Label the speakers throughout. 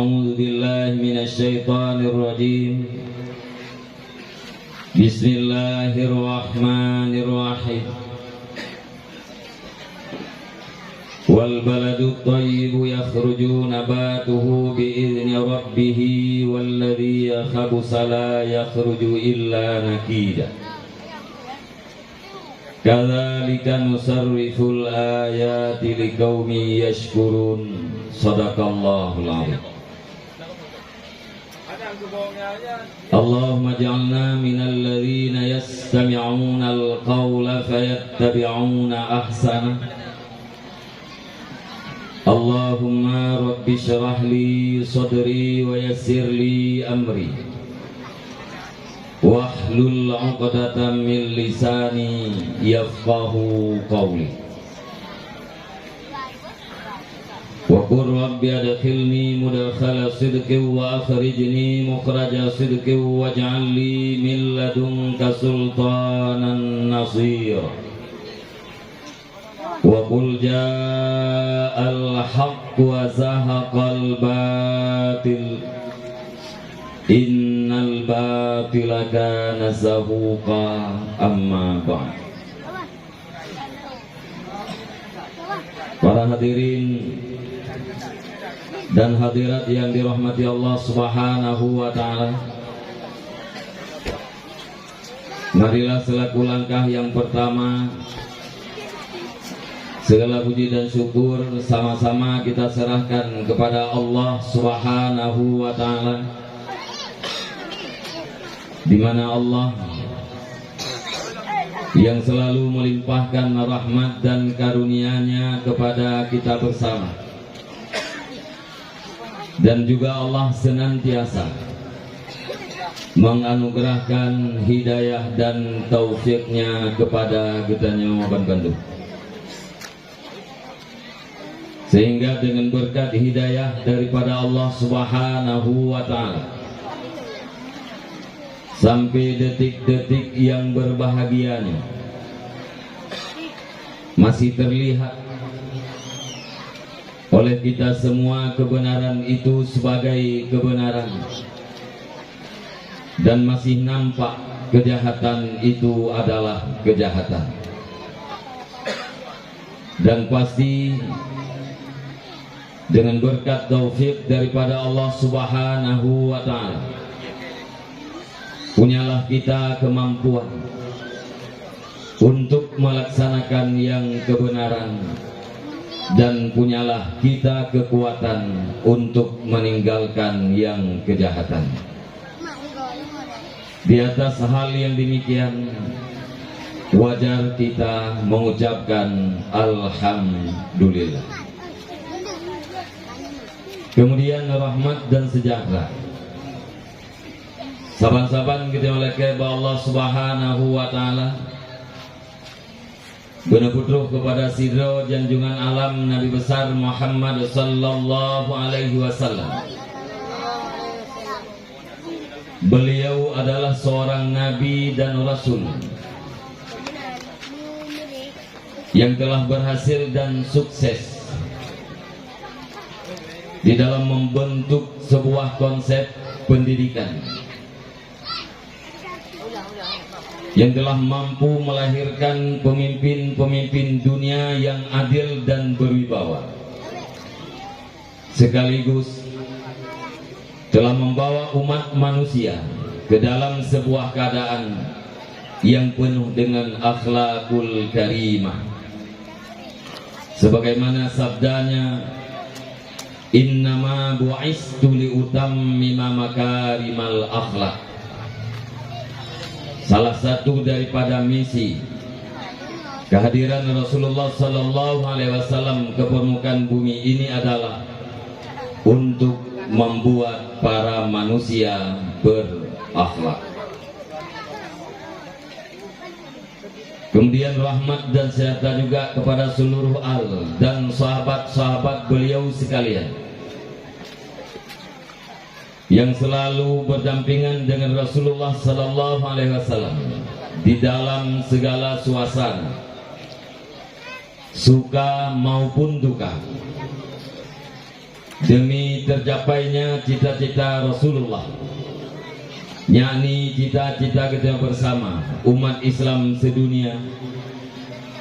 Speaker 1: أعوذ بالله من الشيطان الرجيم. بسم الله الرحمن الرحيم. والبلد الطيب يخرج نباته بإذن ربه والذي يخبث لا يخرج إلا نكيدا كذلك نصرف الآيات لقوم يشكرون. صدق الله العظيم. اللهم اجعلنا من الذين يستمعون القول فيتبعون أحسنه. اللهم رب اشرح لي صدري ويسر لي أمري واحلل عقدة من لساني يفقه قولي. وقل رب أدخلني مدخل صدق وأخرجني مخرج صدق واجعل لي من لدنك سلطانا نصيرا. وقل جاء الحق وزهق الباطل إن الباطل كان زهوقا. أما بعد. Para hadirin dan hadirat yang dirahmati Allah Subhanahu wa ta'ala, marilah selaku langkah yang pertama segala puji dan syukur sama-sama kita serahkan kepada Allah Subhanahu wa ta'ala, di mana Allah yang selalu melimpahkan rahmat dan karunia-Nya kepada kita bersama, dan juga Allah senantiasa menganugerahkan hidayah dan taufik-Nya kepada kita nyawa Bandung, sehingga dengan berkat hidayah daripada Allah Subhanahu wa ta'ala sampai detik-detik yang berbahagianya masih terlihat oleh kita semua kebenaran itu sebagai kebenaran, dan masih nampak kejahatan itu adalah kejahatan. Dan pasti dengan berkat taufik daripada Allah Subhanahu wa ta'ala, punyalah kita kemampuan untuk melaksanakan yang kebenaran, dan punyalah kita kekuatan untuk meninggalkan yang kejahatan. Di atas hal yang demikian, wajar kita mengucapkan alhamdulillah. Kemudian rahmat dan sejahtera saban-saban kita melekat Allah Subhanahu wa ta'ala, benar-benar kepada sidro janjungan alam Nabi besar Muhammad sallallahu alaihi wasallam. Beliau adalah seorang nabi dan rasul yang telah berhasil dan sukses di dalam membentuk sebuah konsep pendidikan yang telah mampu melahirkan pemimpin-pemimpin dunia yang adil dan berwibawa, sekaligus telah membawa umat manusia ke dalam sebuah keadaan yang penuh dengan akhlakul karimah, sebagaimana sabdanya, innama bu'istu liutammima makarimal akhlak. Salah satu daripada misi kehadiran Rasulullah sallallahu alaihi wasallam ke permukaan bumi ini adalah untuk membuat para manusia berakhlak. Kemudian rahmat dan sejahtera juga kepada seluruh al dan sahabat-sahabat beliau sekalian yang selalu berdampingan dengan Rasulullah sallallahu alaihi wasallam di dalam segala suasana, suka maupun duka, demi demi tercapainya cita-cita Rasulullah, yakni cita-cita kita bersama umat Islam sedunia,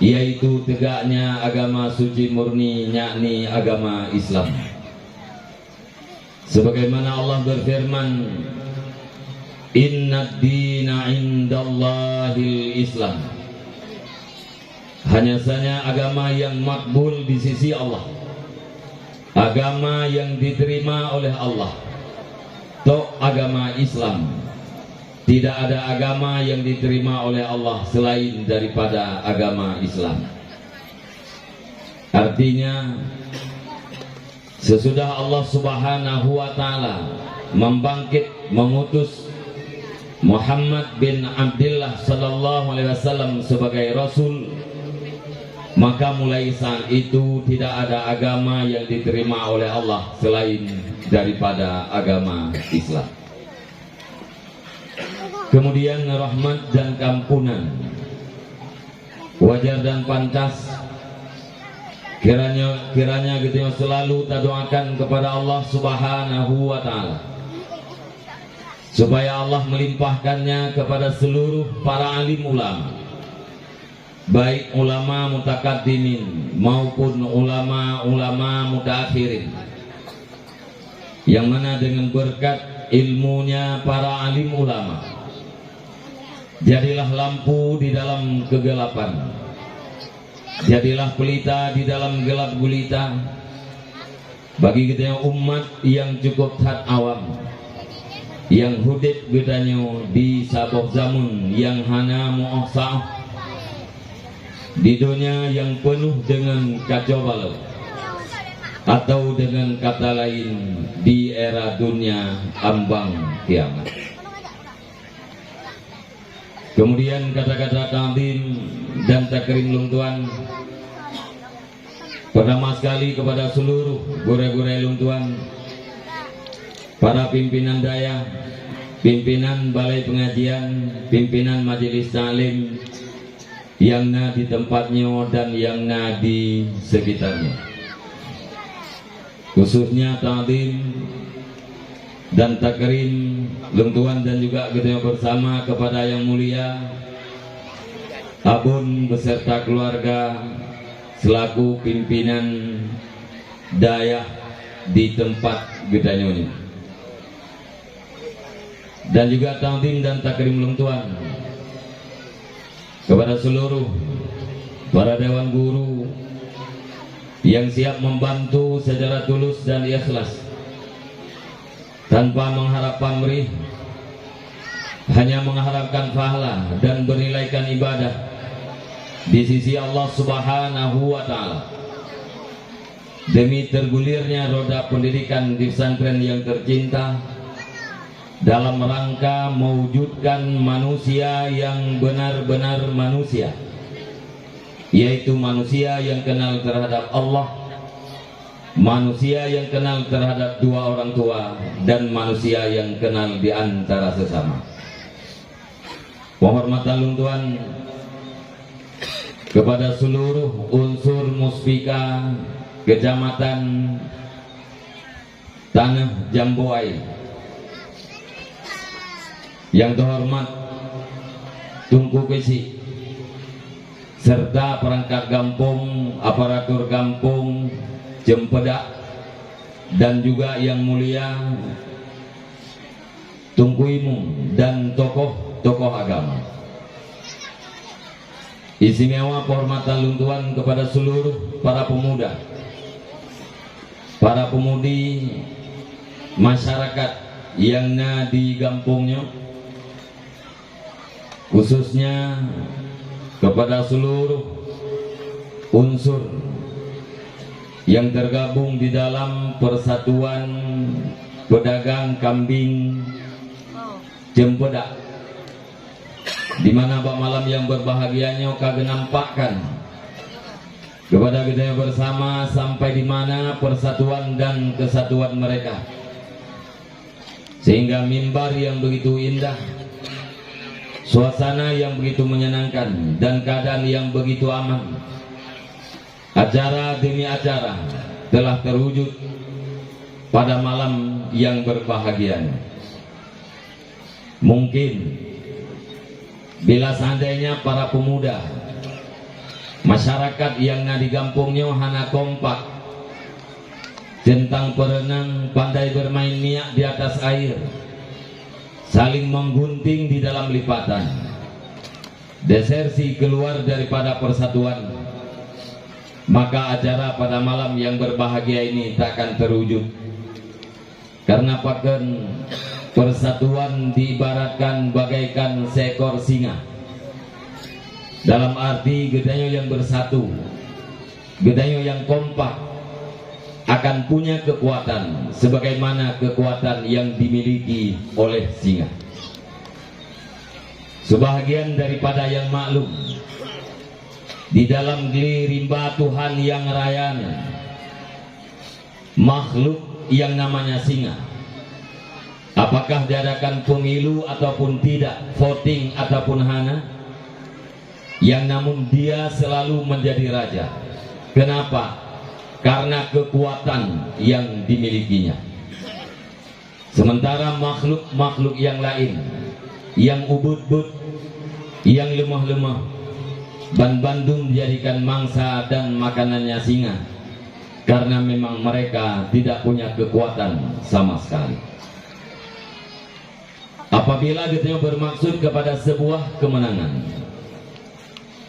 Speaker 1: yaitu tegaknya agama suci murni, yakni agama Islam. Sebagaimana Allah berfirman, Inna dina indallahil Islam. Hanya saja agama yang makbul di sisi Allah, agama yang diterima oleh Allah, tok agama Islam. Tidak ada agama yang diterima oleh Allah selain daripada agama Islam. Artinya, sesudah Allah Subhanahu wa Ta'ala mengutus Muhammad bin Abdullah sallallahu alaihi wasallam sebagai rasul, maka mulai saat itu tidak ada agama yang diterima oleh Allah selain daripada agama Islam. Kemudian rahmat dan kampunan, wajar dan pantas kiranya kita selalu doakan kepada Allah Subhanahu wa Ta'ala, supaya Allah melimpahkannya kepada seluruh para alim ulama, baik ulama mutakaddimin maupun ulama mutaakhirin, yang mana dengan berkat ilmunya para alim ulama, jadilah lampu di dalam kegelapan, jadilah pelita di dalam gelap gulita bagi kita umat yang cukup tat awam, yang hudib gedanya di saboh zamun yang hana mu'asah, di dunia yang penuh dengan kacau balau, atau dengan kata lain di era dunia ambang kiamat. Kemudian kata-kata ta'zim dan takrim luntuan pertama sekali kepada seluruh gure-gure luntuan, para pimpinan daya, pimpinan balai pengajian, pimpinan majelis ta'lim yang na di tempatnya dan yang na di sekitarnya. Khususnya ta'zim dan takrim luntuan dan juga kita bersama kepada yang mulia Abun beserta keluarga selaku pimpinan daya di tempat gedanya ini, dan juga ta'zim dan takrim luntuan kepada seluruh para dewan guru yang siap membantu secara tulus dan ikhlas tanpa mengharap pamrih, hanya mengharapkan pahala dan bernilaikan ibadah di sisi Allah Subhanahu wa Ta'ala, demi tergulirnya roda pendidikan di pesantren yang tercinta dalam rangka mewujudkan manusia yang benar-benar manusia, yaitu manusia yang kenal terhadap Allah, manusia yang kenal terhadap dua orang tua, dan manusia yang kenal di antara sesama. Penghormatan luntuan kepada seluruh unsur muspika Kecamatan Tanah Jambuai, yang terhormat Tunku Besi, serta perangkat kampung, aparatur kampung Cempedak, dan juga yang mulia Tunku Imung dan tokoh-tokoh agama. Istimewa penghormatan luntuan kepada seluruh para pemuda, para pemudi masyarakat yang na di kampungnya, khususnya kepada seluruh unsur yang tergabung di dalam Persatuan Pedagang Kambing Cempedak, di mana Pak malam yang berbahagianya kagak nampakkan kepada kita bersama sampai di mana persatuan dan kesatuan mereka, sehingga mimbar yang begitu indah, suasana yang begitu menyenangkan, dan keadaan yang begitu aman. Acara demi acara telah terwujud pada malam yang berbahagia. Mungkin bila seandainya para pemuda masyarakat yang di kampungnya hana kompak tentang berenang, pandai bermain minyak di atas air, saling menggunting di dalam lipatan, desersi keluar daripada persatuan, maka acara pada malam yang berbahagia ini takkan terwujud. Karena paken persatuan diibaratkan bagaikan seekor singa, dalam arti gedanya yang bersatu, gedanya yang kompak akan punya kekuatan sebagaimana kekuatan yang dimiliki oleh singa. Sebahagian daripada yang maklum di dalam rimba Tuhan yang rayanya, makhluk yang namanya singa, apakah diadakan pemilu ataupun tidak, voting ataupun hana, yang namun dia selalu menjadi raja. Kenapa? Karena kekuatan yang dimilikinya. Sementara makhluk-makhluk yang lain, yang ubud-ubud, yang lemah-lemah, ban-bandung dijadikan mangsa dan makanannya singa, karena memang mereka tidak punya kekuatan sama sekali. Apabila kita bermaksud kepada sebuah kemenangan,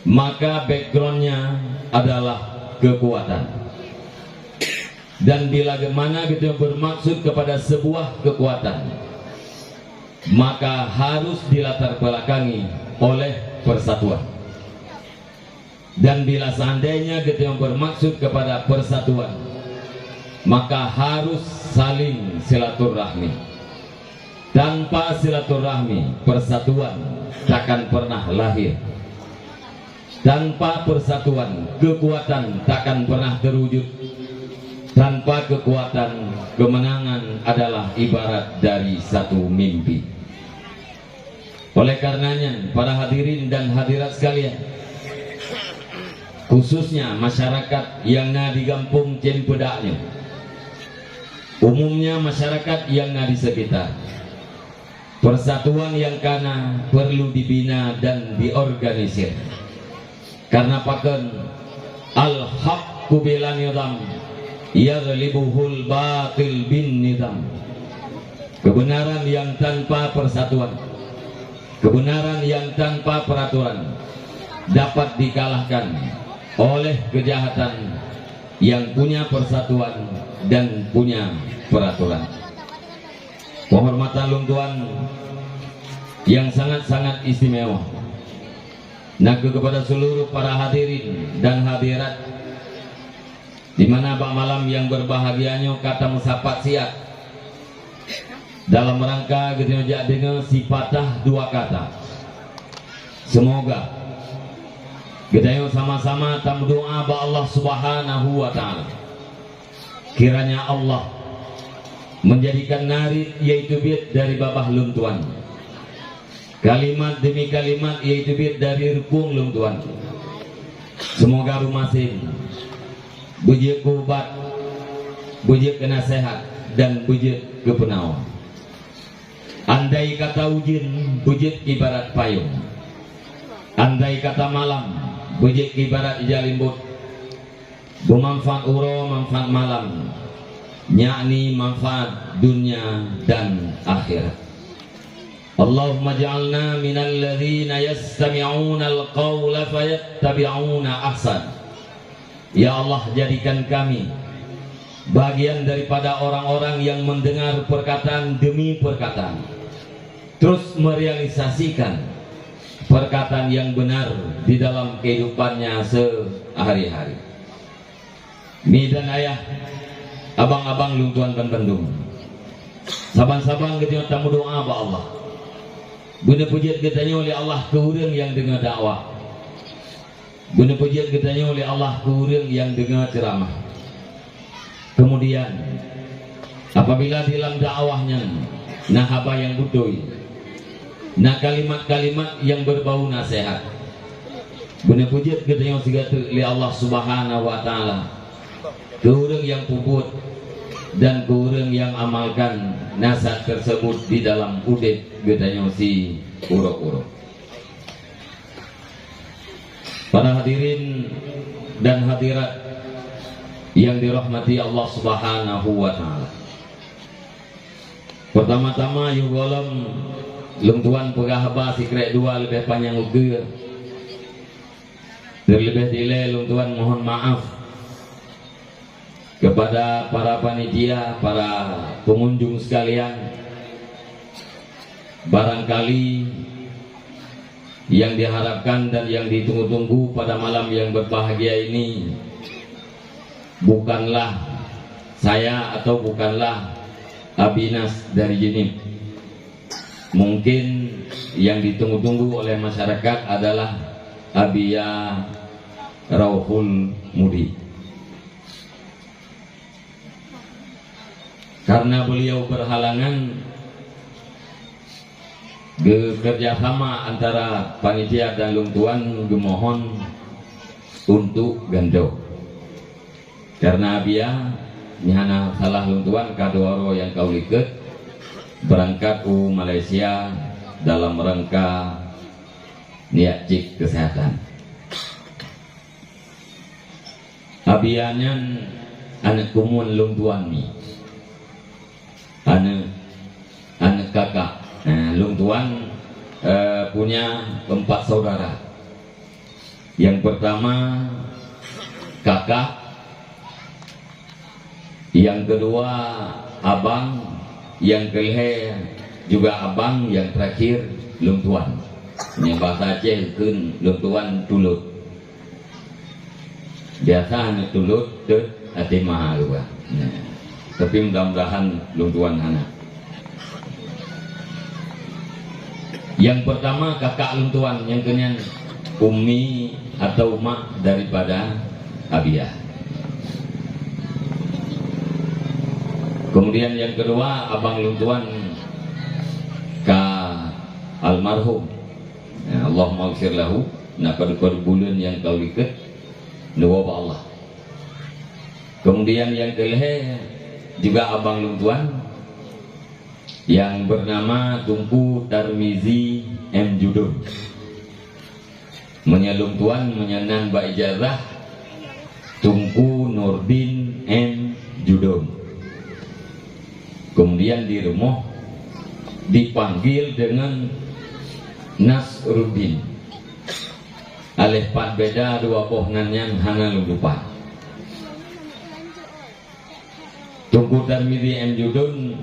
Speaker 1: maka backgroundnya adalah kekuatan. Dan bila mana kita bermaksud kepada sebuah kekuatan, maka harus dilatar belakangi oleh persatuan. Dan bila seandainya kita bermaksud kepada persatuan, maka harus saling silaturahmi. Tanpa silaturahmi, persatuan takkan pernah lahir. Tanpa persatuan, kekuatan takkan pernah terwujud. Tanpa kekuatan, kemenangan adalah ibarat dari satu mimpi. Oleh karenanya, para hadirin dan hadirat sekalian, khususnya masyarakat yang di kampung Cempedaknya, umumnya masyarakat yang di sekitar, persatuan yang kana perlu dibina dan diorganisir. Karena paken al-haqqu bila nizam yaghlibuhul batil bin nizam. Kebenaran yang tanpa persatuan, kebenaran yang tanpa peraturan dapat dikalahkan oleh kejahatan yang punya persatuan dan punya peraturan. Penghormatan luntuan yang sangat-sangat istimewa naga kepada seluruh para hadirin dan hadirat, di mana pak malam yang berbahagianya kata musapat siap dalam rangka gedenya dengan si patah dua kata. Semoga kita sama-sama tam doa ba Allah Subhanahu wa taala, kiranya Allah menjadikan narid yaitu bid dari babah luntuan, kalimat demi kalimat yaitu bid dari rukung luntuan. Semoga rumasin bujik kubat, bujik kenasehat, dan bujik kepenawan. Andai kata ujin, bujik ibarat payung. Andai kata malam, bujik ibarat jalimbut. Bermanfaat uro, manfaat malam, yakni manfaat dunia dan akhirat. Allahumma ja'alna minal ladzina yastami'una al-qawla fayattabi'una ahsan. Ya Allah, jadikan kami bagian daripada orang-orang yang mendengar perkataan demi perkataan, terus merealisasikan perkataan yang benar di dalam kehidupannya sehari-hari. Mi dan ayah, abang-abang luntuan dan Bandung, saban-saban kita tamu doa ba Allah. Guna pujian katanya oleh Allah ke orang yang dengar dakwah. Guna pujian katanya oleh Allah ke orang yang dengar ceramah. Kemudian apabila dalam dakwahnya nah apa yang butuh, nah kalimat-kalimat yang berbau nasihat, guna pujian katanya oleh Allah Subhanahu wa taala ke orang yang puput, dan kurang yang amalkan nasihat tersebut di dalam udit gedanya si uruk-uruk. Para hadirin dan hadirat yang dirahmati Allah Subhanahu wa taala. Pertama-tama yugolom lungtuan pegahaba sikrek dua lebih panjang uga. Terlebih dile lungtuan mohon maaf kepada para panitia, para pengunjung sekalian. Barangkali yang diharapkan dan yang ditunggu-tunggu pada malam yang berbahagia ini bukanlah saya atau bukanlah Abinas dari Jenib. Mungkin yang ditunggu-tunggu oleh masyarakat adalah Abia Rauhul Mudi, karena beliau berhalangan kerjasama antara panitia dan lungtuan gemohon untuk gandau, karena Abia nyana salah lungtuan kaduaro yang kau liket berangkat ke Malaysia dalam rangka niat cik kesehatan. Abianyan anak kumun lungtuan ni anak kakak. Lungtuan punya 4 saudara. Yang pertama kakak, yang kedua abang, yang kelima juga abang, yang terakhir lungtuan. Yang bahasa Aceh kun lungtuan tulut. Biasa anak tulut dek hati mahal juga. Tapi mudah-mudahan lungtuan anak. Yang pertama kakak lungtuan, yang kedua umi atau mak daripada Abia. Kemudian yang kedua abang lungtuan ka almarhum, ya, Allahumma ighfir lahu, nakad bulan yang kau liket nuwaba Allah. Kemudian yang kelima juga abang lungtuan yang bernama Tunku Tarmizi M. Judum, menyalung tuan menyenang ba ijazah Tunku Nurdin M. Judum. Kemudian di rumah dipanggil dengan Nasruddin. Alih pat beda dua pohnannya hana lupa. Tunku Tarmizi M. Judum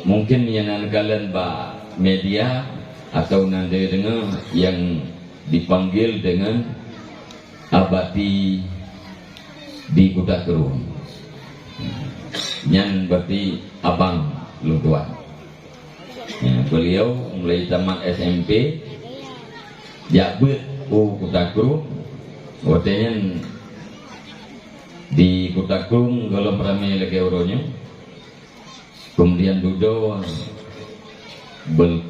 Speaker 1: mungkin yang kalian ba media atau nanti dengan yang dipanggil dengan abati di Kuta Kerum, yang berarti abang lungtuan. Ya, beliau mulai tamat SMP jabut Kuta Kerum, waktunya di Kuta Kerum kalau ramai lagi euronya. Kemudian Dudo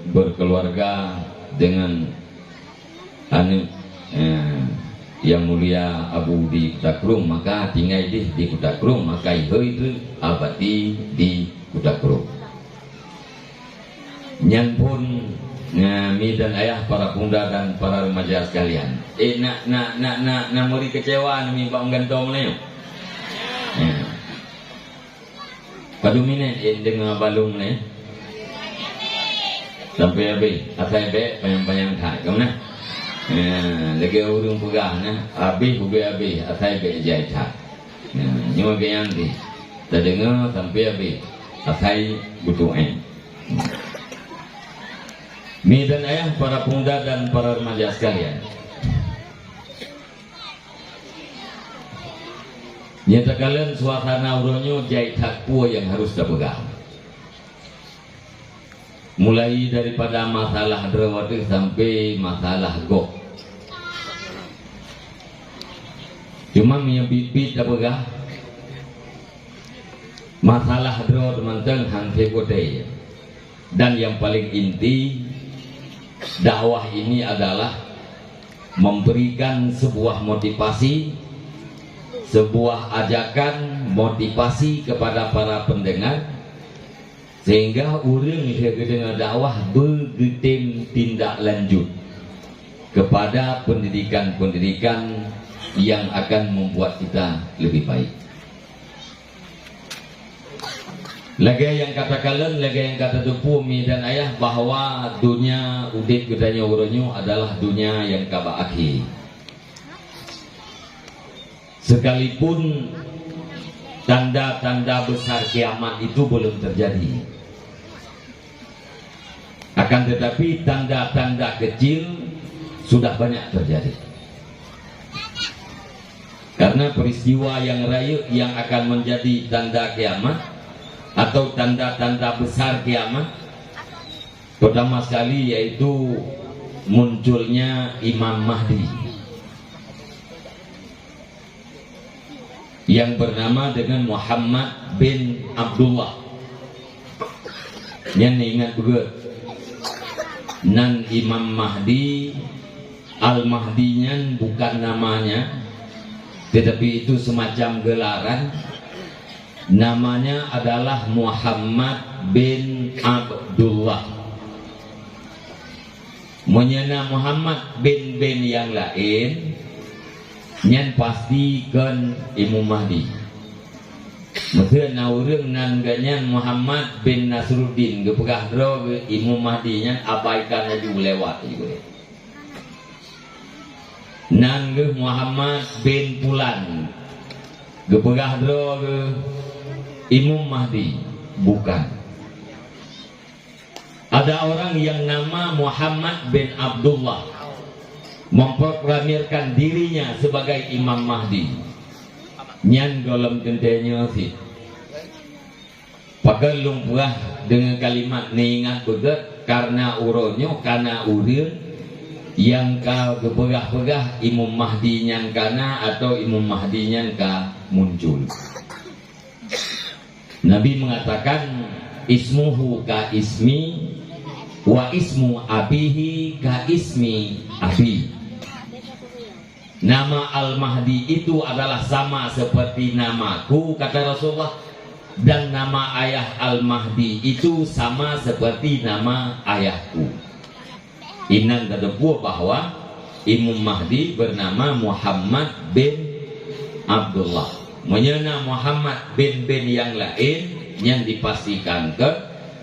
Speaker 1: berkeluarga dengan anak yang mulia Abu di Kuta Kerum, maka tinggal di Kuta Kerum, maka itu abadi di Kuta Kerum. Nyan pun mi dan ayah para bunda dan para remaja sekalian. Nak muri kecewa mi bang gantong ni. Padumine dengan balung ni sampai habis asai be panjang-panjang tak kau na lagi urung pegang na habis asai be jai tak nyawa gayang di terdengar sampai habis asai butuh mi dan ayah para pemuda dan para remaja sekalian, nyata kalian suasana uronyo jahit hak pua yang harus dipegang. Mulai daripada masalah drawati sampai masalah gok. Cuma yang bibit dipegang. Masalah draw teman-teman hanse kodai. Dan yang paling inti dakwah ini adalah memberikan sebuah motivasi, sebuah ajakan motivasi kepada para pendengar sehingga orang yang dakwah begitu tindak lanjut kepada pendidikan-pendidikan yang akan membuat kita lebih baik. Lagi yang kata kalian, lagi yang kata tupu mi dan ayah bahwa dunia udit gedanya uronyo adalah dunia yang kaba akhir. Sekalipun tanda-tanda besar kiamat itu belum terjadi, akan tetapi tanda-tanda kecil sudah banyak terjadi. Karena peristiwa yang rayu yang akan menjadi tanda kiamat atau tanda-tanda besar kiamat, pertama sekali yaitu munculnya Imam Mahdi yang bernama dengan Muhammad bin Abdullah. Yang ingat begitu, nan Imam Mahdi Al-Mahdinya bukan namanya, tetapi itu semacam gelaran. Namanya adalah Muhammad bin Abdullah. Menyana Muhammad bin yang lain nyan pastikan Imam Mahdi. Maka naurung nan ganyan Muhammad bin Nasruddin gepegah dro Imam Mahdi nyan abaikan aja lewat juga. Nan ge Muhammad bin Fulan gepegah dro Imam Mahdi, bukan. Ada orang yang nama Muhammad bin Abdullah memproklamirkan dirinya sebagai Imam Mahdi. Nyan golem tentenya sih. Pakai lumpuah dengan kalimat ningat beget karena uronyo karena urir yang kau gepegah-pegah Imam Mahdi nyan kana atau Imam Mahdi nyan ka muncul. Nabi mengatakan ismuhu ka ismi wa ismu abihi ka ismi abi. Nama Al-Mahdi itu adalah sama seperti namaku, kata Rasulullah, dan nama ayah Al-Mahdi itu sama seperti nama ayahku. Inan terdepu bahwa Imam Mahdi bernama Muhammad bin Abdullah. Menyana Muhammad bin yang lain yang dipastikan ke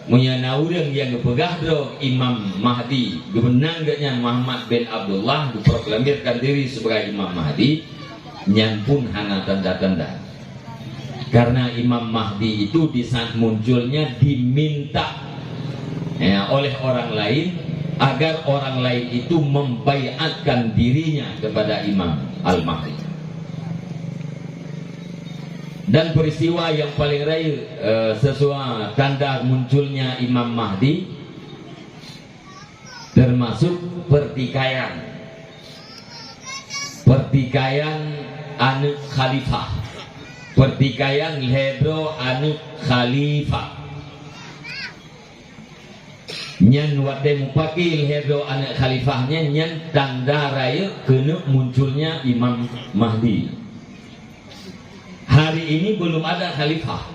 Speaker 1: menyana orang yang gepegah dro Imam Mahdi gebenang gaknya Muhammad bin Abdullah diproklamirkan diri sebagai Imam Mahdi nyan pun hana tanda-tanda. Karena Imam Mahdi itu di saat munculnya diminta oleh orang lain agar orang lain itu membaiatkan dirinya kepada Imam Al-Mahdi. Dan peristiwa yang paling rayu sesuai tanda munculnya Imam Mahdi termasuk pertikaian anak khalifah, pertikaian Hebro anak khalifah. Nyan wate mupakil Hebro anak khalifahnya nyan tanda rayu kena munculnya Imam Mahdi. Hari ini belum ada khalifah.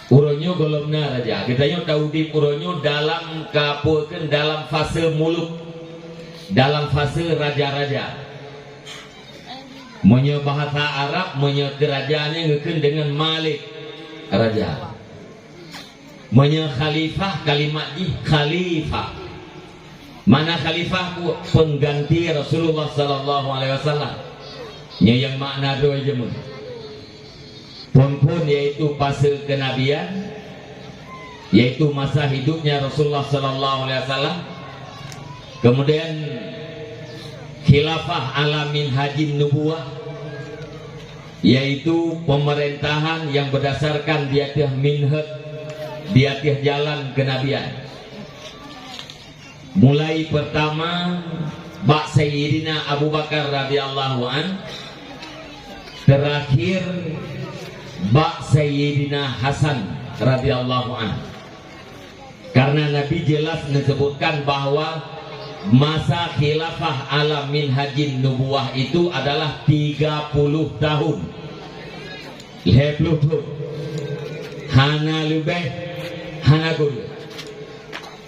Speaker 1: Uronyo golomna raja. Kita yang tahu di uronyo dalam kapurkan dalam fase muluk, dalam fase raja-raja. Menye bahasa Arab, menye kerajaannya ngeken dengan Malik raja. Menye khalifah kalimat di khalifah. Mana khalifah pengganti Rasulullah sallallahu alaihi wasallam. Yang makna dua jemun pun yaitu fase kenabian, yaitu masa hidupnya Rasulullah sallallahu alaihi wasallam. Kemudian khilafah ala minhajin nubuwah, yaitu pemerintahan yang berdasarkan di atas minhaj, di atas jalan kenabian. Mulai pertama Bak Sayyidina Abu Bakar radhiyallahu an, terakhir Bak Sayyidina Hasan radhiyallahu an. Karena Nabi jelas menyebutkan bahwa masa khilafah ala minhajin nubuwah itu adalah 30 tahun. Lepluh hana lebih hana guru.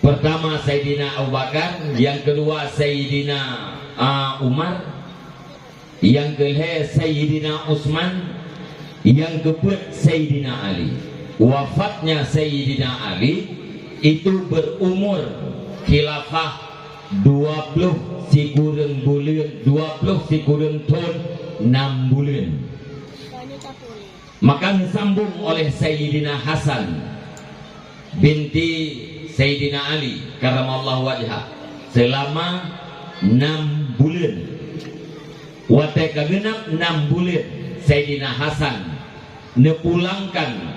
Speaker 1: Pertama Sayyidina Abu Bakar, yang kedua Sayyidina Umar, yang ketiga Sayyidina Utsman, yang keempat Sayyidina Ali. Wafatnya Sayyidina Ali itu berumur khilafah 20 sikurang bulan, 20 sikurang tahun 6 bulan. Maka disambung oleh Sayyidina Hasan binti Sayyidina Ali karamallahu wajhah selama 6 bulan. Wateka genap 6 bulan Sayyidina Hasan nepulangkan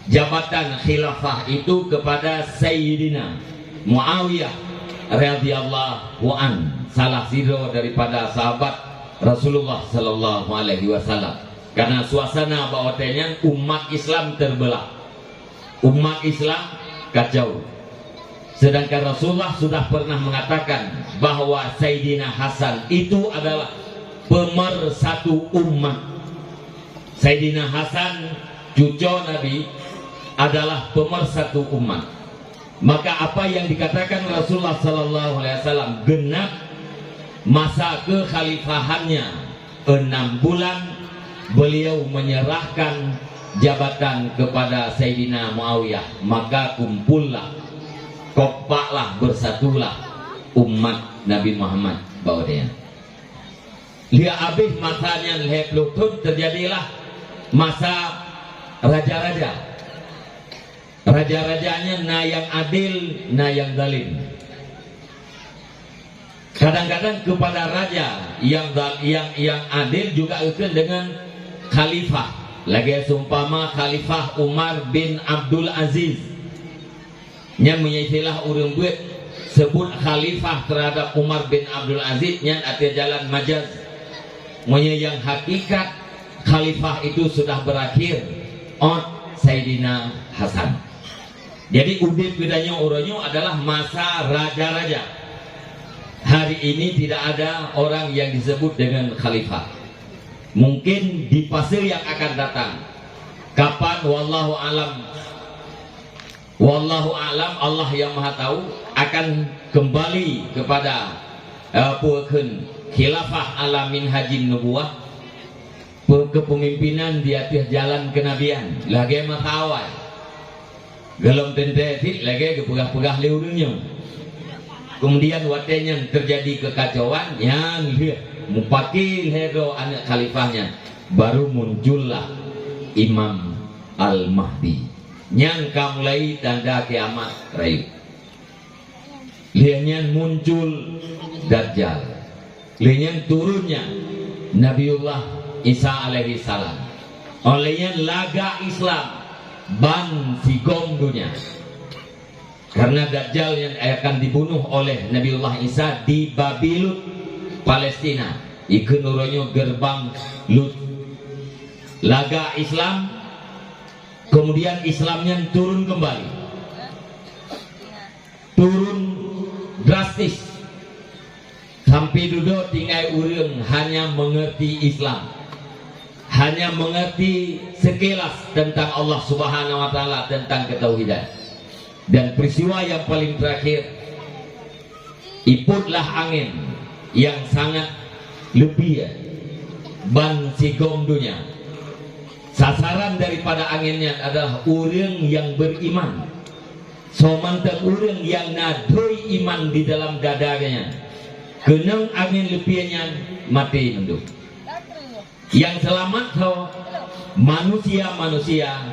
Speaker 1: jabatan khilafah itu kepada Sayyidina Muawiyah radhiyallahu an, salah siro daripada sahabat Rasulullah sallallahu alaihi wasallam. Karena suasana bawatnya umat Islam terbelah, umat Islam kacau. Sedangkan Rasulullah sudah pernah mengatakan bahwa Sayyidina Hasan itu adalah pemersatu umat. Sayyidina Hasan cucu Nabi adalah pemersatu umat. Maka apa yang dikatakan Rasulullah sallallahu alaihi wasallam, genap masa kekhalifahannya 6 bulan beliau menyerahkan jabatan kepada Sayyidina Muawiyah. Maka kumpullah, kopaklah, bersatulah umat Nabi Muhammad bawadnya. Dia habis masanya Leplutun, terjadilah masa raja-raja. Raja-rajanya na yang adil, na yang zalim. Kadang-kadang kepada raja yang adil juga ikut dengan khalifah. Lagi sumpama khalifah Umar bin Abdul Aziz, yang menyilah urang buat sebut khalifah terhadap Umar bin Abdul Aziz yang atas jalan majaz. Yang hakikat khalifah itu sudah berakhir on Sayyidina Hasan. Jadi udit bedanya uronyo adalah masa raja-raja. Hari ini tidak ada orang yang disebut dengan khalifah. Mungkin di fase yang akan datang. Kapan wallahu alam. Wallahu alam, Allah yang Maha tahu, akan kembali kepada puakeun khilafah ala minhajin nubuwah, kepemimpinan di atas jalan kenabian. Lagi matawai dalam tentetit lagi kepegah-pegah liurnya. Kemudian watenya terjadi kekacauan yang lihat mupakil hero anak khalifahnya, baru muncullah Imam Al-Mahdi yang mulai tanda kiamat rayu. Lihatnya muncul Dajjal, lihatnya turunnya Nabiullah Isa alaihi salam, olehnya laga Islam ban sigom dunia. Karena Dajjal yang akan dibunuh oleh Nabiullah Isa di Babilut, Palestina. Iku nuronyo gerbang Lut. Laga Islam, kemudian Islamnya turun kembali. Turun drastis. Sampai duduk tinggal urang hanya mengerti Islam, hanya mengerti sekilas tentang Allah Subhanahu wa taala, tentang ketauhidan. Dan peristiwa yang paling terakhir, iputlah angin yang sangat lebih ban sigom dunia. Sasaran daripada anginnya adalah orang yang beriman. Somantang orang yang nadoi iman di dalam dadanya, kenang angin lebihnya mati hidup. Yang selamat manusia-manusia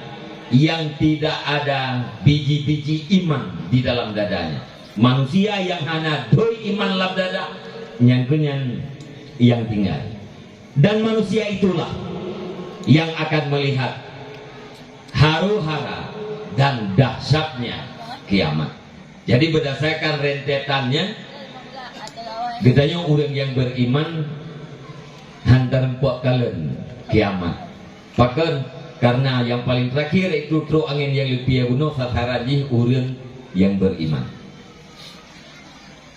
Speaker 1: yang tidak ada biji-biji iman di dalam dadanya. Manusia yang hanya doi iman lab dada, yang kenyan yang tinggal. Dan manusia itulah yang akan melihat haru-hara dan dahsyatnya kiamat. Jadi berdasarkan rentetannya, katanya orang yang beriman hantar empuk kalian kiamat. Bahkan karena yang paling terakhir itu truk angin yang lebih bunuh sasaranji orang yang beriman.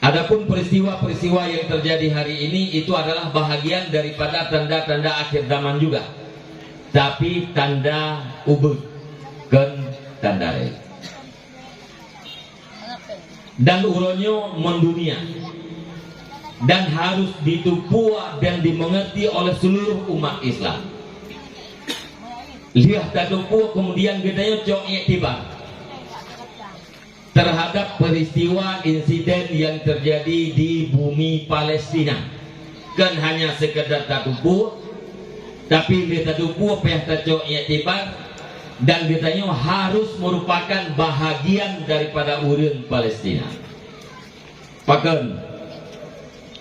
Speaker 1: Adapun peristiwa-peristiwa yang terjadi hari ini itu adalah bahagian daripada tanda-tanda akhir zaman juga. tapi tanda ubud ken tanda rei. Dan uronyo mendunia dan harus ditupua dan dimengerti oleh seluruh umat Islam. Lihat tatupu kemudian gedanya cok iktibar terhadap peristiwa insiden yang terjadi di bumi Palestina. Kan hanya sekedar tatupu, tapi kita tatupu apa yang tercok iktibar dan ditanya harus merupakan bahagian daripada urun Palestina. Pakan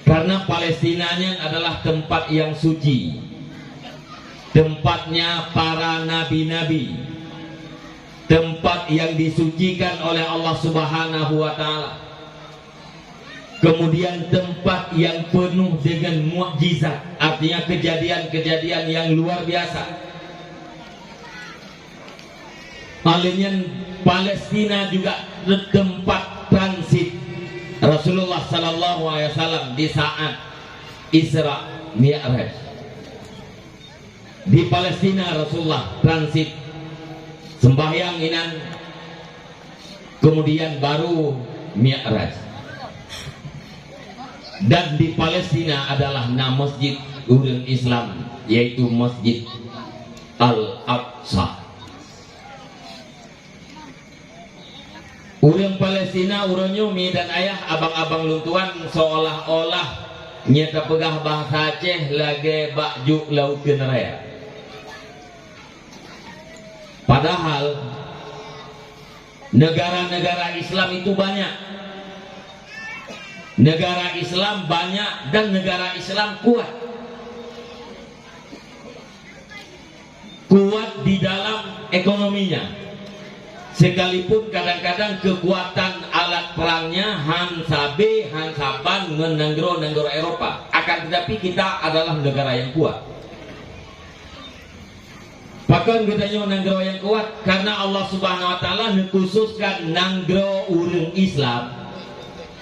Speaker 1: karena Palestinanya adalah tempat yang suci, tempatnya para nabi-nabi, tempat yang disucikan oleh Allah Subhanahu wa Ta'ala, kemudian tempat yang penuh dengan mukjizat, artinya kejadian-kejadian yang luar biasa. Alinian Palestina juga tempat transit Rasulullah Sallallahu Alaihi Wasallam di saat Isra Mi'raj. Di Palestina Rasulullah transit sembahyang inan, kemudian baru Mi'raj. Dan di Palestina adalah nama masjid urang Islam, yaitu Masjid Al-Aqsa. Urang Palestina, urang Yumi dan ayah abang-abang luntuan seolah-olah nyata pegah bahasa Aceh lagi bakju lautan raya. Padahal negara-negara Islam itu banyak. Negara Islam banyak dan negara Islam kuat. Kuat di dalam ekonominya. Sekalipun kadang-kadang kekuatan alat perangnya hansabe, hansaban negara-negara Eropa. Akan tetapi kita adalah negara yang kuat. Bahkan katanya negara yang kuat karena Allah Subhanahu wa Ta'ala mengkhususkan negara urang Islam,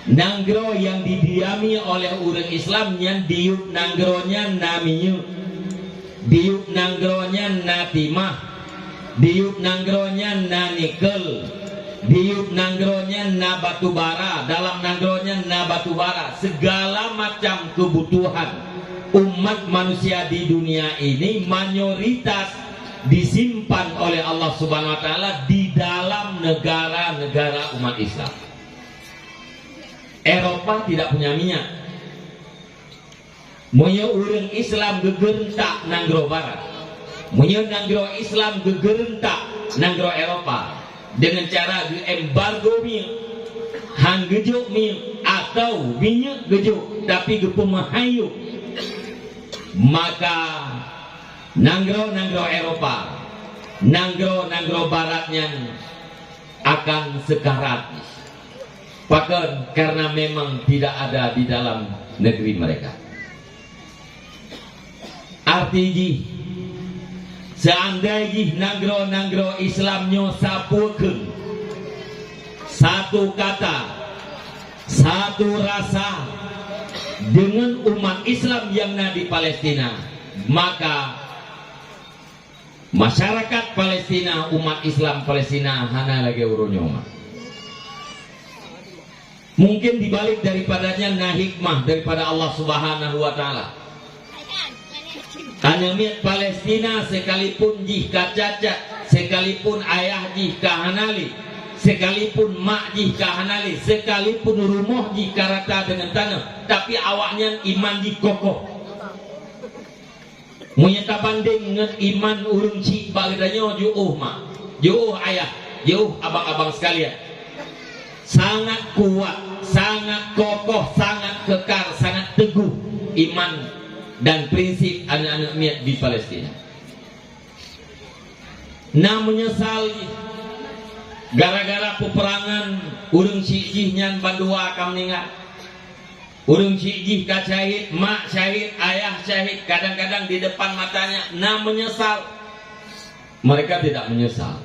Speaker 1: negara yang didiami oleh urang Islam yang diuk negaranya namanya, diuk negaranya natimah, diuk negaranya na nikel, diuk negaranya na batu bara, dalam negaranya na batu bara. Segala macam kebutuhan umat manusia di dunia ini mayoritas disimpan oleh Allah Subhanahu wa Ta'ala di dalam negara-negara umat Islam. Eropa tidak punya minyak. Monya urang Islam gegerentak nanggro barat. Monya nanggro Islam gegerentak nanggro Eropa dengan cara embargo minyak, han gejuk minyak atau minyak gejuk tapi gepemahayu. Maka nanggro-nanggro Eropa, nanggro baratnya akan sekarat. Bahkan karena memang tidak ada di dalam negeri mereka. Artinya seandainya nanggro Islamnya sapukeun satu kata, satu rasa dengan umat Islam yang ada di Palestina, maka masyarakat Palestina, umat Islam Palestina hana lagi urunnya. Mungkin dibalik daripadanya nah hikmah daripada Allah Subhanahu wa Ta'ala. Hanya miat Palestina sekalipun jika cacat, sekalipun ayah jika hanali, sekalipun mak jika hanali, sekalipun rumah jika rata dengan tanah, tapi awaknya iman di kokoh. Menyata banding dengan iman urung cik bagdanya jauh mak, jauh ayah, jauh abang-abang sekalian. Sangat kuat, sangat kokoh, sangat kekar, sangat teguh iman dan prinsip anak-anak miat di Palestina. Nah menyesal gara-gara peperangan urung cik nyan bandua kamningat. Urung syihjih ka syahid, mak syahid, ayah syahid, kadang-kadang di depan matanya. Nah menyesal. Mereka tidak menyesal.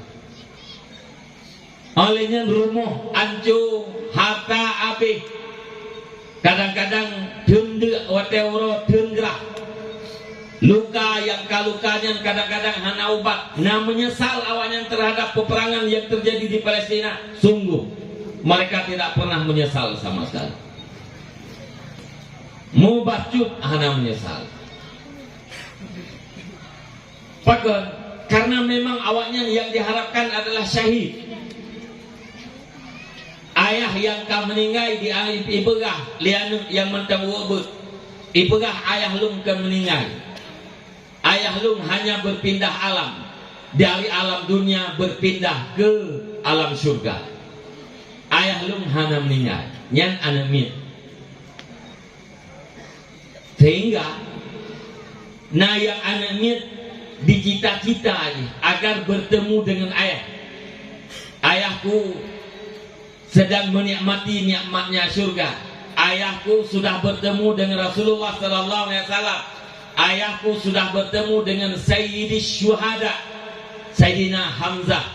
Speaker 1: Olehnya rumah ancu, harta abih. Kadang-kadang tunduk wateuro tundrah. luka yang kalukanya kadang-kadang hana ubat. Nah menyesal awalnya terhadap peperangan yang terjadi di Palestina. Sungguh mereka tidak pernah menyesal sama sekali. Mubacut hana menyesal. Pakon, karena memang awalnya yang diharapkan adalah syahid. Ayah yang kau meninggal di ibegah lianu yang mentang wabut. Ibegah ayah lung ke meninggal. Ayah lung hanya berpindah alam. Dari alam dunia berpindah ke alam surga. Ayah lung hanya meninggal. Nyan anamit. Sehingga nah yang anamit dicita-cita agar bertemu dengan ayah. Ayahku sedang menikmati nikmatnya surga. Ayahku sudah bertemu dengan Rasulullah sallallahu alaihi wasallam. Ayahku sudah bertemu dengan Sayyidis Syuhada, Sayyidina Hamzah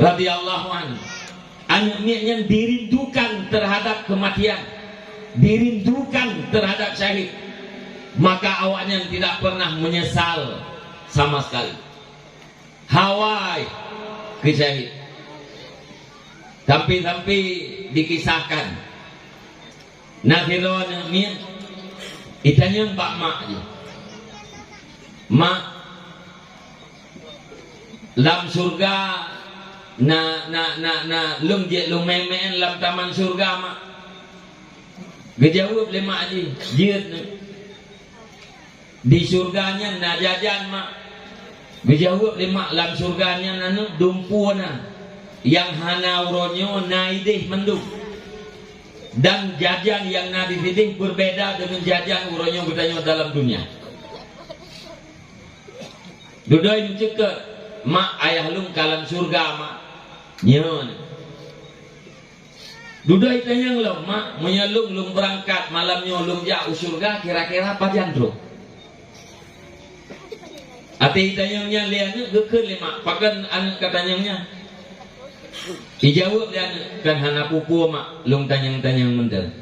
Speaker 1: radhiyallahu anhu. Anaknya dirindukan terhadap kematian, dirindukan terhadap syahid. Maka awaknya tidak pernah menyesal sama sekali. Hawai ke syahid. Sampai dikisahkan Nafiron Min itanya Pak Mak je. Mak lam surga na lum je lum memen lam taman surga mak. Gejawab le mak je. Jiat di surganya na jajan mak. Gejawab le mak lam surganya nanu dumpuana yang hana uronyo naidih menduk. Dan jajan yang nadi fidih berbeda dengan jajan uronyo gedanya dalam dunia. Dudoi mencekek mak ayah lung kalam surga mak nyon. Dudoi tanyang lo mak menyelung lung berangkat malamnya lung jauh surga kira-kira apa jandro. Ati tanyangnya liannya geker mak pakan anak katanyangnya. Dijawab dia kan hana pupu mak lung tanyang-tanyang mendel.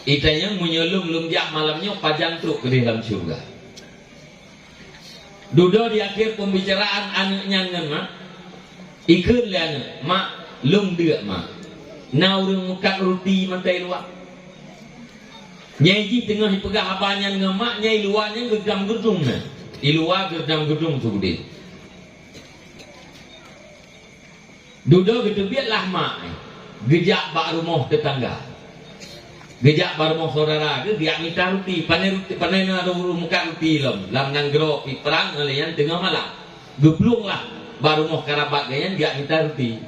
Speaker 1: Itanya menyelung lung jak malamnya pajang truk ke dalam surga. Dudo di akhir pembicaraan anaknya mak ikut dia mak lung dia mak. Naurung muka roti mantai luar. Nyai tengah dipegah abahnya ngemak nyai luarnya gedam gedung na. Di luar gedam gedung tu gede. Dudo gitu biarlah mak gejak bak rumah tetangga, gejak bak rumah saudara dia minta roti panai na muka roti lam nanggro pi perang ngalian tengah malam geplung lah bak rumah karabat gayan dia minta roti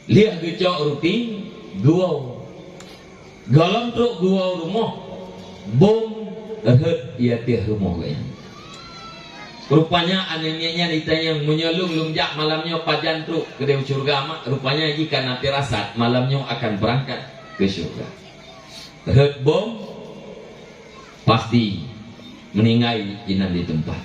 Speaker 1: lihat gejak roti gua galam truk gua rumah bom ehet ia tiah rumah gayan. Rupanya anemianya ditanya menyelung lungjak malamnya pajan truk ke dalam surga mak. Rupanya jika nanti rasat malamnya akan berangkat ke surga. Herd bom pasti meninggal jinan di tempat.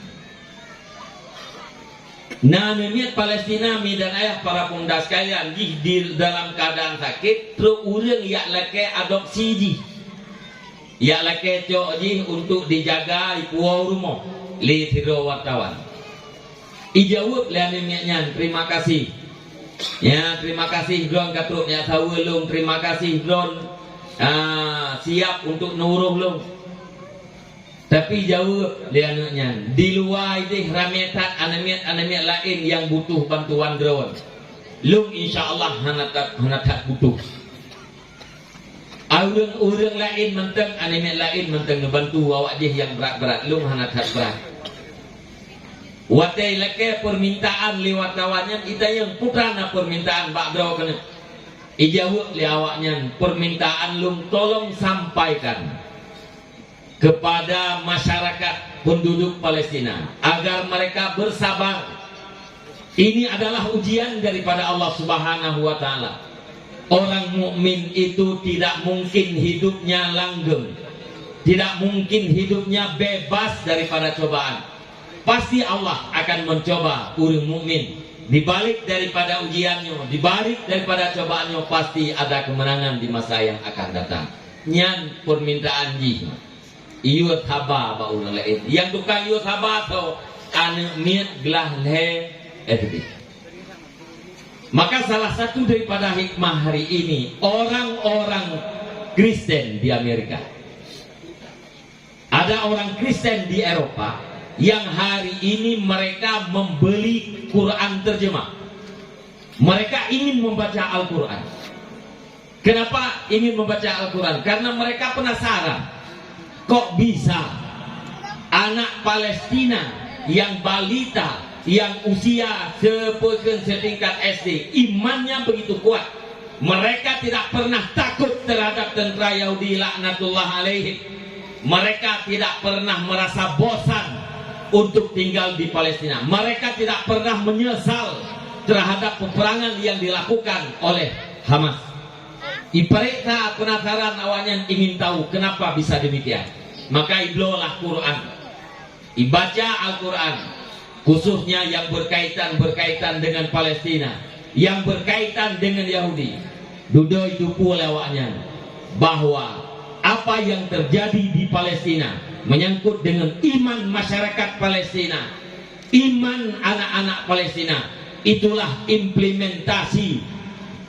Speaker 1: Nah nemiat Palestina mi dan ayah para pemuda sekalian di dalam keadaan sakit truk urang yak leke adopsi ji. Yak leke cok ji untuk dijaga di pulau rumah. Li tiro wartawan. Ijawab lianimnya terima kasih. Ya terima kasih drone katruk ya sawulung terima kasih drone siap untuk nuruh lung. Tapi jawab liannya di luar ini rametat anamiat lain yang butuh bantuan drone. Lung insyaallah hanatat butuh. Orang lain menteng anamiat lain menteng ngebantu awak je yang berat-berat lung hanatat berat. Watai leke permintaan lewat tawannya kita yang putrana permintaan Pak Bro kena. Ijawab li awaknya permintaan lum tolong sampaikan kepada masyarakat penduduk Palestina agar mereka bersabar. Ini adalah ujian daripada Allah Subhanahu wa taala. Orang mukmin itu tidak mungkin hidupnya langgeng. Tidak mungkin hidupnya bebas daripada cobaan. Pasti Allah akan mencoba orang mukmin. Di balik daripada ujiannya, di balik daripada cobaannya pasti ada kemenangan di masa yang akan datang. Nyan permintaan ji. iut haba ba ulang lain yang tukang iut haba atau anu miet gelah le etik. Maka salah satu daripada hikmah hari ini orang-orang Kristen di Amerika, ada orang Kristen di Eropa yang hari ini mereka membeli Quran terjemah. Mereka ingin membaca Al-Quran. Kenapa ingin membaca Al-Quran? Karena mereka penasaran, kok bisa anak Palestina yang balita, yang usia setingkat SD, imannya begitu kuat. Mereka tidak pernah takut terhadap tentara Yahudi laknatullah alaihim. Mereka tidak pernah merasa bosan untuk tinggal di Palestina. Mereka tidak pernah menyesal terhadap peperangan yang dilakukan oleh Hamas. Mereka penasaran awalnya, ingin tahu kenapa bisa demikian. Maka iblolah Quran, ibaca Al-Quran, khususnya yang berkaitan dengan Palestina, yang berkaitan dengan Yahudi. Dudoi dupu lewatnya bahwa apa yang terjadi di Palestina menyangkut dengan iman masyarakat Palestina, iman anak-anak Palestina, itulah implementasi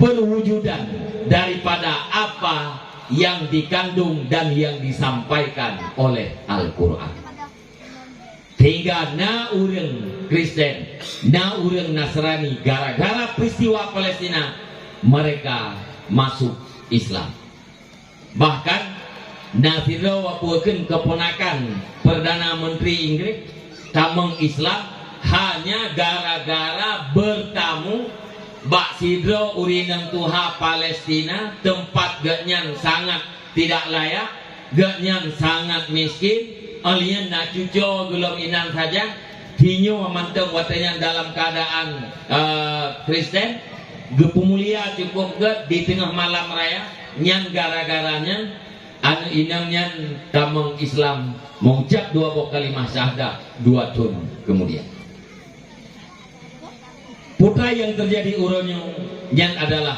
Speaker 1: perwujudan daripada apa yang dikandung dan yang disampaikan oleh Al-Quran. Hingga na urang Kristen, na urang Nasrani, gara-gara peristiwa Palestina mereka masuk Islam. Bahkan Nasiro wapukeun keponakan Perdana Menteri Inggris tameng Islam hanya gara-gara bertamu Bak Sidro urinang tuha Palestina, tempat genyan sangat tidak layak, genyan sangat miskin, alien nak cuco gelom inan saja, hinyo manteng watanya dalam keadaan Kristen, gepumulia cukup get di tengah malam raya, nyan gara-garanya anu inangnya tameng Islam mengucap 2 kalimah syahadat 2 tahun kemudian. Putra yang terjadi uronyo yang adalah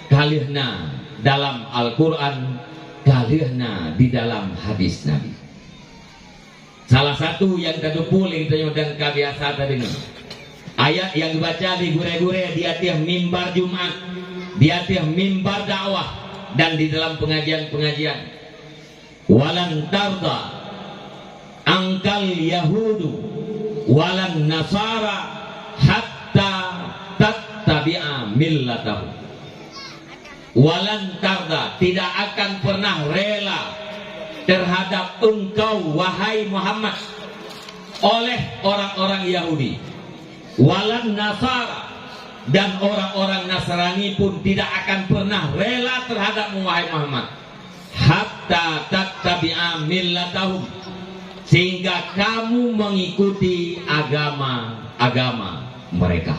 Speaker 1: kalihna dalam Al-Quran, kalihna di dalam hadis Nabi. Salah satu yang kedupul yang dan kebiasa tadi ini, ayat yang dibaca di gure-gure di atas mimbar Jumat, di atas mimbar dakwah, dan di dalam pengajian-pengajian. Walan tarda angkal Yahudu walan Nasara tattabi'a millatahu. Walan tarda, tidak akan pernah rela terhadap engkau wahai Muhammad oleh orang-orang Yahudi, walan Nasara, dan orang-orang Nasrani pun tidak akan pernah rela terhadap wahai Muhammad, hatta tattabi'a millatahum, sehingga kamu mengikuti agama mereka.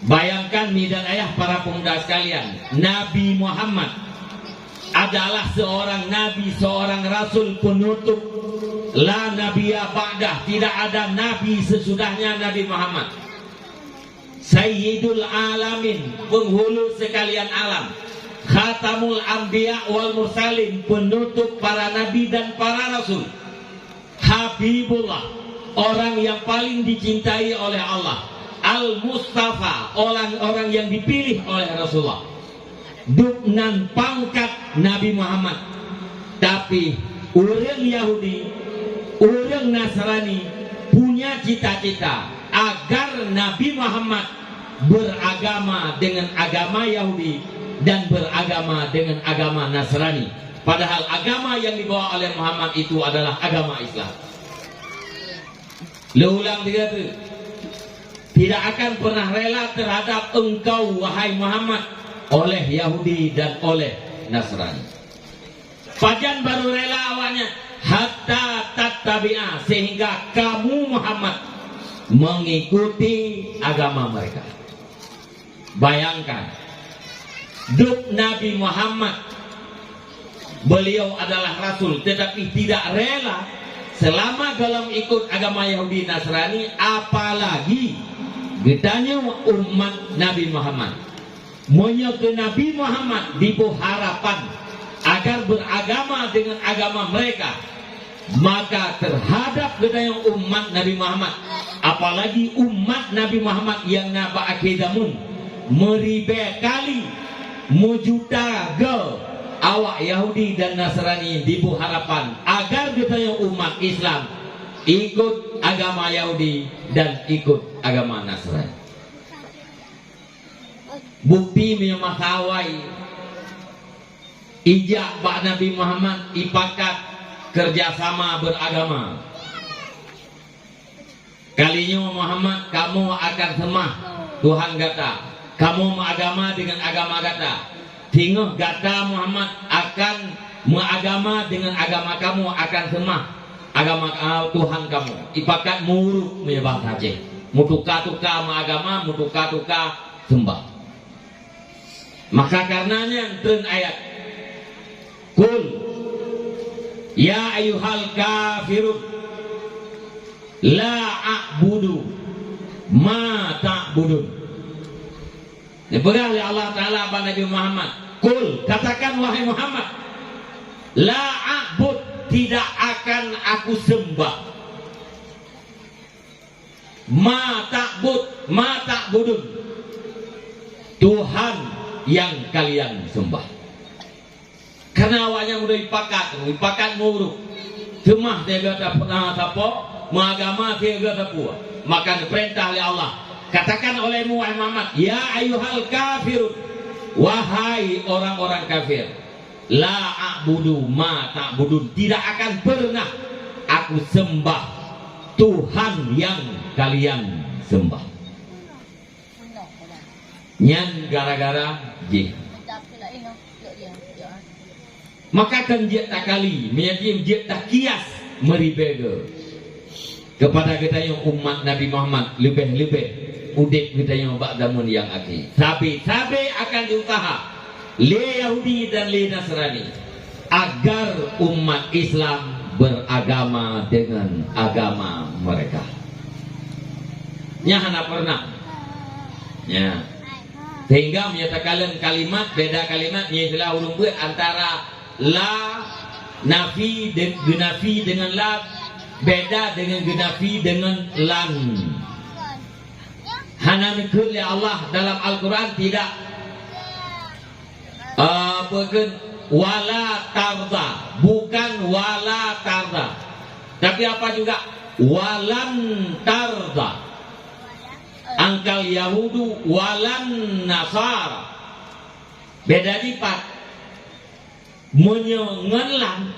Speaker 1: Bayangkan dan ayah para pemuda sekalian, Nabi Muhammad adalah seorang nabi, seorang rasul penutup. La nabiyya ba'dah, tidak ada nabi sesudahnya Nabi Muhammad. Sayyidul alamin, penghulu sekalian alam. Khatamul anbiya wal mursalin, penutup para nabi dan para rasul. Habibullah, orang yang paling dicintai oleh Allah. Al-Mustafa, orang-orang yang dipilih oleh Rasulullah. Duknan pangkat Nabi Muhammad. Tapi orang Yahudi, orang Nasrani punya cita-cita agar Nabi Muhammad beragama dengan agama Yahudi dan beragama dengan agama Nasrani. Padahal agama yang dibawa oleh Muhammad itu adalah agama Islam. Ulang 3. Tidak akan pernah rela terhadap engkau wahai Muhammad oleh Yahudi dan oleh Nasrani. Pajan baru rela awalnya, hatta tattabi'a, sehingga kamu Muhammad mengikuti agama mereka. Bayangkan, duk Nabi Muhammad, beliau adalah Rasul, tetapi tidak rela selama dalam ikut agama Yahudi Nasrani, apalagi getanya umat Nabi Muhammad. Monya ke Nabi Muhammad dibu harapan agar beragama dengan agama mereka, maka terhadap gedayang umat Nabi Muhammad, apalagi umat Nabi Muhammad yang naba akidamun meribe kali mujuta ge awak Yahudi dan Nasrani dibu harapan agar gedayang umat Islam ikut agama Yahudi dan ikut agama Nasrani. Bukti memakawai ijak Pak Nabi Muhammad ipakat kerjasama beragama. Kalinya Muhammad kamu akan semah Tuhan kata, kamu agama dengan agama kata. Tinggal kata Muhammad akan mengagama dengan agama kamu akan semah agama Tuhan kamu. Ipakat muruk menyebab saja. Mutuka-tuka agama, mutuka-tuka sembah. Maka karenanya turun ayat Kul ya ayyuhal kafirun la a'budu ma ta'budun. Diberikan oleh Allah Ta'ala kepada Nabi Muhammad. Kul, katakan wahai Muhammad, la a'bud, tidak akan aku sembah. Ma ta'budun, Tuhan yang kalian sembah. Karena awalnya udah dipakat muruk. Cuma dia kata pernah apa, mengagama dia kata puas. Maka diperintah oleh Allah. Katakan olehmu wahai Muhammad, ya ayyuhal kafirun, wahai orang-orang kafir, la a'budu ma ta'budun, tidak akan pernah aku sembah Tuhan yang kalian sembah. Nyan gara-gara jin. Maka kan dia tak kali menjadi dia tak kias meribega kepada kita yang umat Nabi Muhammad lebih udip kita yang ba'damun yang akhir. Tapi akan diusaha le Yahudi dan le Nasrani agar umat Islam beragama dengan agama mereka. Nya hana pernah. Ya. Sehingga menyatakan kalimat beda kalimat istilah huruf antara la nafi genafi dengan la beda dengan genafi dengan lan. Hana nikul ya Allah dalam Al-Quran tidak wala tarda, bukan wala tarda, tapi apa juga walan tarda angkal Yahudu walan Nasara. Beda dipat menyengelan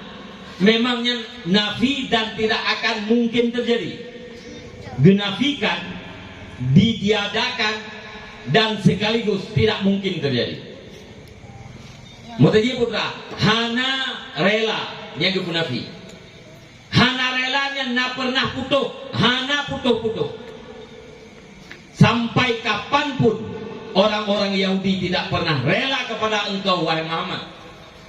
Speaker 1: memangnya nafi dan tidak akan mungkin terjadi, genafikan ditiadakan dan sekaligus tidak mungkin terjadi. Mutaji putra hana rela yang kepunafi, hana relanya na pernah putuh, hana putuh sampai kapanpun orang-orang Yahudi tidak pernah rela kepada engkau wahai Muhammad,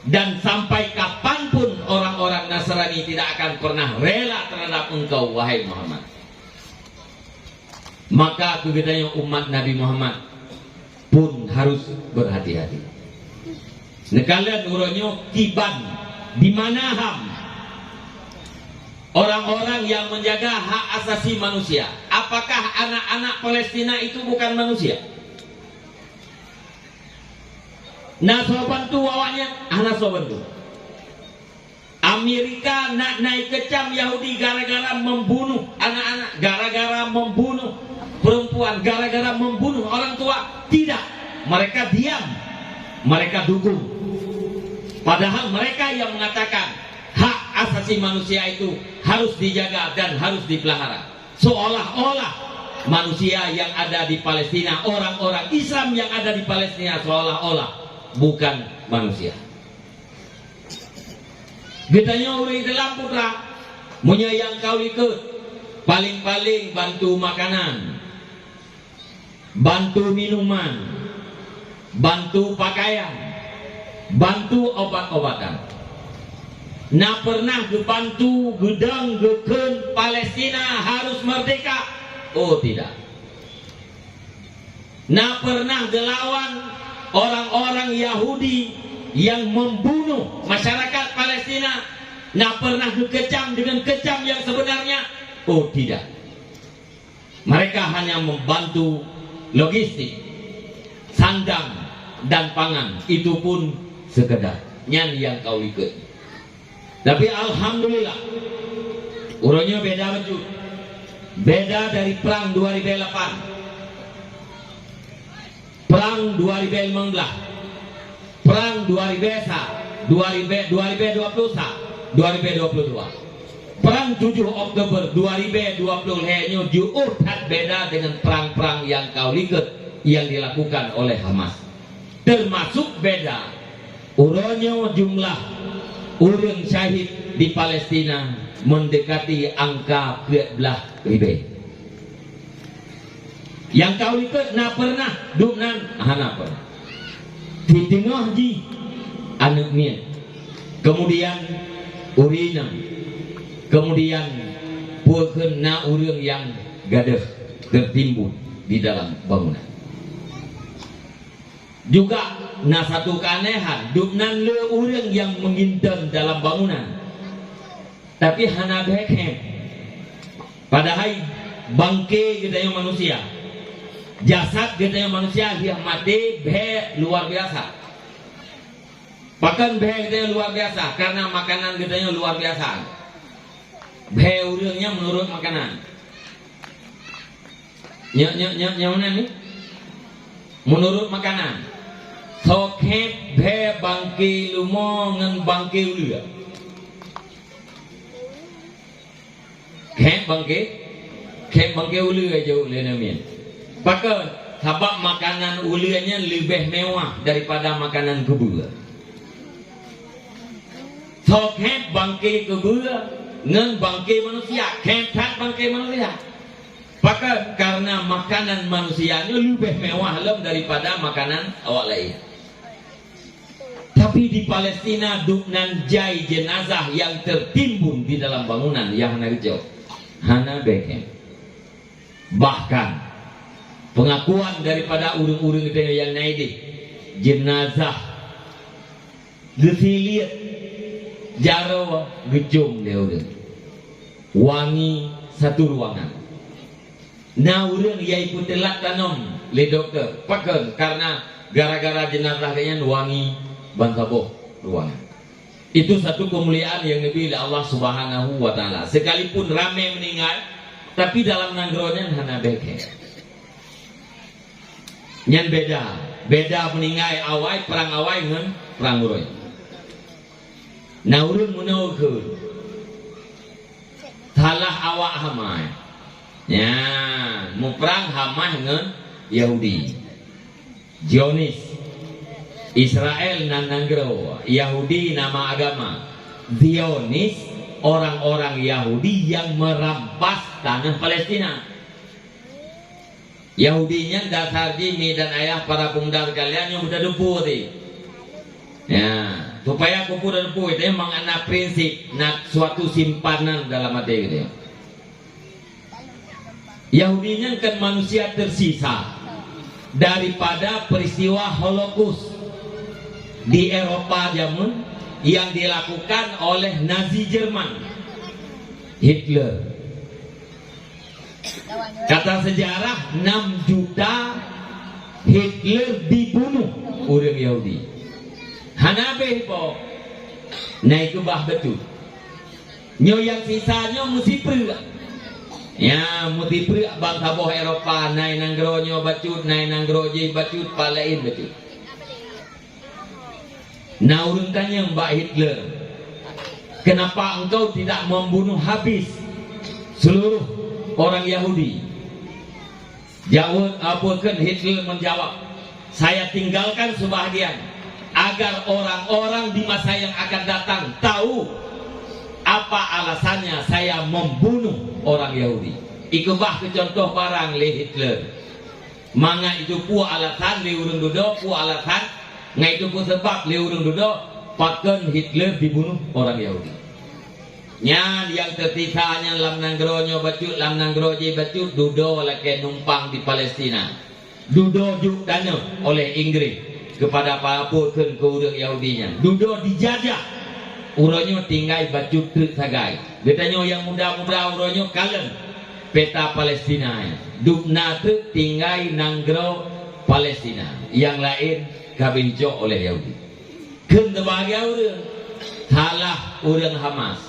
Speaker 1: dan sampai kapanpun orang-orang Nasrani tidak akan pernah rela terhadap engkau wahai Muhammad. Maka kegedayaan umat Nabi Muhammad pun harus berhati-hati. Nekalian uronyo tiban di mana ham orang-orang yang menjaga hak asasi manusia. Apakah anak-anak Palestina itu bukan manusia? Nah sobantu awalnya anak sobantu. Amerika nak naik kecam Yahudi gara-gara membunuh anak-anak, gara-gara membunuh perempuan, gara-gara membunuh orang tua. Tidak, mereka diam, mereka dukung. Padahal mereka yang mengatakan hak asasi manusia itu harus dijaga dan harus dipelihara. Seolah-olah manusia yang ada di Palestina, orang-orang Islam yang ada di Palestina seolah-olah bukan manusia. Getanya orang dalam putra menyayang kau ikut, paling-paling bantu makanan, bantu minuman, bantu pakaian, bantu obat-obatan. Nah pernah dibantu gedang geken Palestina harus merdeka? Oh tidak. Nah pernah dilawan orang-orang Yahudi yang membunuh masyarakat Palestina nak pernah dikecam dengan kecam yang sebenarnya? Oh tidak. Mereka hanya membantu logistik, sandang dan pangan, itu pun sekedar nyan yang kau ikut. Tapi alhamdulillah urangnya beda baju, beda dari perang 2008, perang 2015, perang 2021, 2022, perang 7 Oktober 2020 hanya diurut beda dengan perang-perang yang kau ikut yang dilakukan oleh Hamas. Termasuk beda urangnya jumlah orang syahid di Palestina mendekati angka 14.000. Yang kau ikut nak pernah duknan hana pernah di tengah ji anak mien, kemudian urina, kemudian puakeun na urang yang gadah tertimbun di dalam bangunan. Juga na satu keanehan duknan le urang yang menginten dalam bangunan, tapi hana behem. Padahal bangke gedanya manusia, jasad gedanya manusia dia mati be luar biasa. Bahkan be gedanya luar biasa karena makanan gedanya luar biasa. Be urangnya menurut makanan. Nya mana nih? Menurut makanan. Sokhet be bangke lumo ngan bangke ulia. Kek bangke ulia jauh lenamien. Bahkan sebab makanan ulianya lebih mewah daripada makanan kebua. Sokhet bangke kebua ngan bangke manusia, kephat bangke manusia. Bahkan karena makanan manusianya lebih mewah daripada makanan awak lain. Tapi di Palestina duknan jai jenazah yang tertimbun di dalam bangunan yang hijau hana bekem. Bahkan pengakuan daripada urang-urang yang naik jenazah gesiliat jaro gejum dia urang wangi satu ruangan. Nah urang yai putelat tanam le dokter pakai karena gara-gara jenazah kayaknya wangi bantaboh ruangan. Itu satu kemuliaan yang lebih dari Allah Subhanahu wa taala. Sekalipun ramai meninggal, tapi dalam nanggronya hana beke. Nyan beda meninggal awai perang awai ngan perang uroy. Nah urun munaukeun salah awak hamai. Ya, mau perang hamai ngan Yahudi. Zionis Israel nananggro, Yahudi nama agama, Zionis orang-orang Yahudi yang merampas tanah Palestina. Yahudinya dasar jimi dan ayah para pemudar kalian yang udah depu tadi. Ya, supaya aku udah depu itu emang anak prinsip, nak suatu simpanan dalam hati gitu. Yahudinya kan manusia tersisa daripada peristiwa Holocaust di Eropa zaman yang dilakukan oleh Nazi Jerman, Hitler. Kata sejarah 6 juta Hitler dibunuh orang Yahudi. Hanabe po naik ke bah betul. Nyo yang sisanya mesti pergi. Ya mesti pergi bangsa boh Eropa naik nanggro nyo bacut, naik nanggro je bacut, palain betul. Nah urang tanya Mbak Hitler, kenapa engkau tidak membunuh habis seluruh orang Yahudi? Jawab apakan Hitler menjawab, saya tinggalkan sebahagian agar orang-orang di masa yang akan datang tahu apa alasannya saya membunuh orang Yahudi. Ikubah ke contoh barang le Hitler. Manga itu pu alasan le urang dodo pu alasan ngai itu pun sebab le urang dodo paken Hitler dibunuh orang Yahudi. Nyan yang tertisanya lam nanggronyo bacut, lam nanggroje bacut, dudo lake numpang di Palestina. Dudo juk dana oleh Inggris. kepada papakan ke orang Yahudinya. Duduk dijajah. Uronyo tinggal baju truk sagai. Ditanya yang muda-muda uronyo kalem peta Palestina. Dubna truk tinggal nanggro Palestina. Yang lain kabincok oleh Yahudi. Kena bahagia orang salah orang Hamas.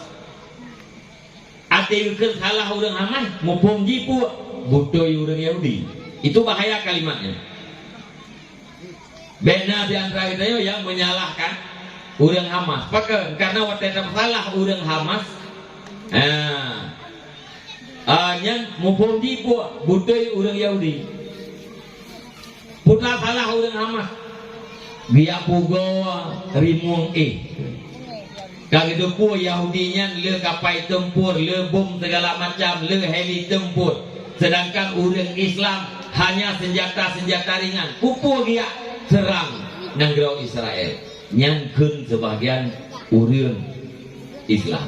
Speaker 1: Atilkan salah orang Hamas mumpung jipu butuh orang Yahudi. Itu bahaya kalimatnya. Benar di antara kita yang menyalahkan orang Hamas. Pakai karena waktu salah orang Hamas. Yang mumpung jipu butuh orang Yahudi. Putra salah orang Hamas. Biar pugo rimung kalau itu pun Yahudinya le kapal tempur, le bom segala macam, le heli tempur. Sedangkan orang Islam hanya senjata-senjata ringan. Kupu dia serang negara Israel. Nyangkun sebagian orang Islam.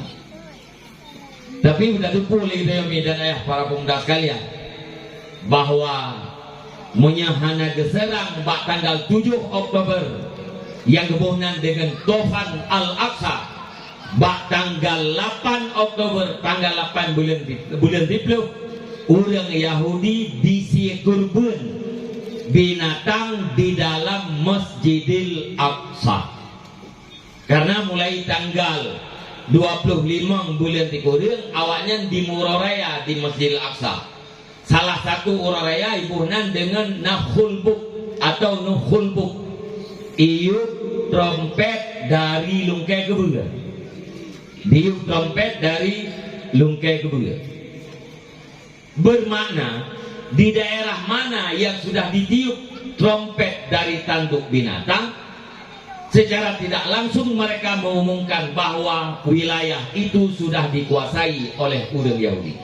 Speaker 1: Tapi sudah lupa lagi dan ayah para pemuda sekalian bahwa menyahana diserang tanggal 7 Oktober yang hubungan dengan Tofan Al-Aqsa. Tanggal 8 Oktober, tanggal 8 bulan 10, orang Yahudi disi kurban binatang di dalam Masjidil Aqsa. Karena mulai tanggal 25 bulan 3 awaknya di Muroraya di Masjidil Aqsa. Salah satu Uraraya ibunan dengan Nakhulbuk atau Nukhulbuk. Iup trompet dari Lungkai Kebuga. Diup trompet dari Lungkai Kebuga. Bermakna di daerah mana yang sudah ditiup trompet dari tanduk binatang, secara tidak langsung mereka mengumumkan bahwa wilayah itu sudah dikuasai oleh orang Yahudi.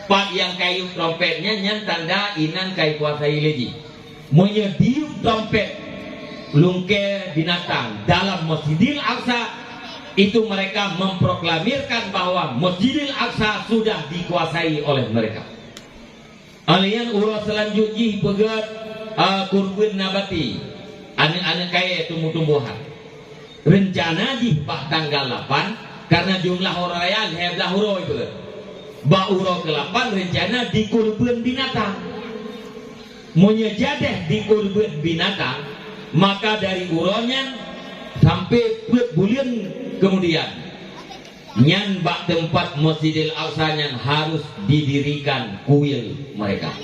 Speaker 1: Pak yang kayu trompetnya nyan tanda inan kayu kuasai lagi. Menyediup trompet Lungkai binatang dalam Masjidil Aqsa, itu mereka memproklamirkan bahwa Masjidil Aqsa sudah dikuasai oleh mereka. Alian urus selanjutnya pegat kurban nabati, anak-anak kaya tumbuh-tumbuhan. Rencana di tanggal 8 karena jumlah orang raya heblah huro itu. Uro ke-8 rencana di kurban binatang. Menyejadah di kurban binatang, maka dari uronya sampai bulan kemudian nyan tempat Masjidil Aqsa nyan harus didirikan kuil mereka.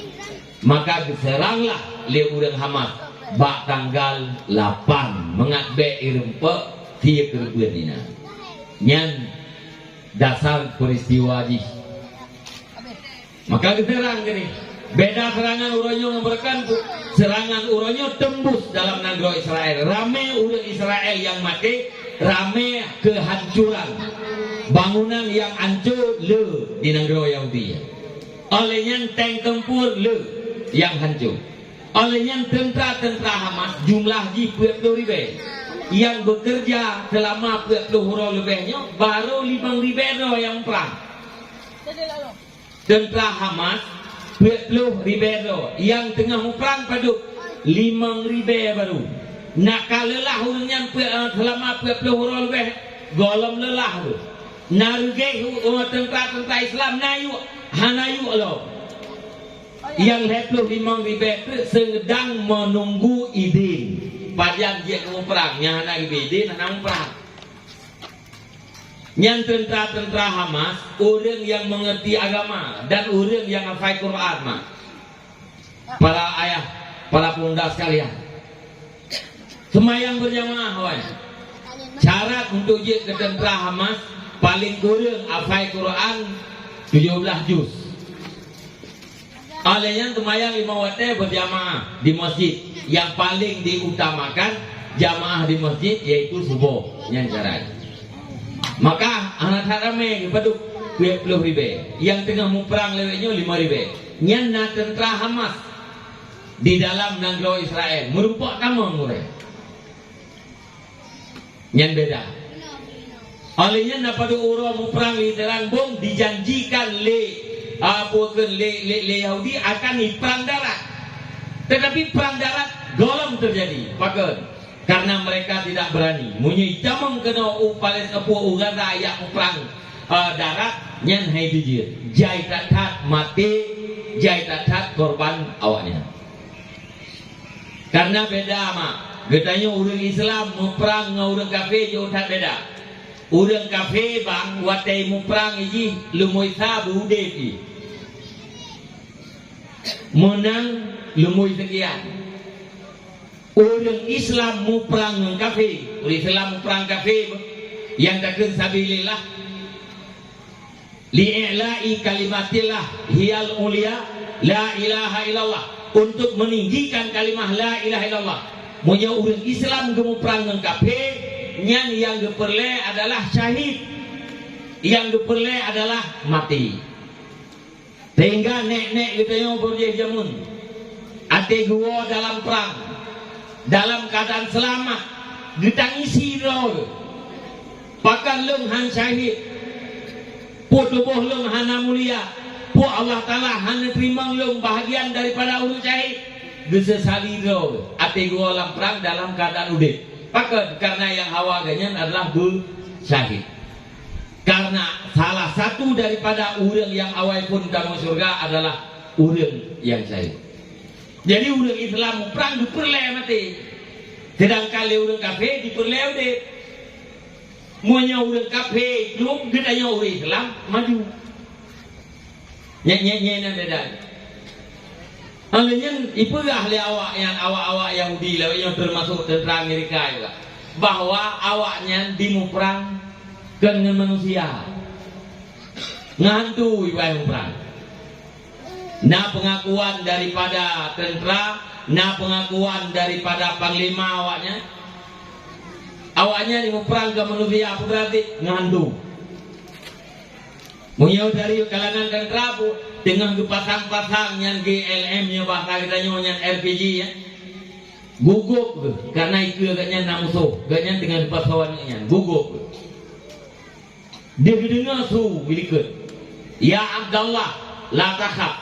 Speaker 1: Maka diseranglah oleh orang Hamas tanggal 8 mengatbe irempe tiap kurbanina. Nyan dasar peristiwa di. Maka diserang gini. Beda serangan uronyo memberikan serangan uronyo tembus dalam negara Israel. Rame orang Israel yang mati, rame kehancuran. Bangunan yang hancur le di negara Yahudi. Olehnya tank tempur le yang hancur. Olehnya tentara-tentara Hamas jumlah di 40.000 yang bekerja selama 40 huruf lebihnya baru 5.000 yang perang. Tentara Hamas 40.000 yang tengah perang pada 5.000 baru. Nak kalelah orangnya selama 40 huruf lebih golom lelah tu. Narugeh tentara-tentara Islam nayu hanayu lo. Yang 25.000 sedang menunggu izin. Padahal dia mau perang, yang nak izin nak perang. Yang tentara-tentara Hamas, orang yang mengerti agama dan orang yang hafal Quran mah. Para ayah, para pemuda sekalian. Semayang berjamaah wah. Syarat untuk je ke tentara Hamas paling kurang hafal Quran 17 juz. Alenya semayang 5 waktu berjamaah di masjid. Yang paling diutamakan jamaah di masjid yaitu subuh yang syarat. Maka anak ramai paduk 20.000 yang tengah mau perang lewatnya 5.000. Nyana tentara Hamas di dalam negara Israel merupakan kamu mereka. Nyan beda. Olehnya pada orang mau perang di terang bom dijanjikan le Yahudi akan perang darat. Tetapi perang darat golong terjadi. Pakon. Karena mereka tidak berani. Munyi jamang kena upales apu ugara yang perang darat nyan hai dijir. Jai tak mati, jai tak korban awaknya. Karena beda mak. Getanya orang Islam mau perang dengan orang kafir jauh tak beda. Orang kafir bang watai mau perang ini lumoi sabu depi. Menang lumoi sekian. Orang Islam mau perang dengan kafir. Orang Islam mau perang kafir yang takkan sabilillah. Li'i'la'i kalimatillah hiyal ulia la ilaha illallah. Untuk meninggikan kalimah la ilaha illallah. Punya orang Islam gemu perang dengan kafir, nyan yang geperle adalah syahid, yang geperle adalah mati. Sehingga nek gitu yang berjaya jamun, ate gua dalam perang, dalam keadaan selamat, ditangisi roh, pakan lung han syahid, pu tubuh lung hana mulia, pu Allah Taala hana terima lung bahagian daripada urut syahid. Gesesali roh ati gua dalam perang dalam keadaan udip. Pakat karena yang hawa ganyan adalah syahid. Karena salah satu daripada urang yang awal pun kamu surga adalah urang yang syahid. Jadi urang Islam perang diperleh mati. Sedangkan urang kafir diperleh udip. Muanya urang kafir belum gedanya urang Islam maju. Nyanyi beda. Alanya itu ahli awak Yahudi lah yang termasuk tentara Amerika juga bahwa awaknya dimuprang dengan manusia ngantu ibadah perang. Nah pengakuan daripada tentara, nah pengakuan daripada panglima awaknya dimuprang ke manusia apa berarti ngantu. Munyau dari kalangan tentara bu dengan pasang-pasang yang GLM nya bahasa kita nyonya RPG ya gugup karena itu agaknya namusuh agaknya dengan pasawannya gugup dia dengar su milikut ya Abdullah la takhaf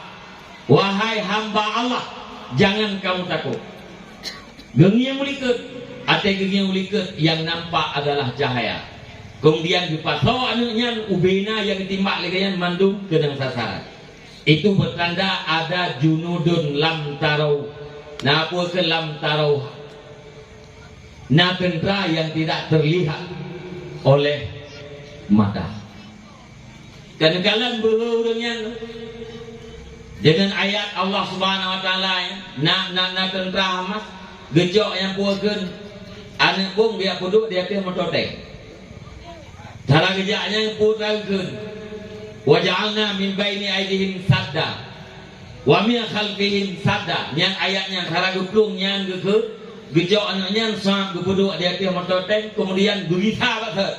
Speaker 1: wahai hamba Allah jangan kamu takut gengi yang milikut ate gengi yang milikut yang nampak adalah cahaya kemudian dipasawannya ubena yang ditimbak legayan mandung kenang sasaran. Itu bertanda ada junudun lam tarau. Nah apa ke lam tarau? Nah tentera yang tidak terlihat oleh mata. Dan kalian berhurungnya dengan ayat Allah Subhanahu Wa Taala ya. Nah tentera Hamas gejok yang puakan anak bung dia puduk dia pih mototeng. Cara gejaknya yang puakan. Waja'alna min baini aidihim sadda wa min khalfihim sadda. Yang ayatnya haragu plung yang gejok anaknya sang gepuduk dia teh mototeng kemudian gelisah bakal.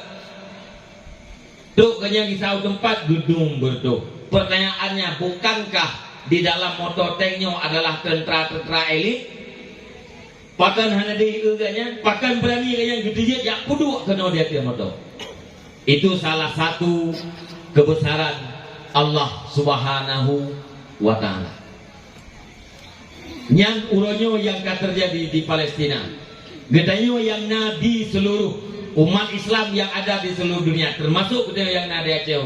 Speaker 1: Tuk kanya gisau tempat gedung bertuh. Pertanyaannya bukankah di dalam mototengnya adalah tentara-tentara elit? Pakan hana di uganya, pakan berani yang gede yang puduk kena dia teh motot. Itu salah satu kebesaran Allah Subhanahu wa Ta'ala. Yang uronyo yang terjadi di Palestina. Gedanyo yang nabi seluruh umat Islam yang ada di seluruh dunia, termasuk yang nadi Aceh.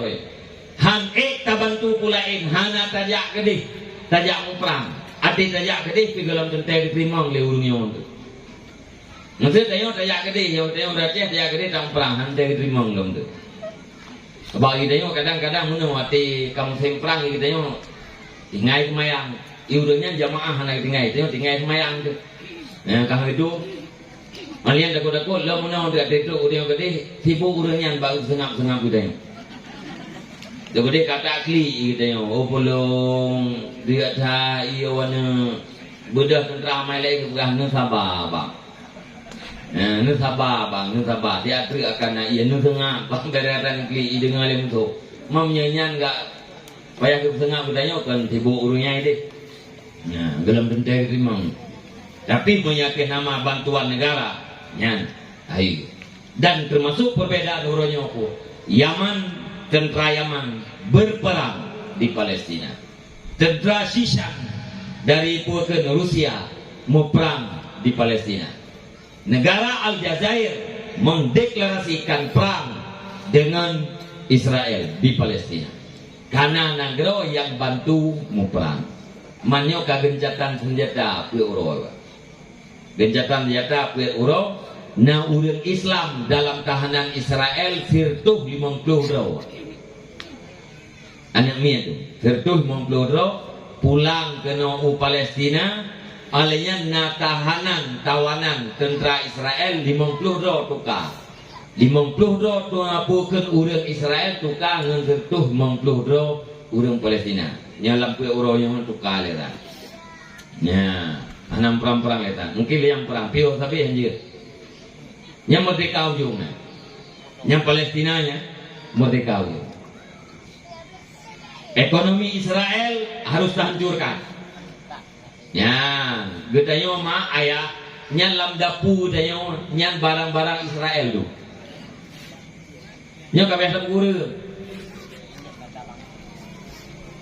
Speaker 1: Han tabantu pulain hana tajak gede, tajak perang. Ati tajak gede pigalam tentai diterima oleh urungyo itu. Maksudnya tajak gede, yang Aceh tajak gede tang perang han diterima belum tu. Bagi kita kadang-kadang menawati kamu semprang kita tinggai semayang, iurannya jamaah anak tinggai semayang tu. Nah kalau itu, malian dakut-dakut, lo menawat dekat itu udah gede, sibuk urannya baru sengap-sengap kita. Jadi kata kli kita oh belum dia dah iawana bedah tentera ramai lagi bukan sabar bang. Nu sabar bang, nu sabar. Dia teriak akan nak ia nu tengah bang daratan kli dengar lem tu. Mam nyanyian enggak payah ke tengah bertanya kan sibuk urungnya ini. Nah, dalam tentai terima. Tapi meyakin nama bantuan negara, nyan. Ayo. Dan termasuk perbedaan urungnya aku. Yaman, tentera Yaman berperang di Palestina. Tentera Shishan dari puakeun Rusia mau perang di Palestina. Negara Aljazair mendeklarasikan perang dengan Israel di Palestina. Karena negara yang bantu mau perang. Manyo kagencatan senjata Euro. Gencatan senjata Euro. Na urang Islam dalam tahanan Israel firtuh 50 euro. Anak mia tu firtuh 50 euro pulang ke u Palestina alenya na tawanan tentera Israel 50 euro tukar 50 euro tu apukeun urang Israel tukar ngan firtuh 50 euro urang Palestina nya 50 euro yang tukar lera nya anam perang-perang eta mungkin yang perang piu tapi anjir nya merdeka ujungnya nya Palestinanya merdeka ujung. Ekonomi Israel harus dihancurkan. Ya, gedanyo mah ayah nyan lam dapu danyo nyan barang-barang Israel tu. Nya kabeh tempur.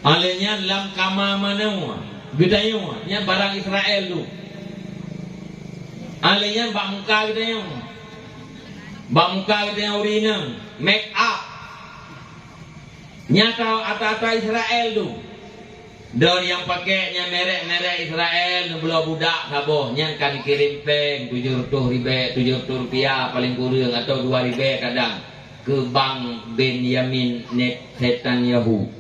Speaker 1: Alenya lam kama manau. Gedanyo nyan barang Israel tu. Alenya bak muka gedanyo. Bak muka gedanyo urinang, make up. Nyata ata-ata Israel tu. Dan yang pakainya merek-merek Israel nublo budak saboh nyan kan kirim peng 700 rupiah paling kurang atau 2 ribu kadang ke bank Benjamin Netanyahu.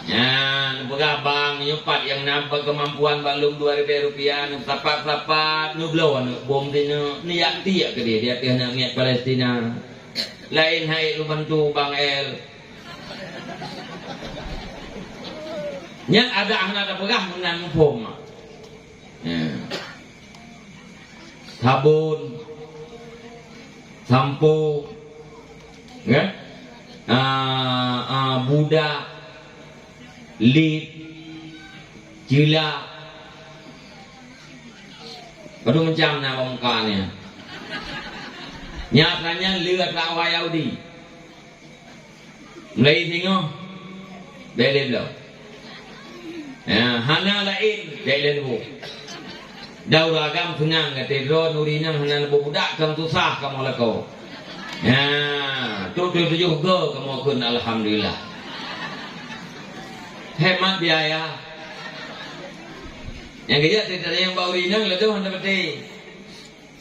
Speaker 1: Ya, buka bank nyupat yang nampak kemampuan balum 2 ribu rupiah sapat-sapat nublo bom dino niat tiak ke dia teh nak niat Palestina. Lain hai lu bantu Bang El. Nya ada anak pegah menang pom. Ya. Sabun, sampo, ya, budak, lip, cila, baru macam nama mukanya. Nyatanya lihat rawa Yahudi. Mulai tengok, beli belum. Ya, hana lain jailan bu. Dau ragam senang kata drone urinang hana budak kam susah kamu lako. Ya, tu juga kamu kun alhamdulillah. Hemat biaya. Yang kerja tidak yang bau urinang lah tu hana peti.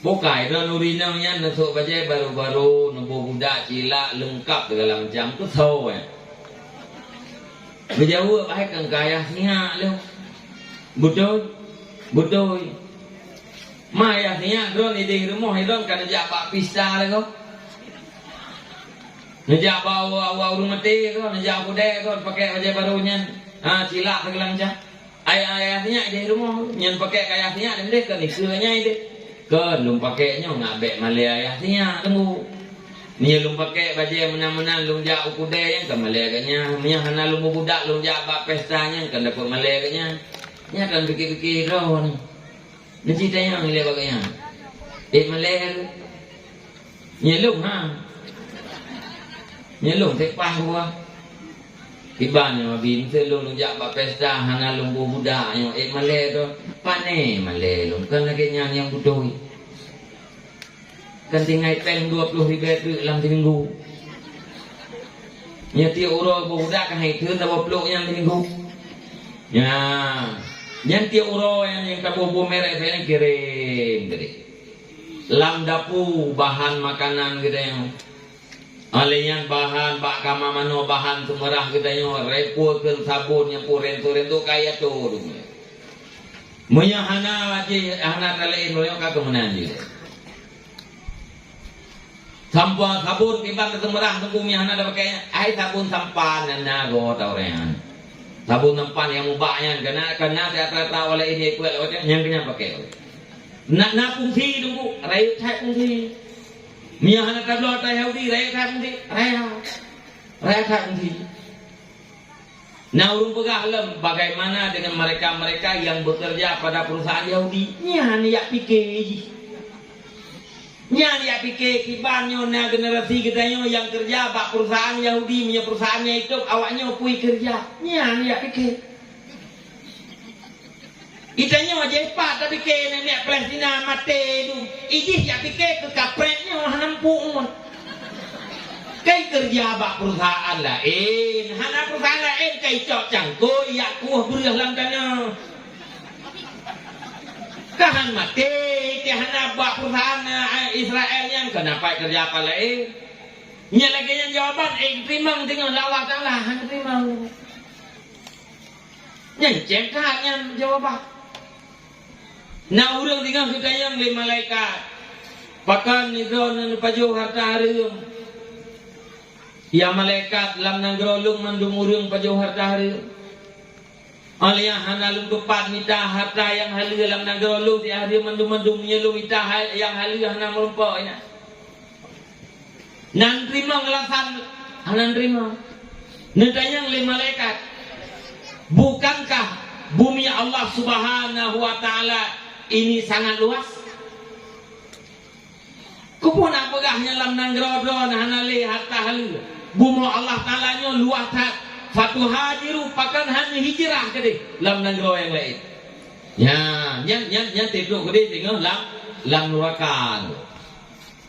Speaker 1: Bukai drone urinangnya nasuk baca baru-baru nembu budak cila lengkap segala macam tu so ya. Berjauh baik kan kaya siak lu. Betul. Maya siak drone di rumah drone kan jak pak pista le ko. Nejak bawa rumah teh ko, nejak budek ko pakai baju barunya. Cilak segala macam. Ayah siak di rumah nyen pakai kaya siak dia kan ikeunya ide. Kan lum pakainya ngabek male ayah siak tunggu. Ni lum pakai baju menang-menang lum jak ukude yang kan malaganya nya hana lum budak lum jak bak pestanya kan dapat malaganya nya kan fikir-fikir roh ni ni cerita yang le baganya malag nya lum nya lum tek pah gua iban yang bin se lum jak bak pesta hana lum budak yang malag tu pane malag lum kan lagi yang butuh kan tinggal peng 20 ribu dalam seminggu. Nya tiap orang budak kan hai thun 20 yang seminggu. Ya, yang tiap orang yang kamu merek saya kirim gede. Lam dapu bahan makanan gitu yang. Alian bahan bak kama mano bahan semerah gitu yang repukeun sabun yang puren tu kaya tu. Munya hana lagi hana kalain loyo ka kemenan je. Sampah sabun timbang kesemerah tunggu miahna ada pakainya ai sabun sampan na go taurean sabun sampan yang mubahnya kena teatra oleh ini kuat yang kena pakai na fungsi tunggu rayu thai fungsi miahna kablo ta Yahudi rayu thai fungsi rayu thai fungsi nah urung pegah lem bagaimana dengan mereka yang bekerja pada perusahaan Yahudi nya ya pikir nya dia pikir kibanyo na generasi gedanyo yang kerja bak perusahaan Yahudi punya perusahaannya itu awaknya pui kerja nya dia pikir Itanya wajah pak tapi ke nenek Palestina mati tu. Ijih ya pikir ke kapretnya nampung. Kai kerja bak perusahaan lain, hana perusahaan lain kai cok cangkoi ya kuah berulah lam tanah. Kahan mati, tiada buat perusahaan Israel yang kenapa kerja apa lain? Nya lagi yang jawaban, terima dengan Allah Taala, hang terima. Yang cengkahnya jawaban. Nah urang tinggal kita yang le malaikat. Pakan nidron dan pajuh harta harum. Ya malaikat lam nangrolung mandung urang pajuh harta harum. Alia hanalum tupat mita harta yang halu dalam nangrolung di hari mandung-mandung nyelum mita yang halu hana merumpok ina. Nan terima ngelasan, nan terima. Nentanya le malaikat. Bukankah bumi Allah Subhanahu wa taala ini sangat luas? Kupun apagahnya lam nanggrodro hanale harta halu. Bumi Allah taala nya luas tak. Fatu hajiru pakan hanya hijrah ke deh lam nanggro yang lain. Ya, nya tidur ke deh tengok lam nurakan.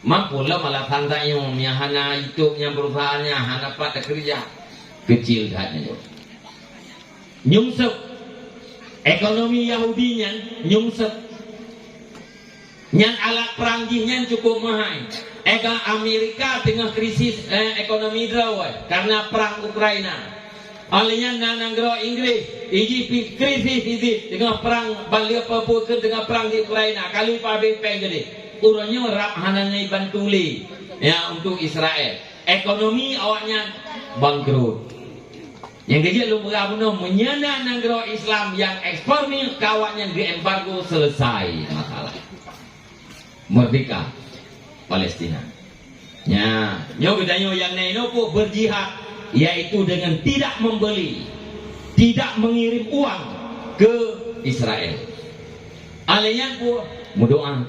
Speaker 1: Mampulah malah tantanya yang hana hidupnya perusahaannya hana pada kerja kecil katanya. Nyungsep ekonomi Yahudinya nyungsep. Yang alat perangnya cukup mahal. Ega Amerika tengah krisis ekonomi drawai karena perang Ukraina. Alihnya nanggro Inggris, iji krisis iji tengah perang balik apa ke tengah perang di Ukraina. Kalau pabe penggede, urangnya rap hananya bantuli ya untuk Israel. Ekonomi awaknya bangkrut. Yang kerja lu berapa menyana nanggro Islam yang ekspor ni kawannya di embargo selesai masalah. Merdeka Palestina. Ya, nyo gedanyo yang neno pun berjihad yaitu dengan tidak membeli, tidak mengirim uang ke Israel. Alenya pun berdoa.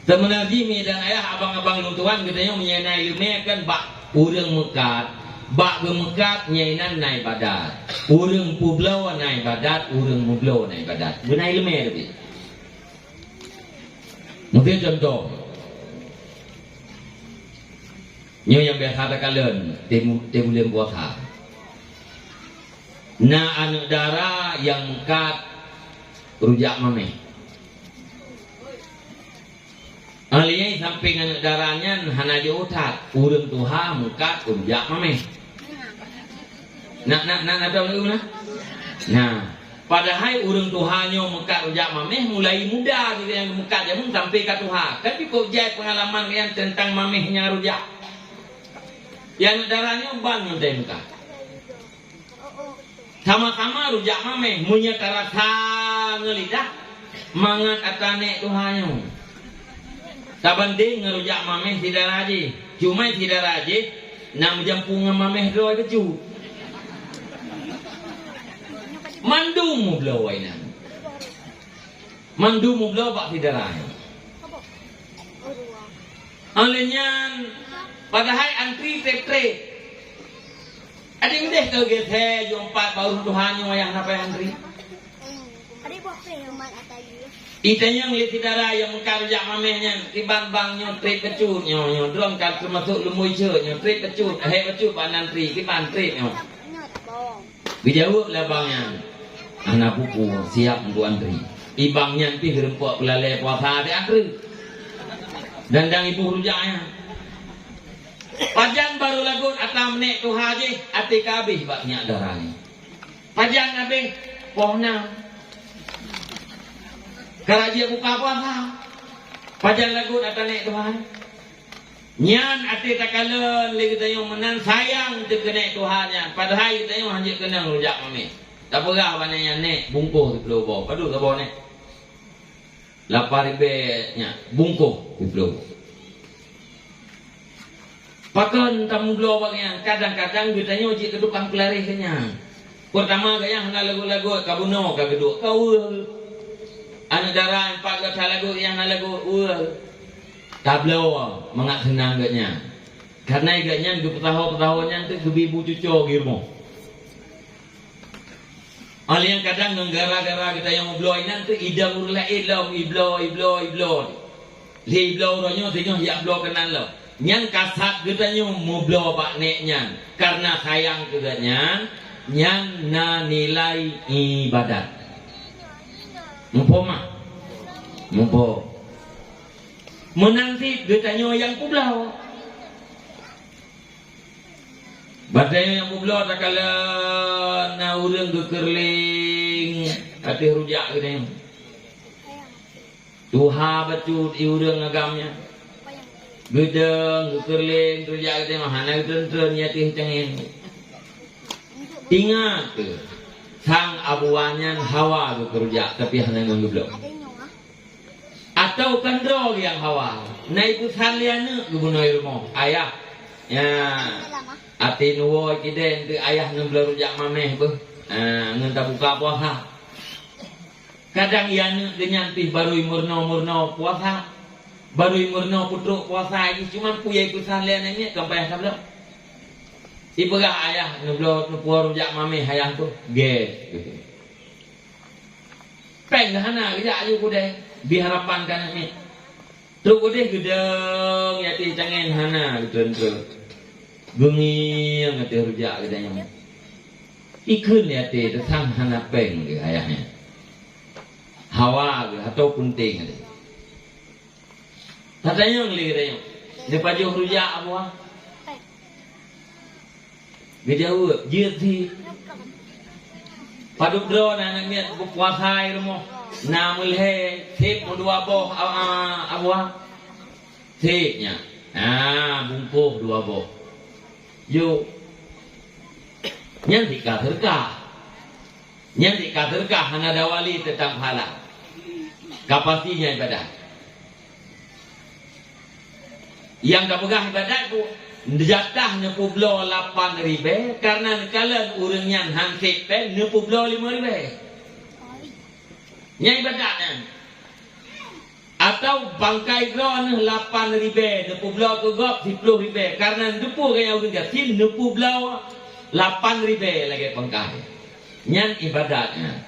Speaker 1: Teman Jimmy dan ayah abang-abang luntuan gedanyo menyenai lumekan bak urang mekat, bak gemekat nyainan naik badat. Urang publau naik badat, urang mublau naik badat. Benai lume lebih. Mungkin contoh nyo yang biasa kalian temulian buah na anak dara yang mengkat rujak mameh aliyai samping anak daranya hana diutat urang tuha mengkat rujak mameh nah padahal urang tuhanyo mengkat rujak mameh mulai muda gitu yang mengkat jamun sampai ke tuha tapi kok jai pengalaman yang tentang mamehnya rujak yang darahnya bangun dari muka. Sama-sama rujak mameh munya terasa ngelidah mangat atane tuhanyo. Sabanding ngerujak mameh tidak raji, cuma tidak raji nam jampungan mameh doa kecu. Mandumu belau ainan. Mandumu belau bak tidak raji. Alenyan padahal antri trep-trep. Ada yang deh ke gethe jompat baru Tuhannya yang apa antri.
Speaker 2: Ada buat firman atau
Speaker 1: Itanya ngeliat tidara yang mengkarjak mamehnya tiban bangnya trep kecut nyo drum kal termasuk lumui ce nyo trep kecut kecut ban antri tiban trep nyo. Dijawab lah bangnya. Anak pupu siap untuk antri. Ibangnya pi rempok pelalai puasa dia antri. Dandang ibu rujaknya. Pajan baru lagun atam nek tu haji ati kabih baknya darani. Pajan abeng pohna. Karaji buka puasa. Pajan lagun atam nek Tuhan. Nyan ati takalen li kita yang menan sayang te kena Tuhannya. Padahal kita yang hanya kena rujak mami. Tak perah bananya nek bungkuh di pulau bawah. Padu ke bawah nek. 8 nya bungkuh di pulau. Pakan tamu globalnya kadang-kadang ditanya uji kedukang kelari kenyang. Pertama gaya hana lagu-lagu kabuno kageduk kau anak darah empat gata lagu yang lagu tablo mengat senang gaknya. Karena igaknya di petahun-petahunnya itu kebibu cucu girmo. Hal yang kadang gara-gara kita yang ngobrol nanti idam urla iblo. Li iblo ronyo tengok ya iblo kenan lo. Nyan kasat kita nyo mublo bak neknya karena sayang kita nyan na nilai ibadat. Mumpo mah. Mumpo. Menanti kita nyo yang kublau. Badai yang kublau tak kala na urang gekerling hati rujak kita yang. Tuha bacut urang agamnya. Gedeng, gekerling, rujak kita yang hana tentren nyatih cengin. Ingat tu, sang abuannya Hawa bekerja tapi hanya mengeblok. Atau kandro yang Hawa, naik usan liana gubernur ilmu ayah, ya, ati nuwo kiden tu ayah ngeblok rujak mameh bu, ngenta buka puasa. Kadang iana denyanti baru murno puasa, baru murno putruk puasa ini cuma punya usan liana ni sampai sablok. Ibegah ayah ngeblok nupuar rujak mami hayang tu ges gitu. Peng hana kerja ayu kude diharapan kan ni. Tu kude gedeng yati cangen hana gitu. Bengi ngati rujak gedenya. Ikun yati sang hana peng ke ayahnya. Hawa ke atau punting ada. Katanya ngeli gedenya. Depa jo rujak apa? Gejauh, jadi paduk drone anak ni puasai rumah, namul he, tip dua boh, apa? Tipnya, bungkuh dua boh. Yo, nyanti katerkah, hana dawali tentang pahala, kapasinya ibadah. Yang tak pegang ibadah tu. Jatah nepublo 8.000 karena kalian urangnya hansik pen nepublo 5.000. Nyai badatnya. Atau bangkai drone 8.000 nepublo ke gop 10.000 karena depu kaya urang gatin nepublo 8.000 lagi bangkai. Nyan ibadatnya.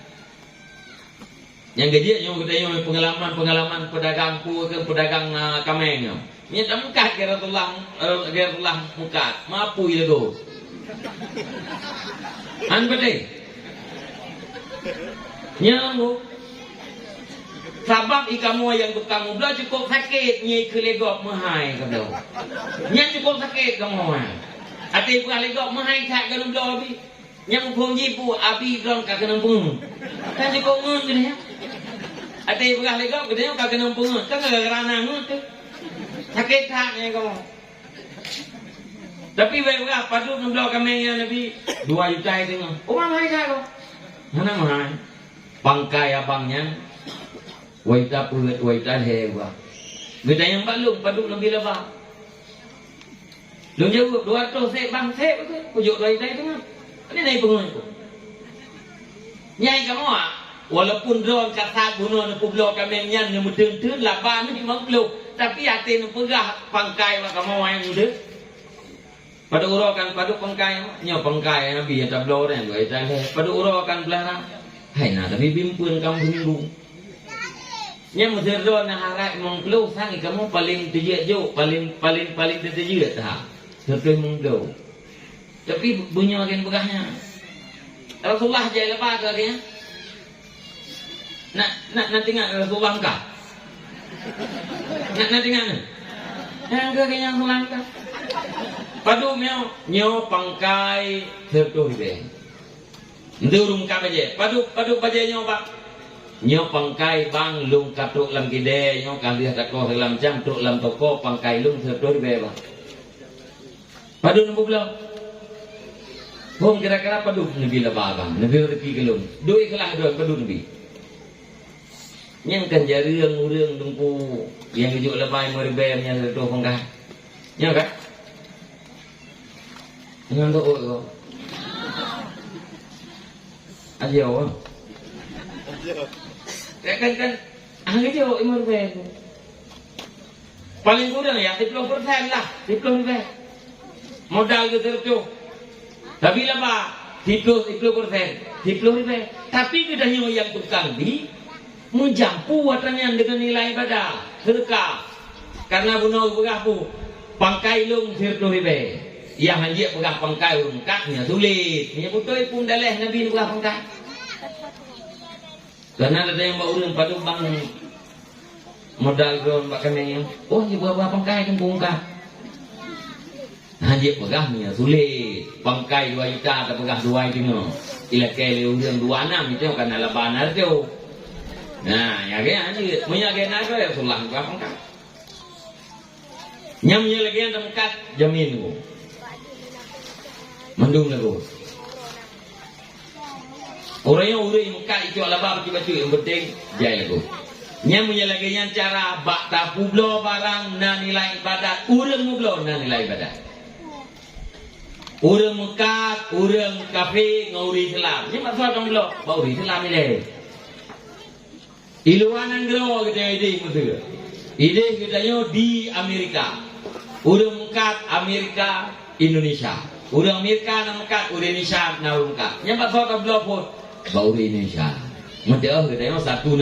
Speaker 1: Yang gaji yang kita pengalaman pedagangku ke pedagang kamengnya. Ni tak mukat kira tulang mukat. Mampu ya go. An betul. Nyanggu. Sebab ikamu yang tukang ublah cukup sakit nyai kelegop mahai kau. Nyai cukup sakit kamu. Ati bukan legop mahai tak kena ublah abi. Nyai pun jipu abi dong kak kena pun. Kan cukup ngun gini ya. Ati bukan legop gede kak kena pun. Kan gara-gara ngut tu. Sakit haknya kamu. Tapi berapa padu ngeblok kami yang Nabi 2 juta itu. Orang mahal kau. Mana mahal? Pangkai abangnya. Waita pulut waita hewa. Gede yang balung padu lebih lebah. Lu jauh 200 sek bang sek betul. Pujuk waita itu kan. Ini naik pengen tu. Nyai kamu walaupun drone kasat bunuh ngeblok kami yang mudeng-deng laban ni maklum. Tapi hati nu pegah pangkai wa kamu yang udah. Pada urokan padu pangkai nyo pangkai nabi ya tablo ren goi tan he. Pada urokan belarang. Hai na tapi bimpun kamu minggu. Nya mudero na harak mongklo sang kamu paling tejek jo paling tejek ta. Sampai mongklo. Tapi bunyi makin pegahnya. Rasulullah je lepas ke dia. Nak tengok Rasulullah kah? Nak tengok ni. Yang ke yang Melangkah. Padu nyo pangkai tertuh be. Ndurung ka baje. Padu baje nyo pak. Nyo pangkai bang lung katuk lam gede nyo kalih tako dalam jam tuk lam toko pangkai lung tertuh be bang. Padu nembu belum. Hong kira-kira padu nebi lebah bang. Nebi rezeki kelung. Doi kelah doi padu nebi. Yang kan jari yang urang dengku yang hidup lebay meribem yang tertuh pangkai. Nyo kan? Yang tu oh. Ajo. Kan angin jo imur be. Paling kurang ya 10% lah, 10%. Modal gitu tu. Tapi lah pak, 10%. 10.000. Tapi kedahnya yang tukang di menjampu watannya dengan nilai ibadah sedekah. Karena bunuh bergapu pangkai lung 10.000. Yang hanya pegah pangkai rungkaknya sulit. Nya betul pun daleh Nabi pegah pangkai. Karena ada yang bawa urang padu bang modal ground bak kami. Oh, ni buah pangkai kan bungkak. Hanya pegahnya sulit. Pangkai 2 juta atau pegah 2 itu. Ila kele urang 26 itu kan ala banar tu. Nah, ya kan ni punya gena tu ya sulah pegah pangkai. Nyamnya lagi yang tempat jamin tu. Mandung lagu. Orang yang muka itu ala bab baca yang penting jaya lagu. Nyamnya lagi yang cara bak tapu blo barang na nilai ibadat. Urang mublo na nilai ibadat. Urang Mekah, urang kafir ngauri Islam. Ni maksud orang blo, bauri Islam ni. Iluanan gero kita ide betul. Ide kita yo di Amerika. Urang Mekah, Amerika, Indonesia. Urang Amerika na Mekah, urang Indonesia na Mekah. Ni maksud orang blo pun bauri Indonesia. Macam kita yo satu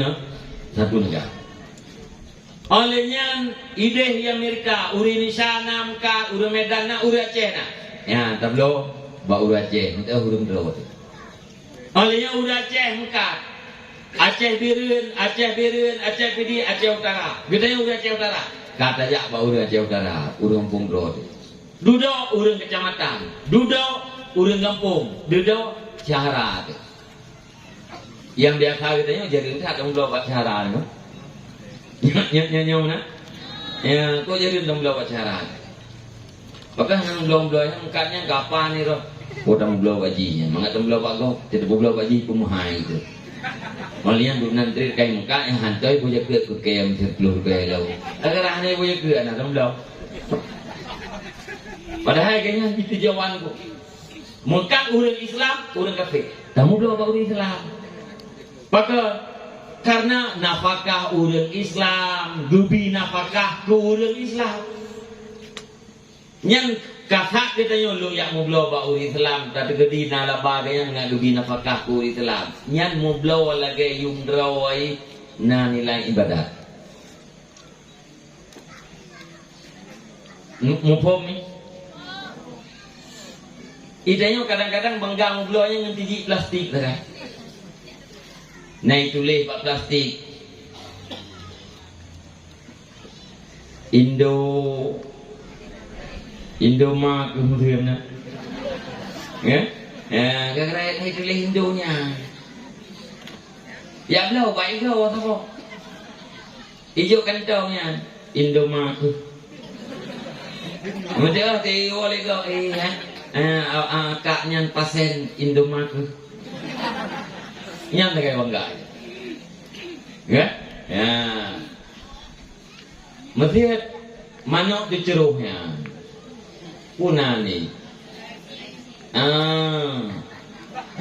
Speaker 1: negara. Olehnya ide di Amerika, urang Indonesia na Mekah, urang Medan na urang Aceh na. Ya, tablo bau Aceh, itu hurung drawat. Olehnya udah Aceh Mekah, Aceh Biren, Aceh Pidi, Aceh Utara. Gedanya udah Aceh Utara. Kata jak bau Aceh Utara, urung pung drawat. Dudo urung kecamatan, dudo urung kampung, dudo syaharat. Yang biasa katanya jadi enggak dong drawat syaharat, no? Nyanyi mana? Ya, kok jadi dong drawat syaharat. Pakai yang belum yang angkatnya kapan ni roh? Orang belum bajinya, mangat belum bago, tidak belum baji pemahai itu. Malian tu nanti kain muka yang hantai boleh ke kem 10 belau. Agar hanya boleh ke anak belum. Padahal kayaknya itu jawabanku. Muka orang Islam, orang kafir. Kamu belum orang Islam. Pakai karena nafkah orang Islam, gubi nafkah ke orang Islam. Yang kakak kita yang lu yang mau belaw bau Islam tapi gedi nala bagai yang nak dubi nafkah ku Islam. Yang mau belaw lagi yung drawai na nilai ibadat. Mau paham ni? Idanya kadang-kadang benggang belawnya dengan tiji plastik kan. Nah itu leh pak plastik. Indomaret kemudian na, ya, gara-gara itu leh Indonya, ya belau baik belau apa, hijau kantongnya Indomaret, macam tu oleh kau kaknya pasien Indomaret, yang tak kaya bangga, ya, mesti manok diceruhnya. Punani,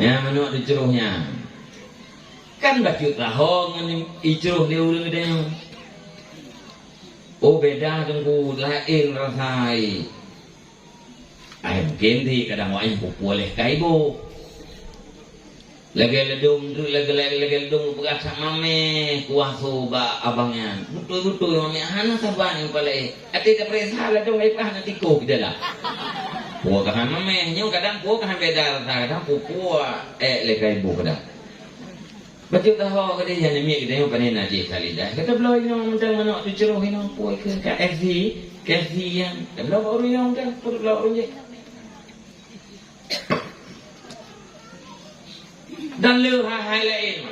Speaker 1: ya menurut diceruhnya, kan baju tahong ni iceruh dia ulang dia. Oh beda dengan lain rasai. Mungkin di kadang orang pupuk oleh kaibu. Lagi ledung beras sama me kuah soba abangnya. Betul mami hana saban yang palai. Ati tak perisa ledung lepah nanti kok dah. Puah kan mami, nyu kadang puah kan beda kadang pupuk lekai bu kadang. Baju tahu kada yang mi kita yang panen aje kali dah. Kata belau ini macam mana tu ceroh ini puah ke KFC yang belau baru yang kan belau orang je. Dan lu hai lain,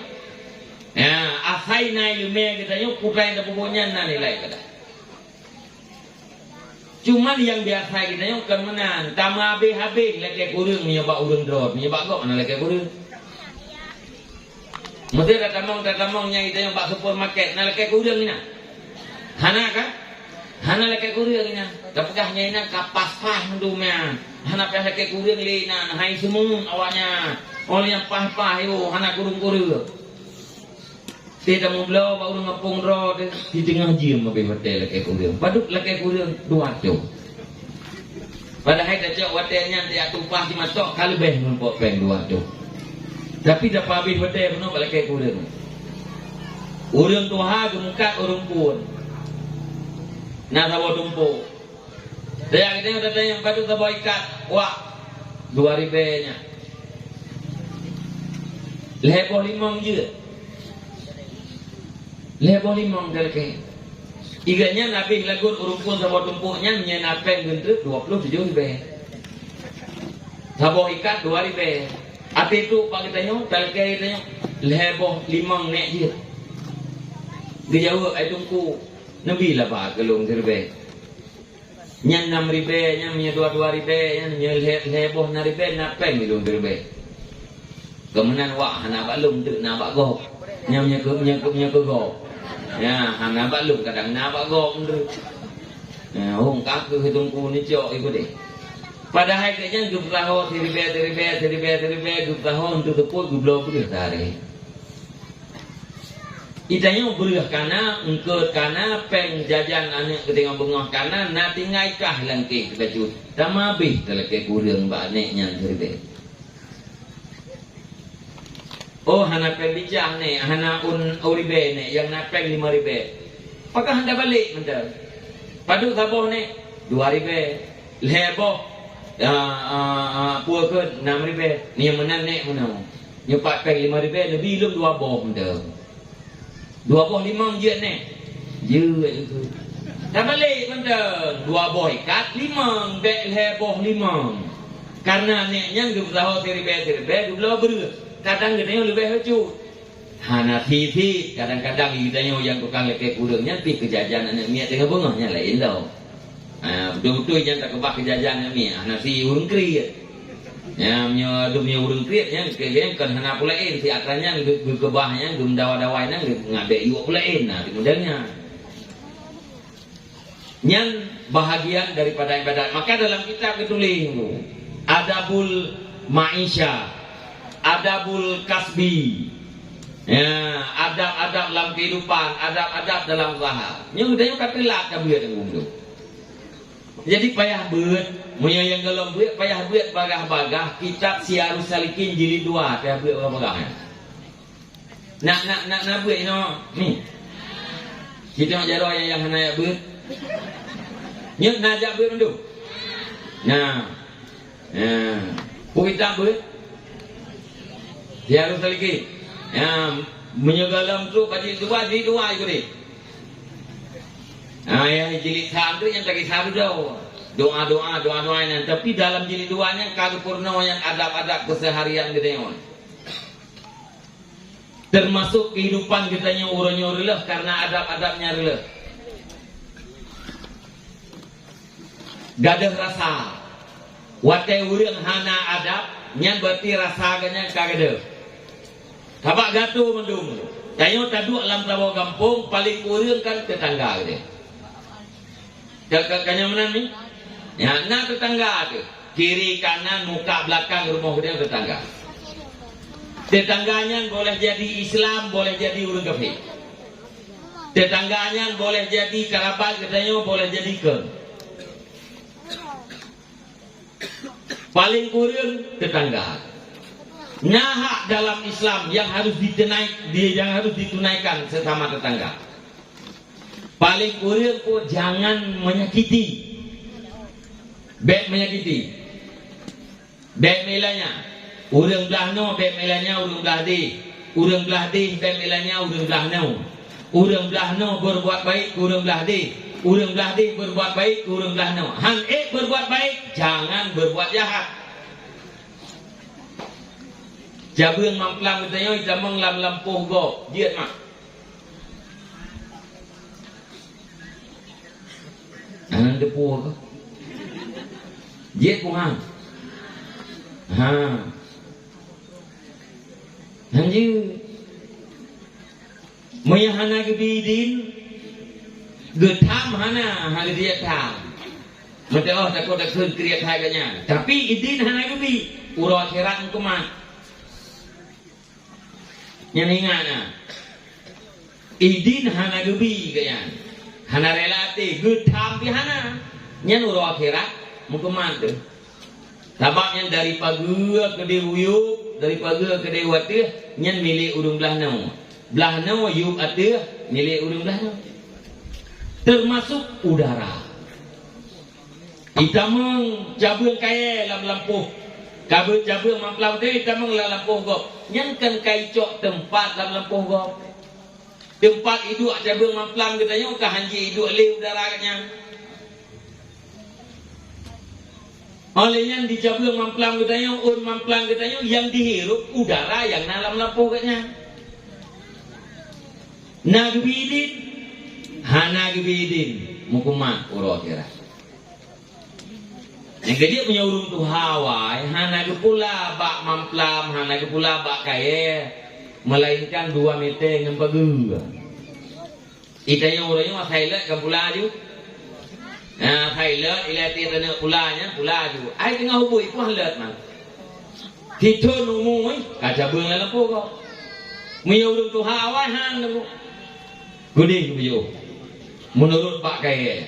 Speaker 1: asai naik lume kita nyuk pukai dan pupunya nilai kita. Cuma yang biasa kita nyuk kemenan, tama habis lagi kurang menyebab urang drop, menyebab kok mana lagi kurang. Mesti tatamong yang kita nyuk bak supermarket, nak lagi kurang ni nak. Hana kan? Hana lagi kurang ni nak. Tapakahnya ni kapas pah mendumnya. Hana pah lagi kurang ni nak. Hai semua awaknya. Oleh yang pah-pah itu, anak kurung-kurung. Tidak mau belau, baru ngepung roh di tengah jam lebih hotel laki kurung. Paduk laki kurung 2 jam. Padahal dah cok hotelnya dia tupah di matok kali lebih numpuk peng 2 jam. Tapi dah habis benda pun balik ke urang. Urang tuha gemkat urang pun. Nak sabar tumpuk. Dia kita udah tanya batu sabar ikat. Wah, 2 nya. Leboh 5 je. Leboh 5 dah ke. Iganya nabi lagun urang pun sabar tumpuknya nyenapeng gentruk 27 ribu. Sabar ikat 2 ribu. Ati tu pak kita nyo, talkai kita nyo, leboh 5 nek je. Dia jawab, ai tungku, nabi lah pak kelung terbe. Nyan 6 ribu, nyan punya 2 ribu, nyan leboh 6 ribu, nak peng kelung terbe. Kemudian wak hana balum tu nak bak gok, nyan punya ke gok. Ya, hana balum kadang nak bak gok tu. Ya, hong kaku tungku ni cok ikut deh. Padahal kayaknya gub tahu seribe gub tahu untuk tepuk gub lo boleh tarik. Itanya berulah karena engkau karena peng jajan anak ketinggalan bengah karena nak tinggal kah langkih kita cut. Tama habis terlekeh kurang banyak seribe. Oh hana peng bijak ni, hana ribe ni yang nak peng 5 ribe. Apakah anda balik mental? Padu saboh ni 2 ribe. Leboh puas ke 6 ribu ni yang menang naik mana nyepat peng 5 ribu lebih belum 2 boh benda 2 boh 5 je naik je itu dah balik benda 2 boh ikat 5 beg leboh 5 karena naiknya dia bertahu seribe belum ber kadang dia lebih hacu hana titi kadang-kadang kita yang tukang lekek urangnya pi kejajanan niat dengan bengahnya lain tau. Betul-betul yang tak kebak kejajan ni nasi urang kriat yang punya urang kriat yang kan hana pulain si akranya kebahnya gum dawa-dawainya ngabek yuk pulain nah modelnya yang bahagian daripada ibadat. Maka dalam kitab ditulis adabul maisha, adabul kasbi, ya, adab-adab dalam kehidupan, adab-adab dalam usaha. Yang udahnya kata lak kabir yang tu. Jadi payah buat, punya yang dalam buat payah buat bagah-bagah kitab Syiarus Salikin jilid 2 payah buat bagah-bagahnya. Nak buat ni. Kita nak jaro yang hana buat. Nyuk nak ajak buat dulu. Nah. Kita buat. Syiarus Salikin. Ya, menyegalam tu bagi 2 jilid 2 ikut ni. Ya jilid 1 yang tak kisah jauh doa yang tapi dalam jilid 2 nya kagupurna yang adab-adab keseharian kita yang termasuk kehidupan kita yang urangnya rela karena adab-adabnya rela gadah rasa watai urang hana adab yang berarti rasanya kagada kabak gatu mendung tayo taduk alam tawa kampung paling urang kan tetangga dia. Kanya mana ni? Ya, nak tetangga tu. Kiri, kanan, muka, belakang rumah dia tetangga. Tetangganya boleh jadi Islam, boleh jadi urang kafir. Tetangganya boleh jadi kerabat, katanya boleh jadi ke. Paling kurang tetangga. Nah, dalam Islam yang harus ditunaikan sesama tetangga. Paling kurang pun jangan menyakiti. Bek menyakiti. Bek melanya. Urang belah no, bek melanya urang belah di. Urang belah di, bek melanya urang belah no. Urang belah no berbuat baik, urang belah di. Urang belah di berbuat baik, urang belah no. Han berbuat baik, jangan berbuat jahat. Jabung mamplang katanya, jamang lam-lampuh go. Jiat mak. Anak depuh ke? Jet pun hang. Hanji. Maya hana ke bidin. Getam hana dia tam. Mata takut dak keun kriat harganya. Tapi idin hana ke bi. Ura akhirat kumat. Yang ingat idin hana ke bi kaya. Hana relati getam pi hana nyen uro akhirat mukeman tu. Tabaknya dari pagi ke diruyuk daripada kedai wata nyan milik urang belah nau. Belah nau yub ata milik urang belah nau. Termasuk udara. Itamang jabung kaya lam lampuh. Kabut jabung mamplau teh itamang lam lampuh go. Nyan kan kai cok tempat lam lampuh go. Tempat hidup jabung mamplam katanya ka hanji hidup le udara katanya. Olehnya di jabung mamplam katanya mamplam katanya yang dihirup udara yang dalam lampuh katanya. Nagbidin hanagbidin mukumat urut kira. Yang dia punya urung tu hawai hanag pula bak mamplam hanag pula bak kaya melainkan 2 meter dengan pegu. Itanya orangnya Thailand kan pula ju. Nah Thailand ilati tanah pulanya pula ju. Ai tengah hubui pun halat mah. Tithon umui kaca beung la lampu kau. Punya urung tu hawai han lampu. Guding bejo. Menurut Pak Kaya,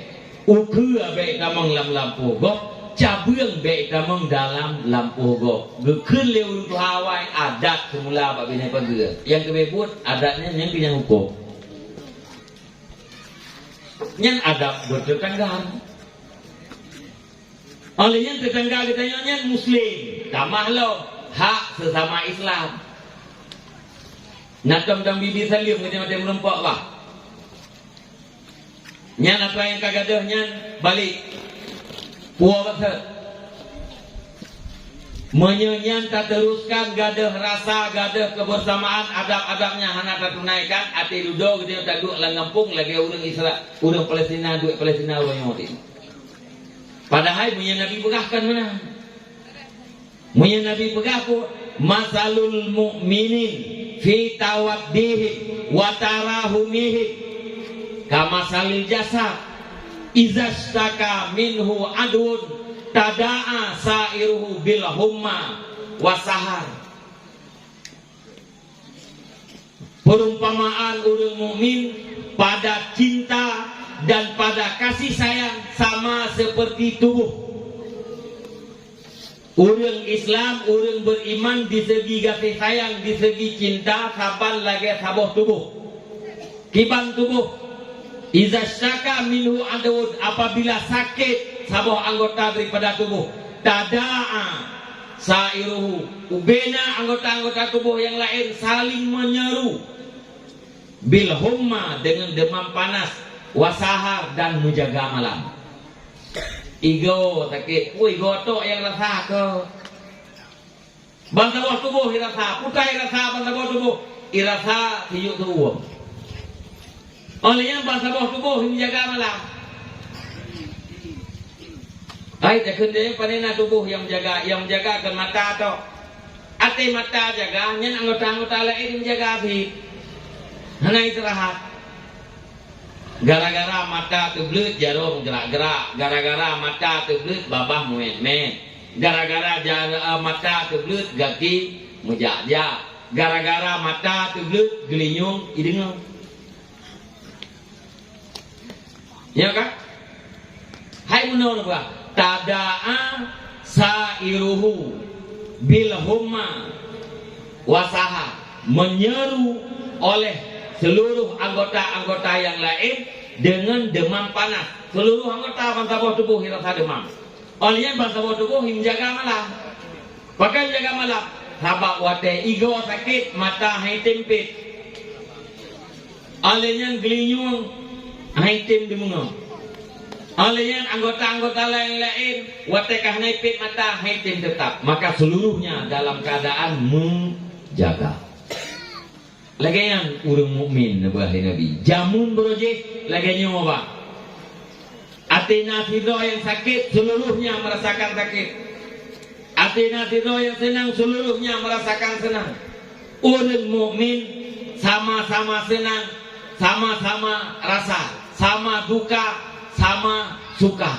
Speaker 1: ukeur baik tamang lam lampu go, cabung baik tamang dalam lampu go. Gekun leu tu hawai adat semula bab bini pageur. Yang kebebut adatnya yang punya hukum. Yang adab bertetangga. Oleh yang tetangga katanya yang Muslim, tamah lo hak sesama Islam. Nakam dan bibi salim katanya merempak bah. Nyan apa yang kagadah nyan balik puas bahasa menyenyan tak teruskan gadah rasa gadah kebersamaan adab-adabnya hana tak tunaikan ati duduk gitu tak duduk lang kampung lagi orang Israel orang Palestina duit Palestina orang Yahudi padahal punya Nabi pegahkan mana punya Nabi pegah pun masalul mu'minin fi tawaddihi wa tarahumihi kama salil jasad izastaka minhu adun tada'a sa'iruhu bil humma wasahar. Perumpamaan orang mukmin pada cinta dan pada kasih sayang sama seperti tubuh. Orang Islam, orang beriman di segi kasih sayang, di segi cinta saban lagi sabuh tubuh. Kiban tubuh iza syaka minhu adun apabila sakit sabuh anggota daripada tubuh tada'a sa'iruhu ubena anggota-anggota tubuh yang lain saling menyeru bil humma dengan demam panas wasahar dan menjaga malam. Igo sakit igo tok yang rasa ke bang sabuh tubuh irasa putai rasa bang sabuh tubuh irasa hijuk tubuh. Olehnya bangsa bawah tubuh menjaga malam. Hai tak kena panena tubuh yang menjaga ke mata atau ate mata jaga, nyen anggota-anggota lain menjaga hati. Hana istirahat. Gara-gara mata teblut jarum gerak-gerak, gara-gara mata teblut babah muet-met, gara-gara mata teblut kaki mujak-jak, gara-gara mata teblut gelinyung idengung. Ya kan? Hai menurut gua tada'a sa'iruhu bil humma wasaha menyeru oleh seluruh anggota-anggota yang lain dengan demam panas. Seluruh anggota bangsa bawah tubuh rasa demam. Olehnya bangsa bawah tubuh menjaga malam. Pakai menjaga malam. Sabak wate igo sakit mata hai tempit. Olehnya gelinyung haitim di mungo. Olehnya anggota-anggota lain-lain watekah naipit mata haitim tetap. Maka seluruhnya dalam keadaan menjaga. Lagi yang urang mukmin Nabi. Jamun berojeh lagi nyoba. Atina tido yang sakit seluruhnya merasakan sakit. Atina tido yang senang seluruhnya merasakan senang. Urang mukmin sama-sama senang, sama-sama rasa. Sama duka, sama suka.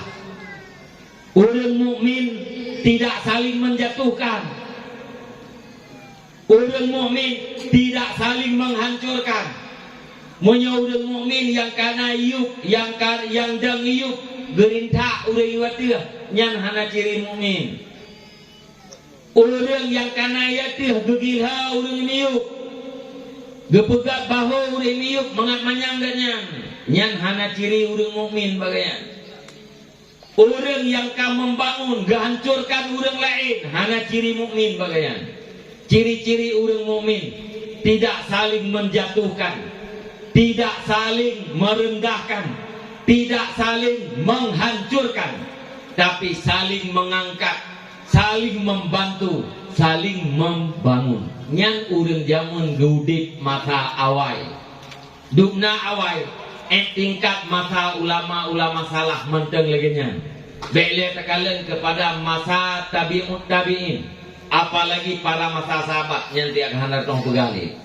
Speaker 1: Orang mukmin tidak saling menjatuhkan. Orang mukmin tidak saling menghancurkan. Monya orang mukmin yang kana iup, yang dang iup, gerinta urang watia, nyan hana ciri mukmin. Orang yang kanaya teh gegilha orang niup. Gepegat bahu orang niup mengat manyangganya. Nyan hana ciri orang mukmin bagayan. Orang yang ka membangun gehancurkan orang lain hana ciri mukmin bagayan. Ciri-ciri orang mukmin tidak saling menjatuhkan, tidak saling merendahkan, tidak saling menghancurkan, tapi saling mengangkat, saling membantu, saling membangun. Nyan urang jamun gudip mata awai, dukna awai, tingkat masa ulama-ulama salah menteng legenya. Beliau tekalan kepada masa tabi'ut tabi'in, apalagi para masa sahabat yang tiak handar tong pegali.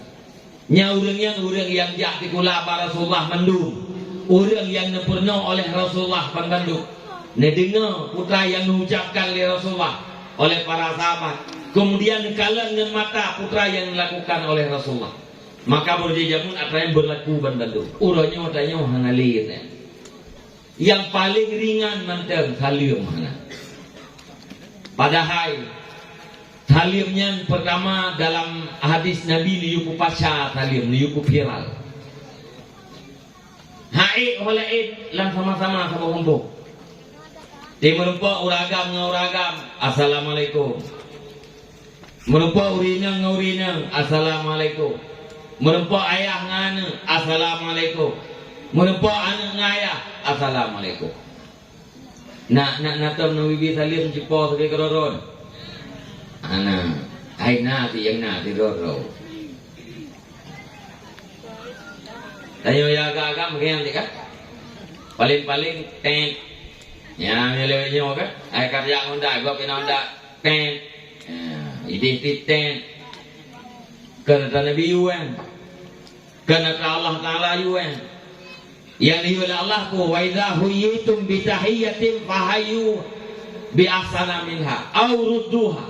Speaker 1: Nya urang yang jati kula Rasulullah mendung, urang yang nepurno oleh Rasulullah pendanduk. Ne dengar putra yang mengucapkan oleh Rasulullah oleh para sahabat. Kemudian kalan dengan mata putra yang dilakukan oleh Rasulullah. Maka berjajamun apa yang berlaku bandandung. Urangnya matanya hangalir. Yang paling ringan manteng halim mana. Padahal halimnya pertama dalam hadis Nabi liupu pasca halim, liupu viral. Haid holaid lang sama-sama sama kumpul. Di merempak uragam ngauragam, assalamualaikum. Merempak urinang ngaurinang, assalamualaikum. Merempak ayah ngana, assalamualaikum. Merempak anak ngayah, assalamualaikum. Nak natam na bibi salim cipo sabi karoron. Ana, ay nati yang nati roro. Tayo yaga agam kaya kan? Paling ten. Ya, nyo kan? Ay karya Honda, gua pina Honda ten. Identity ten. Karena Nabi Yuan, karena Allah Taala Yuan, yang diwala Allah ku wa idza huyitum bi tahiyyatin fahayu bi ahsana minha aw rudduha.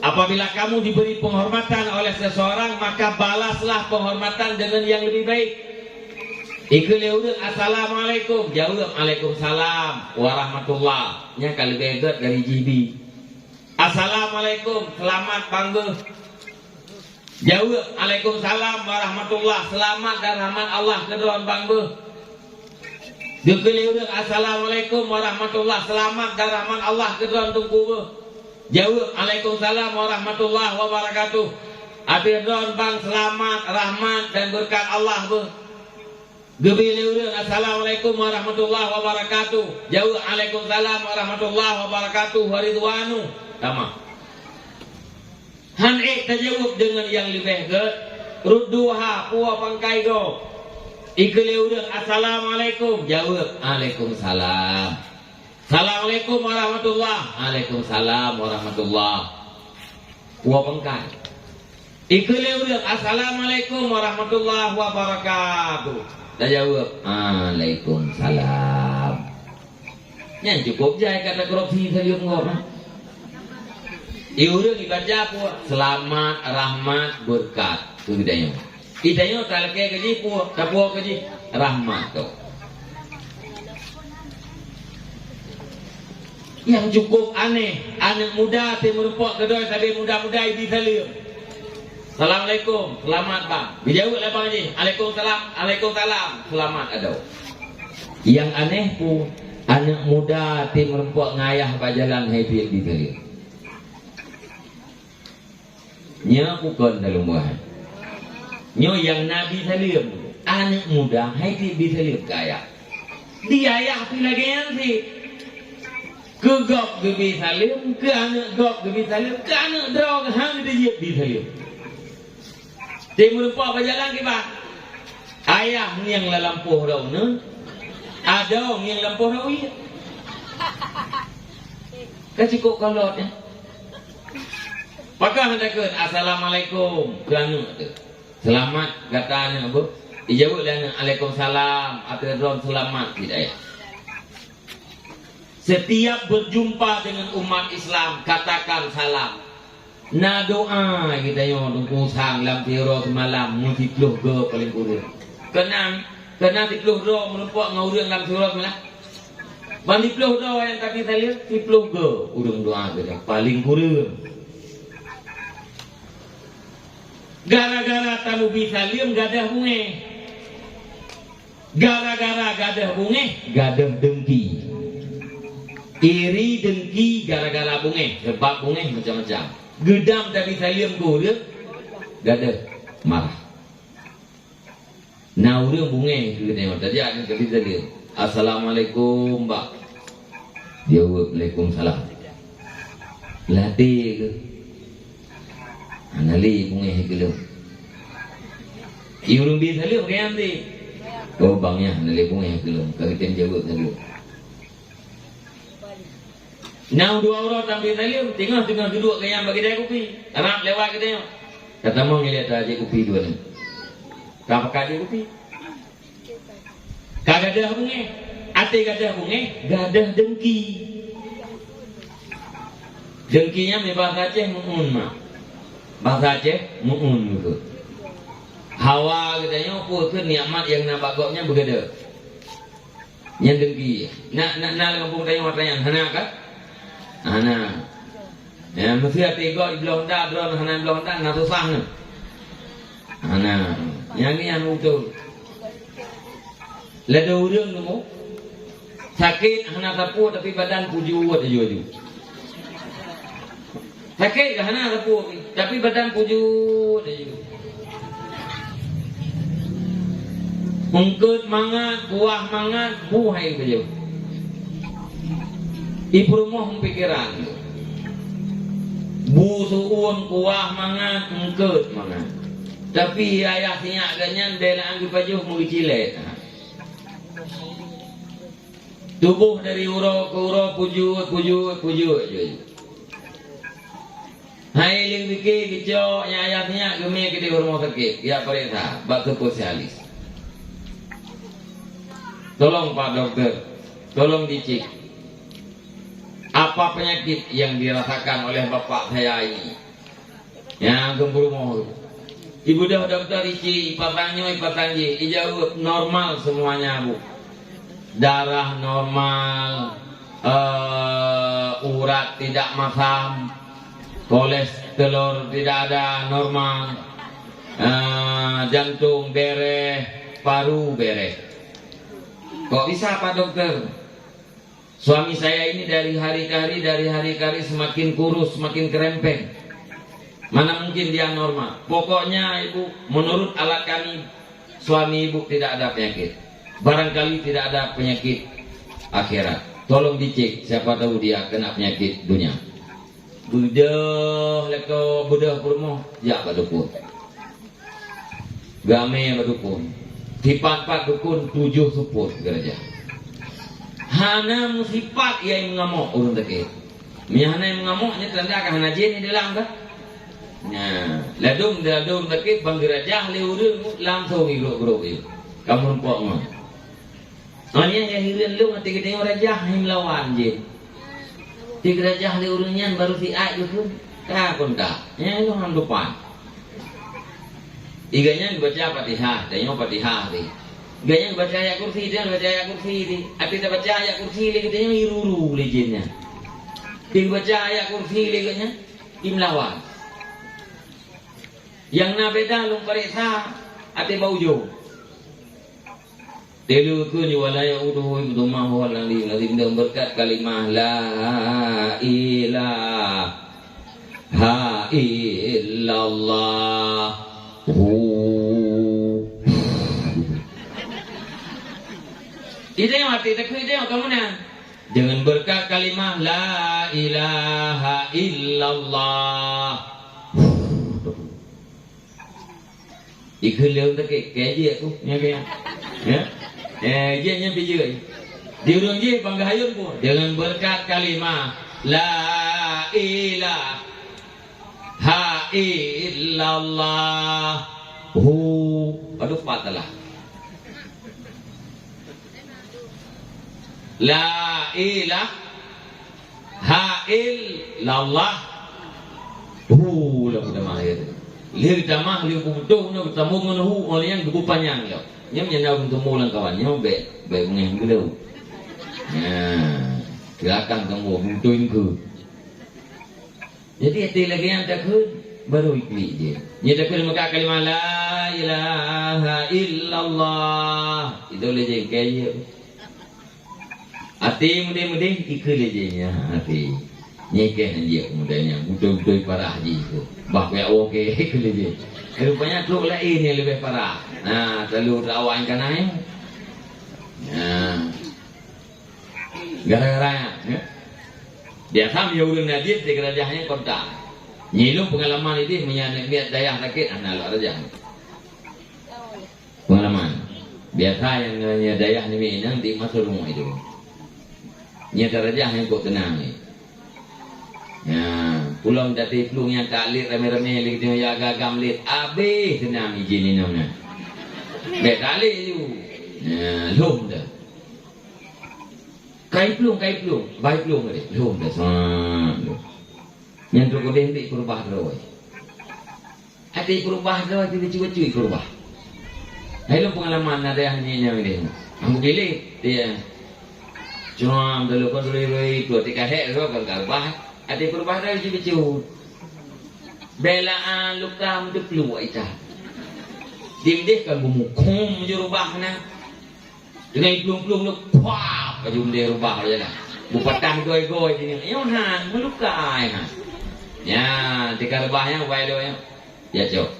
Speaker 1: Apabila kamu diberi penghormatan oleh seseorang, maka balaslah penghormatan dengan yang lebih baik. Ikeliurun assalamualaikum, jawab waalaikumsalam warahmatullah. Nya kali beget dari jibi. Assalamualaikum, selamat bangga. Jawab Waalaikumsalam warahmatullah, selamat dan rahmat Allah kedua bangga. Dikeliurang assalamualaikum warahmatullah, selamat dan rahmat Allah kedua tungku. Jawab Waalaikumsalam warahmatullah wabarakatuh. Atir don bang selamat, rahmat dan berkat Allah be. Gebiliurang assalamualaikum warahmatullah wabarakatuh. Jawab Waalaikumsalam warahmatullah wabarakatuh waridwanu. Tamam. Hanek terjawab dengan yang lebih ke rudduha puwa pangkai do. Ikeliurang assalamualaikum, jawab waalaikumsalam. Assalamualaikum warahmatullah, waalaikumsalam warahmatullah. Puwa pangkai. Ikeliurang assalamualaikum warahmatullahi wabarakatuh. Dan jawab waalaikumsalam. Yang cukup jaya kata korupsi sayur ngorang. Iurang ibadah pun selamat, rahmat, berkat. Itu kitanya. Kitanya kalau kayak gaji pun, kapua gaji rahmat tu. Yang cukup aneh, anak muda timurpok kedua tapi muda-muda ibu salim. Assalamualaikum, selamat bang. Dijawab lah bang haji. Waalaikumsalam, waalaikumsalam, selamat ada. Yang aneh pun anak muda timurpok ngayah bajalan happy di salim. Nya bukan dalam buah. Nyo yang Nabi salim, anak muda, hai bisa lihat kaya. Dia ayah tu lagi yang si. Ke gok gebi salim, ke anak gok gebi salim, ke anak drog hang dia bisa lihat. Timur apa berjalan ke bang? Ayah ni yang lalampuh dong, ne? Ada yang lampuh dong iya. Kasih kok kolotnya. Maka hendakan assalamualaikum kerana selamat katanya bu. Dijawab dengan waalaikumsalam akhirnya selamat tidak ya. Setiap berjumpa dengan umat Islam katakan salam. Na doa kita yo tunggu sang lam tiro semalam multipluh ge paling kurang. Kena tipluh do melempok ngaurang lam tiro semalam. Bandipluh do yang tadi saya lihat tipluh ge urang doa ge paling kurang. Gara-gara tamu bisa liam gadah bunge. Gara-gara gadah bunge, gadah dengki. Iri dengki gara-gara bunge, sebab bunge macam-macam. Gedam tak bisa liam ku dia, gadah marah. Nah urang bunge kita tengok tadi ada tak bisa liam. Assalamualaikum mbak. Dia waalaikumsalam. Latih ke? Anali bunge gelap. Iurung bisa liam ke nanti. Oh bangnya anali bunge gelap. Kagitan jawab dulu. Now dua orang tampil liam, tengah duduk ke yang bagi dia kopi. Arab lewat kita tengok. Kata mau ngeliat aja kopi dua ni. Kau pakai kopi. Kagak gadah bunge. Ate gadah bunge, gadah dengki. Dengkinya me bahasa Aceh muun mah. Bahasa Aceh muun gitu. Hawa katanya apa ke nikmat yang nak bagoknya begada. Yang dengki. Nak kampung tanya matanya hana kan? Hana. Ya mesti ate gok belum dah drone hana belum dah nak susah ni. Hana. Yang ni yang betul. Lada urang tu sakit hana sapu tapi badan puju aja ju. Sakit hana sapu tapi badan puju aja. Mungkut mangat, buah mangat, buhay aja. Ipromoh pikiran. Bu suun kuah mangat, mungkut mangat. Tapi ayah sinyak ganyan bela anggi pajuh mau cilet. Tubuh dari uro ke uro puju aja. Hai ling dikit kicau yang ayatnya gemik ke di rumah sakit. Ya perintah bak spesialis. Tolong Pak Dokter, tolong dicek. Apa penyakit yang dirasakan oleh bapak saya ini? Yang gembrung. Ibu dah dokter isi ipatangnya ipatangji. Ijawab normal semuanya bu. Darah normal, urat tidak masam, kolesterol tidak ada normal, jantung beres, paru beres. Kok bisa Pak Dokter? Suami saya ini dari hari ke hari semakin kurus, semakin kerempeng. Mana mungkin dia normal? Pokoknya ibu, menurut alat kami, suami ibu tidak ada penyakit. Barangkali tidak ada penyakit akhirat. Tolong dicek, siapa tahu dia kena penyakit dunia. Budah leko budah kurmo, ya Pak Dukun. Game Pak Dukun. Sifat dukun 7 support gereja. Hana musifat yang mengamuk urun teke. Hana yang mengamuknya tanda hana jin di dalam dah. Nah, ladung teke bang gereja le urun langsung igro itu. Kamu rumpok mah. Hanya yang hirin lu mati kita yang raja yang lawan je. Tiga raja le urunnya baru si ai itu kah kontak. Yang lu ham depan. Iganya baca Fatihah, dan yang Fatihah ni. Iganya baca ayat kursi, dia baca ayat kursi ni. Tapi tak baca ayat kursi lagi, dia iruru lejennya. Dia baca ayat kursi lagi, imlawan. Yang na beda lung periksa, ati baujo. Telu ku ni walaya uduhu ibnu mahu alali lazim dan berkat kalimah la ilaha illallah. Itu yang arti takbir itu yang kamu nak. Dengan berkat kalimah la ilaha illallah. Ikut leung tak kayak je tu, ni kayak, ya, je nya bijai. Di urang je bangga hayun pun. Dengan berkat kalimah la ilaha illallah. Aduh patahlah. La ilaha illallah. Lah sudah mahir. Lihat tamah lihat butuh nak bertemu dengan oleh yang gebu panjang lo. Nyam yang bertemu dengan kawannya baik mengeh gelo. Silakan kamu butuhin ke. Jadi hati lagi yang takut baru ikli je. Nya tapi maka kalimah la ilaha illallah itu le je kaya. Ati mudeng-mudeng ikli je nya ati. Nyekeh dia mudahnya betul-betul parah je itu. Bah ya okey ikli je. Rupanya tu lain yang lebih parah. Nah, terlalu rawan kan ai. Nah. Gara-gara ya. Dia tham yêu đương là biết thì cái raja hanya kontak. Nyilu pengalaman itu menyana niat daya sakit anak raja. Pengalaman. Biasa yang niat daya ni nanti masuk rumah itu. Niat raja hanya kau tenang ni. Ya, pulang dari pelungnya taklit rame-rame lagi tu ya agak lit. Habis tenang izin ni namanya. Bekali tu. Ya, lom dah. Kai pelung, baik pelung ni. Lom dah sang. Yang tu kau dendek kurubah terus. Hati kurubah terus, cuci-cuci kurubah. Hai pengalaman ada yang ni ni. Aku pilih dia. Cuma dulu kau dulu tu tiga hek tu kau kurubah. Hati kurubah terus cuci-cuci. Belaan luka untuk keluar itu. Dimdeh kan bumukum jurubah na. Dengan pelung-pelung lu kuap kajum dia rubah aja dah. Bupatang goi-goi ini. Yonan melukai ha. Ya, tika rubahnya baik do ya. Ya, cok.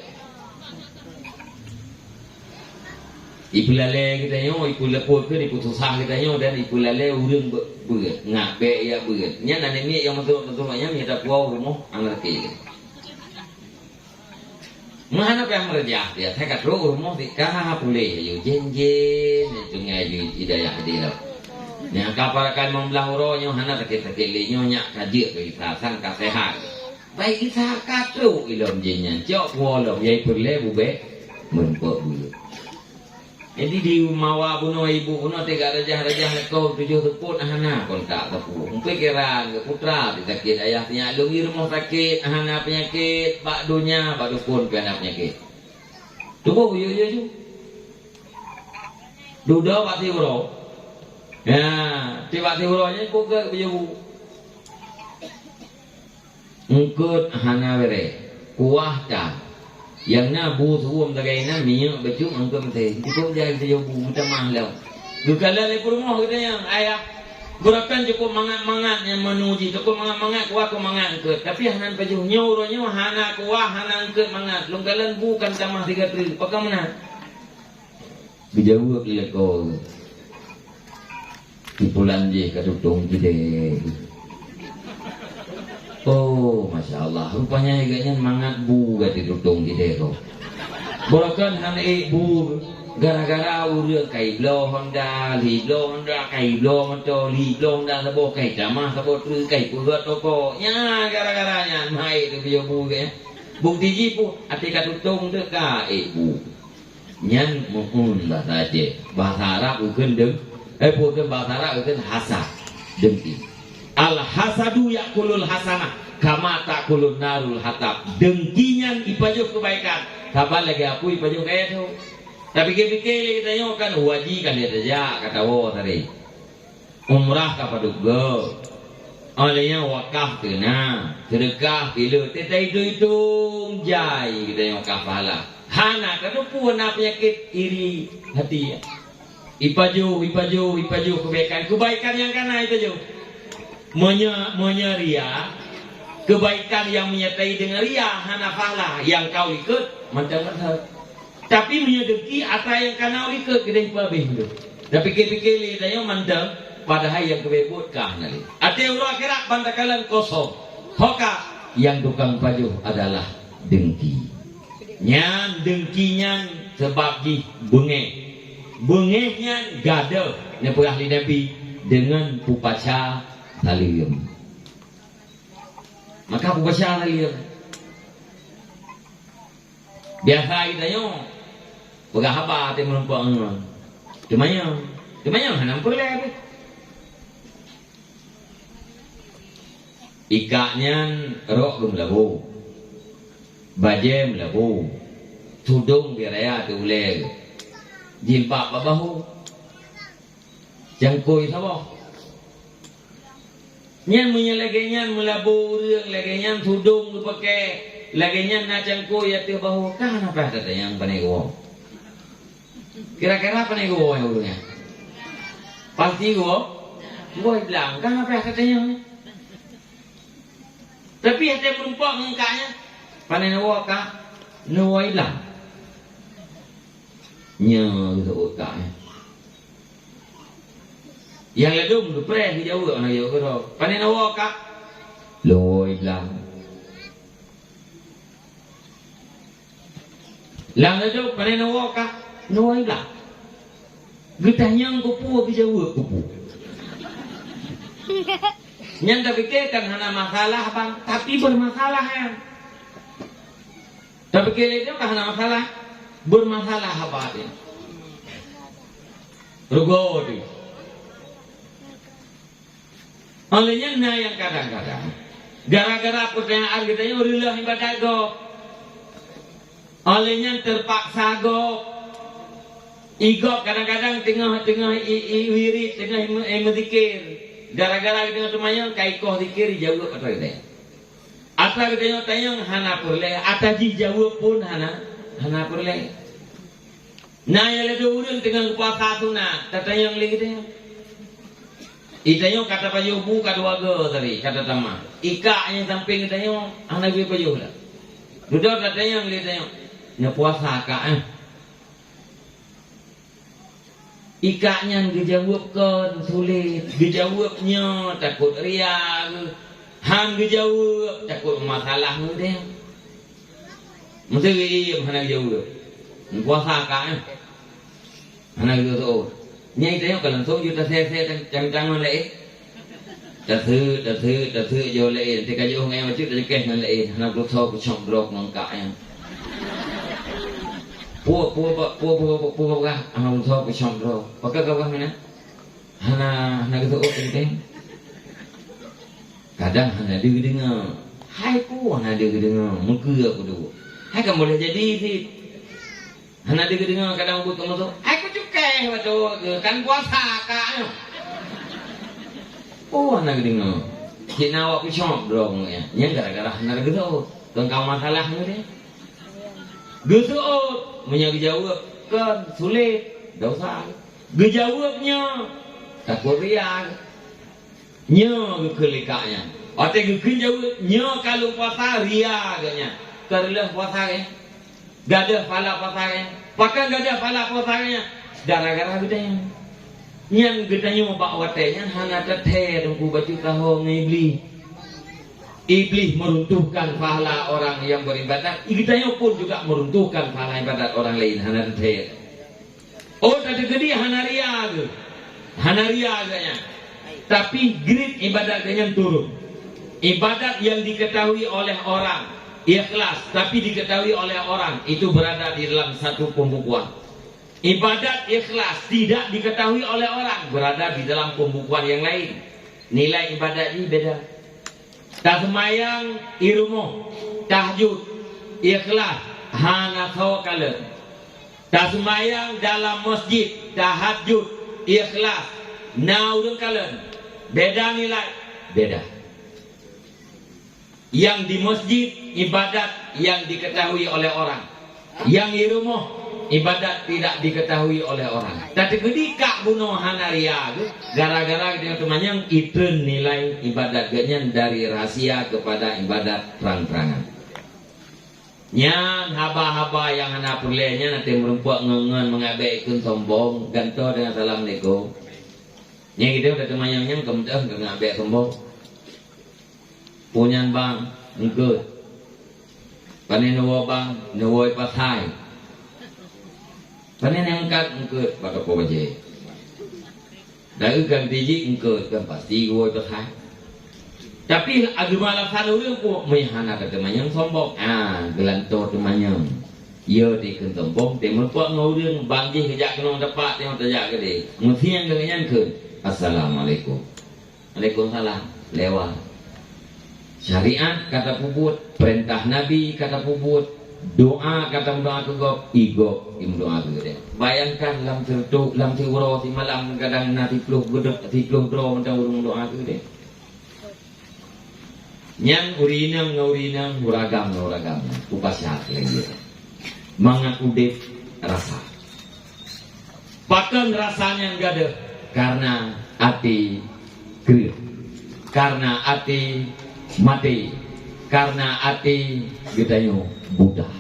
Speaker 1: Ibu lale kita yo, ibu lepot ke ibu susah kita yo dan ibu lale urang beut. Ngabe ya beut. Nya nane mi yang masuk-masuknya mi ada puau rumah anggar ke. Mana yang merjah dia? Saya kata rumah dikah boleh, yo jen-jen, itu ngaji hidayah dia. Yang kaparakan membelah uronya, hana sakit-sakit linyonya kaji keikhlasan kasehat. Baik kita katu ilom jennya, cok wolom yai perle bube menpok bulu. Jadi di mawa buno ibu buno tiga rajah-rajah kau 7 teput hana kontak tepu. Pikiran ke putra sakit ayahnya lungi rumah sakit hana penyakit bak dunia bak dukun kena penyakit. Tubuh yo. Duda wati uro. Ya, tiba uronya ku ke yo. Engkut hana bere. Kuah ta. Yang na bu suam tagai na minyak baju angkum teh. Itu jadi dia bu kita mahlau. Dukala le rumah kita yang ayah gerakan cukup mangat-mangat yang menuji cukup mangat-mangat kuah ku mangat ke. Tapi hanan baju nyuruhnya hana kuah hana angkat mangat. Lungkalan bukan tamah 3 triliun. Pakai mana? Bijauh ke ko. Tipulan je kadutung kita. Oh, Masya Allah. Rupanya agaknya mangat bu gati tutung di dero. Bolakan han bu gara-gara urang kai blo Honda, li blo Honda, kai blo motor, li blo Honda sabo kai jamah sabo tru kai pulut toko. Ya gara-garanya mai tu bio bu ke. Bukti ji pu ati ka tutung de ka bu. Nyan muun bahasa je. Bahasa Arab ukeun deung. Pukeun bahasa Arab ukeun hasad. Dengki. Al-hasadu yakulul hasanah kama takulun narul hatab. Dengkinya ipajuk kebaikan. Kapan lagi aku ipajuk kayak itu. Tapi kita tanya kan waji kan dia saja kata wo tadi. Umrah kapaduggo. Olehnya wakaf kena. Sedekah bila tetai itu jai kita yang wakaf pahala. Hana kan pun penyakit iri hati. Ipaju kebaikan yang kana itu jo. Ria kebaikan yang menyertai dengan ria hana pahala yang kau ikut macam-macam. Tapi menyedeki apa yang kau ikut kedai babeh tu. Tapi pikir-pikir dia mandang padahal yang kebebut kah nali. Ati ulah kira bandakalan kosong. Hoka yang tukang pajuh adalah dengki. Nyan dengkinya sebab di bengeh. Bengehnya gada yang pernah Nabi dengan pupaca talium. Maka pupaca talium. Biasa kita yo pegah apa te menumpang. Cuma yang hanam boleh. Ikaknya rok belum labu. Bajem labu. Tudung biraya tu boleh. Jilbab babahu. Jangkoi sabo. Nyan menyelagainya melabur, lagainya tudung pakai laginya nacangku ya tu bahu kan apa kata yang panego. Kira-kira panego yang dulunya. Pasti gua bilang kan apa katanya. Tapi ada perempuan engkanya panego ka no hilang. Nya gitu otaknya. Yang ledum tu pre jauh anak jauh kau. Panego ka lo hilang. Lang itu panen awak kah? Nuai lah. Getahnya kupu bisa buat kupu. Yang tak fikirkan hana masalah bang, tapi bermasalah ya. Tak fikir itu kan hana masalah, bermasalah apa ini? Rugo tu. Olehnya na yang kadang-kadang, gara-gara pertanyaan kita ini urilah ibadah go. Olehnya terpaksa go. Igok kadang-kadang tengah wirid, tengah mendikir. Gara-gara kita semuanya kaikoh dikir jauh atau tidak. Atau kita tanya hana perle, ataji jauh pun hana perle. Nah yang ada urang tengah puasa sunat, tanya yang lagi tanya. Itanya kata pajuh bu kadua go tadi kata tamah. Ika yang samping tanya hana gue pajuh lah. Duduk katanya yang lagi tanya. Nya puasa kak ikaknya dijawabkan sulit, dijawabnya takut riak, han dijawab takut masalah mudah. Mesti iya mana dijawab. Puasa kak mana gitu tu. Nya itu yang kalau langsung juta saya jangan leh. Terus jauh leh. Jika jauh ngai macam tu jekeh ngai leh. Nak blok sok blok nangkaknya. Pua kah? Anak usah bercandro. Pakai kau mana? Hana gitu penting. Kadang hana dengar. Hai pu hana dengar. Mungkin aku tu. Hai kamu boleh jadi sih. Hana dengar kadang buat kamu tu. Hai aku cukai betul. Kan puasa kak. Oh hana dengar. Cina awak bercandro ya. Yang gara-gara hana gitu. Tentang masalah ni deh. Gitu menyajawab kan sulit dosa gejawabnya takut riak nya kelikanya atau gejawabnya kalau puasa riaknya kerana puasa gak ada pahala puasa pakai gak ada pahala puasanya gara-gara gedanya yang gedanya mau bawa watenya hanya teteh tunggu baju tahu ngibli. Iblis meruntuhkan pahala orang yang beribadat. Kita pun juga meruntuhkan pahala ibadat orang lain. Hana teteh. Oh tadi gede hana riak. Hana riaknya. Tapi grid ibadatnya turun. Ibadat yang diketahui oleh orang ikhlas, tapi diketahui oleh orang itu berada di dalam satu pembukuan. Ibadat ikhlas tidak diketahui oleh orang berada di dalam pembukuan yang lain. Nilai ibadat ini beda. Tak semayang irumo, tahajud, ikhlas, hana tawakal. Tak semayang dalam masjid, tahajud, ikhlas, naudun kalen. Beda nilai, beda. Yang di masjid ibadat yang diketahui oleh orang, yang irumo ibadat tidak diketahui oleh orang. Tapi ketika bunuh hanaria gara-gara dengan temannya itu nilai ibadatnya dari rahasia kepada ibadat terang-terangan. Yang haba-haba yang hana perlenya nanti merempuak ngengen mengabaikan sombong ganto dengan assalamualaikum. Yang kita udah temannya kemudian ngabek sombong. Punyan bang engkau. Panen nawa bang nawai pasai. Panen yang angkat engkau pada kau baca. Dari kan biji engkau kan pasti gua berhak. Tapi agama alasan orang pun mehana kata temannya sombong. Gelantor temannya. Ia diken sombong. Temu puak ngorang bangjih kejak kena dapat temu terjak ke dia. Mesti yang kenyan ke. Assalamualaikum. Waalaikumsalam. Lewat. Syariat kata puput, perintah Nabi kata puput. Doa kata doa kegop igop im doa gede. Bayangkan lam tertuk lam tiwro si malam kadang nanti puluh gedek ti puluh dro macam urung doa gede. Nyan urinam ngaurinam uragam nguragam upasyak lagi. Mangat udip rasa. Pakan rasanya enggak ada karena hati kriuk, karena hati mati, karena hati gedayo Buddha.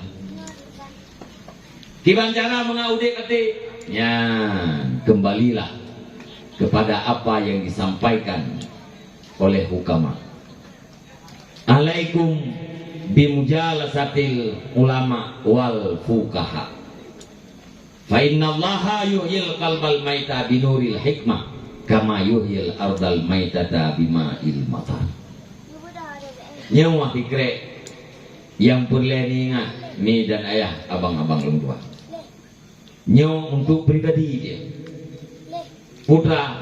Speaker 1: Gimana cara mengaudik hati? Ya, kembalilah kepada apa yang disampaikan oleh hukama. Alaikum bimujalasatil ulama wal fuqaha. Fa innallaha yuhyil qalbal maita binuril hikmah kama yuhyil ardal maitata bima'il matar. Nyawa fikre yang perlu ingat mi dan ayah abang-abang long tua. Nyawa untuk pribadi dia. Putra,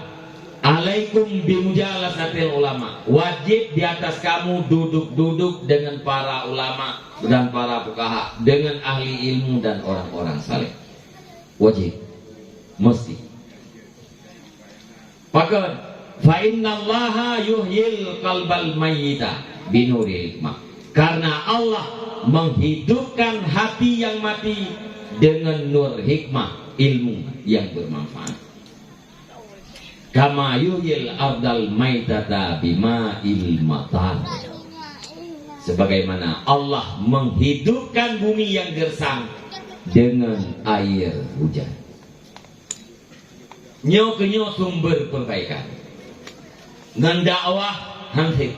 Speaker 1: alaikum bimujalasatil ulama. Wajib di atas kamu duduk-duduk dengan para ulama dan para fuqaha, dengan ahli ilmu dan orang-orang saleh. Wajib, mesti. Maka fa innallaha yuhyil qalbal mayyita binuril hikmah. Karena Allah menghidupkan hati yang mati dengan nur hikmah, ilmu yang bermanfaat. Kama yuhyil ardal maitata bima'il matar. Sebagaimana Allah menghidupkan bumi yang gersang dengan air hujan. Nyo kenyo sumber perbaikan. Ngan dakwah hantik.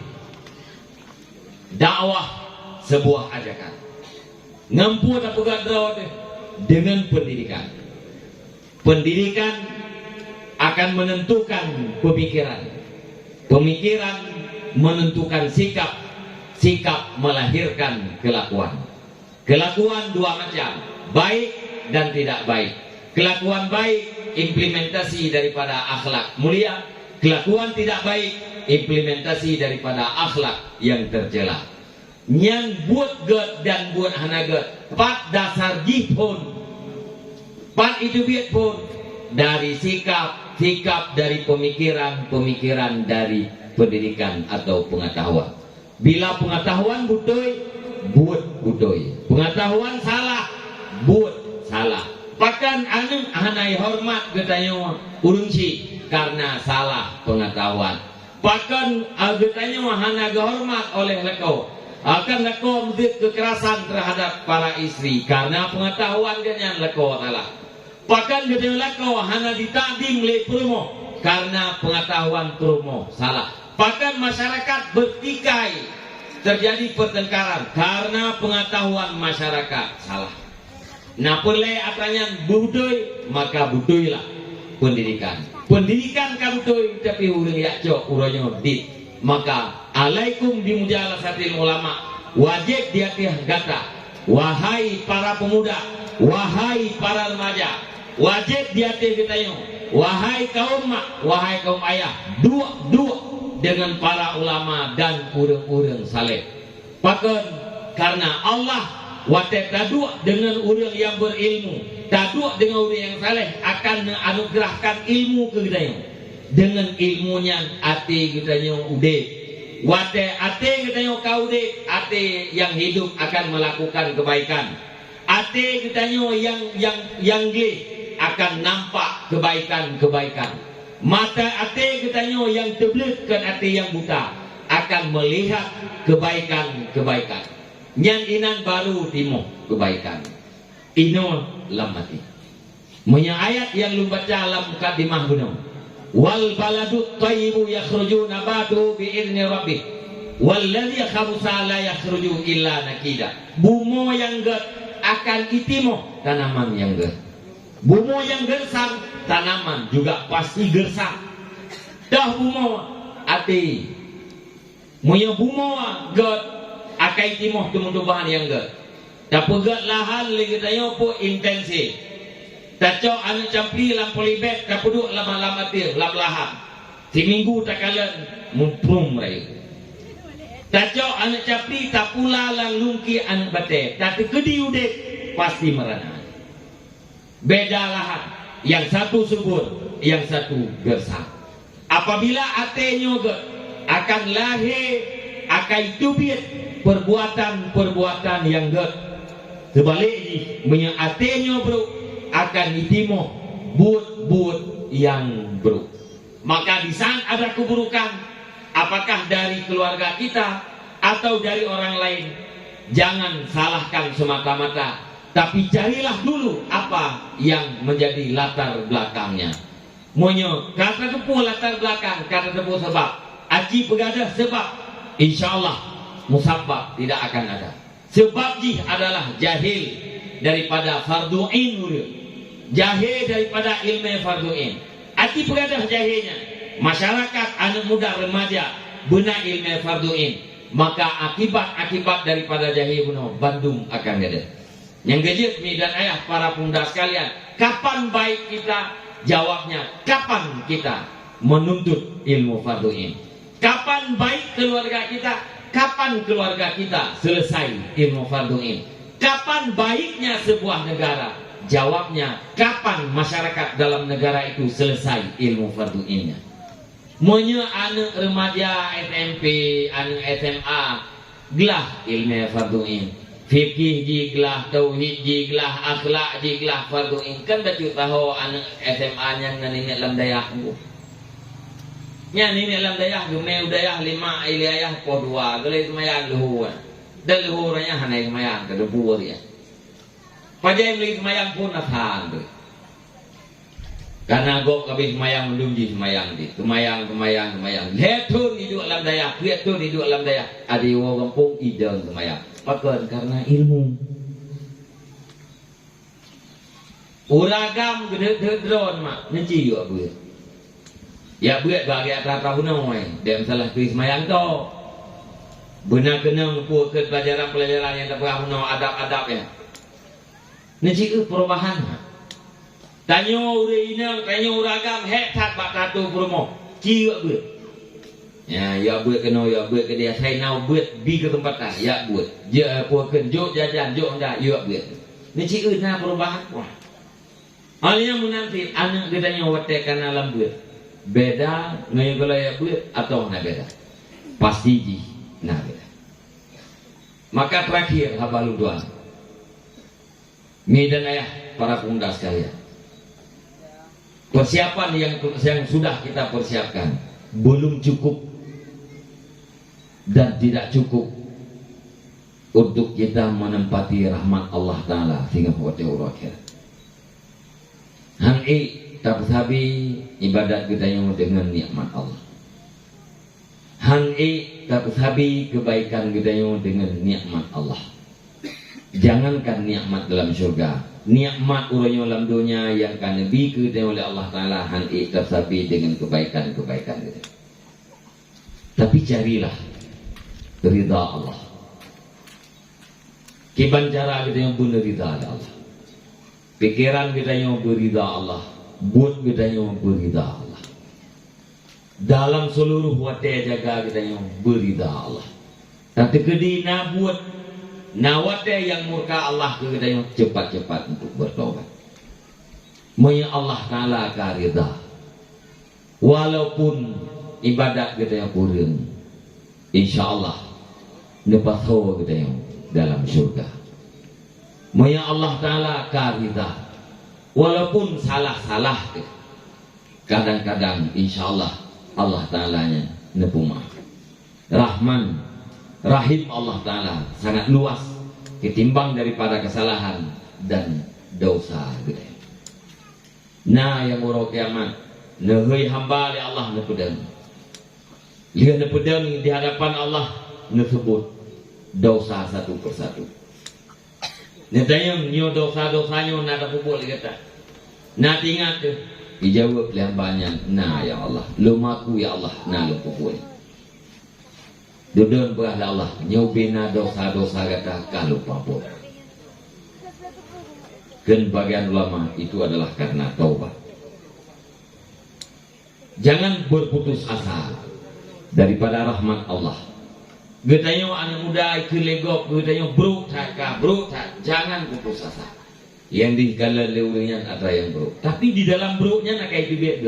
Speaker 1: Dakwah sebuah ajakan. Ngampu tak pegat dengan pendidikan. Pendidikan akan menentukan pemikiran. Pemikiran menentukan sikap. Sikap melahirkan kelakuan. Kelakuan dua macam, baik dan tidak baik. Kelakuan baik implementasi daripada akhlak mulia. Kelakuan tidak baik implementasi daripada akhlak yang tercela. Nyan buat get dan buat hanaget pat dasar jipun. Pat itu biat pun dari sikap, sikap dari pemikiran, pemikiran dari pendidikan atau pengetahuan. Bila pengetahuan budoy, buat budoy. Pengetahuan salah, buat salah. Bahkan anu hanai hormat getanya urunci karena salah pengetahuan. Bahkan getanya hana hormat oleh lekau. Akan lekau memberi kekerasan terhadap para istri karena pengetahuan dia lekau salah. Bahkan getanya lekau hana ditadim le promo karena pengetahuan promo salah. Bahkan masyarakat bertikai, terjadi pertengkaran karena pengetahuan masyarakat salah. Nah perle atanya budoy, maka budoylah pendidikan. Pendidikan kabudoy tapi urang yakco uronyo dit. Maka alaikum bimujalasatil ulama. Wajib di atas gata. Wahai para pemuda, wahai para remaja, wajib di atas gatayo. Wahai kaum mak, wahai kaum ayah, dua dengan para ulama dan urang-urang saleh. Bahkan karena Allah wate tadu dengan urang yang berilmu, tadu dengan urang yang saleh akan menganugerahkan ilmu ke kita. Dengan ilmunya ati kita ude. Wate ati kita kaude, ati yang hidup akan melakukan kebaikan. Ati kita yang gih akan nampak kebaikan-kebaikan. Mata ate katanya yang terbelit kan ate yang buta akan melihat kebaikan-kebaikan. Nyan inan baru timo kebaikan. Ino lamati. Punya ayat yang lu baca alam mukadimah gunung. Wal baladut thayyibu yakhruju nabatu bi idzni rabbih. Walladzi khabutha la yakhruju illa nakida. Bumo yang akan itimo tanaman yang bumo yang gersang, tanaman juga pasti gersang. Dah bumo ati, muya bumo got akai timoh tumbuh-tumbuhan yang got. Dah pegat lahan lagi tayo po intensi. Taco anu campli lampu libet, dah puduk lama-lama tir lam lahan. Seminggu tak kalan mumpung rayu. Taco anu campli tak pula lang lungki anu bate. Tapi kedi ude pasti merana. Beda lahan, yang satu subur, yang satu gersang. Apabila ate nyoga akan lahir akai tubit perbuatan-perbuatan yang gak sebaliknya menyaatenya bro akan ditimo buat yang bro. Maka di saat ada keburukan, apakah dari keluarga kita atau dari orang lain, jangan salahkan semata-mata, tapi carilah dulu apa yang menjadi latar belakangnya. Monyo kata tepu latar belakang, kata tepu sebab, aji pegadah sebab, insya Allah musabab tidak akan ada. Sebab jih adalah jahil daripada fardu'in, jahil daripada ilmu fardu'in. Aji pegadah jahilnya, masyarakat anak muda remaja benar ilmu fardu'in, maka akibat daripada jahil bunuh Bandung akan ada. Yang gejit mi dan ayah para pemuda sekalian, kapan baik kita? Jawabnya, kapan kita menuntut ilmu fardu'in? Kapan baik keluarga kita? Kapan keluarga kita selesai ilmu fardu'in? Kapan baiknya sebuah negara? Jawabnya, kapan masyarakat dalam negara itu selesai ilmu fardu'innya? Monya anak remaja SMP, anak SMA, gelah ilmu fardu'in. Fikih jiglah, tauhid jiglah, akhlak jiglah, fardu'in. Kan baca tahu anak SMA nya nenek lam dayah bu. Nya nenek lam dayah gemeu dayah 5 iliyah po 2, gele semayan luhur. Dan luhurnya hanai semayan ke debur ya. Pajai beli semayang pun nahan tu. Karena gok habis semayang mendumji semayang di. Semayang. Letun hidup alam daya, letun hidup alam daya. Adi wo kampung idang semayang. Pakai karena ilmu. Uragam gede drone mak, nenci juga buat. Ya buat bagi atas tahun dem salah tulis semayang tu. Benar kena pun ke pelajaran yang tak pernah adab-adab ya. Nanti perubahan. Tanyo urina, tanyo uragam, tak bak tatu promo. Kiwa buat. Ya buat kena, ya buat ke dia. Saya nak buat bi ke tempat tak, ya buat. Ya puakan jok jajan, jok anda, ya buat. Nanti urina perubahan. Wah. Halnya menanti anak kita yang watekan alam buat. Beda, ngayon kalau ya buat atau nak beda. Pasti ji, nak beda. Maka terakhir habalu doa. Mi dan ayah para pemuda sekalian, persiapan yang sudah kita persiapkan belum cukup dan tidak cukup untuk kita menempati rahmat Allah Ta'ala sehingga pada akhir. Han'i tabsabi ibadat kita yang dengan nikmat Allah. Han'i tabsabi kebaikan kita yang dengan nikmat Allah. Jangankan nikmat dalam surga, nikmat uranya dalam dunia yang kan diberikan oleh Allah Ta'ala han'i tersabi dengan kebaikan-kebaikan itu. Tapi carilah ridha Allah. Kiban cara kita yang benar ridha Allah. Pikiran kita yang berridha Allah, buat kita yang berridha Allah. Dalam seluruh wate jaga kita yang berridha Allah. Tapi kedina buat nawate yang murka Allah kita yang cepat-cepat untuk bertobat. Maya Allah Ta'ala karida. Walaupun ibadat kita yang kurang, insya Allah lepas hawa kita yang dalam surga. Maya Allah Ta'ala karida. Walaupun salah-salah, kadang-kadang insya Allah Allah Ta'alanya nepumah. Rahman Rahim Allah Ta'ala sangat luas ketimbang daripada kesalahan dan dosa gede. Nah yang urau kiamat nehoi hamba li Allah nepedang. Lihat nepedang di hadapan Allah nesebut dosa satu persatu. Netayang nyo dosa-dosanya nada pupul kata. Nah ingat tu dijawab banyak. Nah ya Allah, lumaku ya Allah, nah lu pupul. Dudun berada Allah nyubina dosa-dosa kata kalau papur. Ken bagian ulama itu adalah karena taubat. Jangan berputus asa daripada rahmat Allah. Getanya anak muda kelegop, getanya bro tak, jangan putus asa. Yang di kala lewunya ada yang bro. Tapi di dalam bro-nya nak kayak bibit.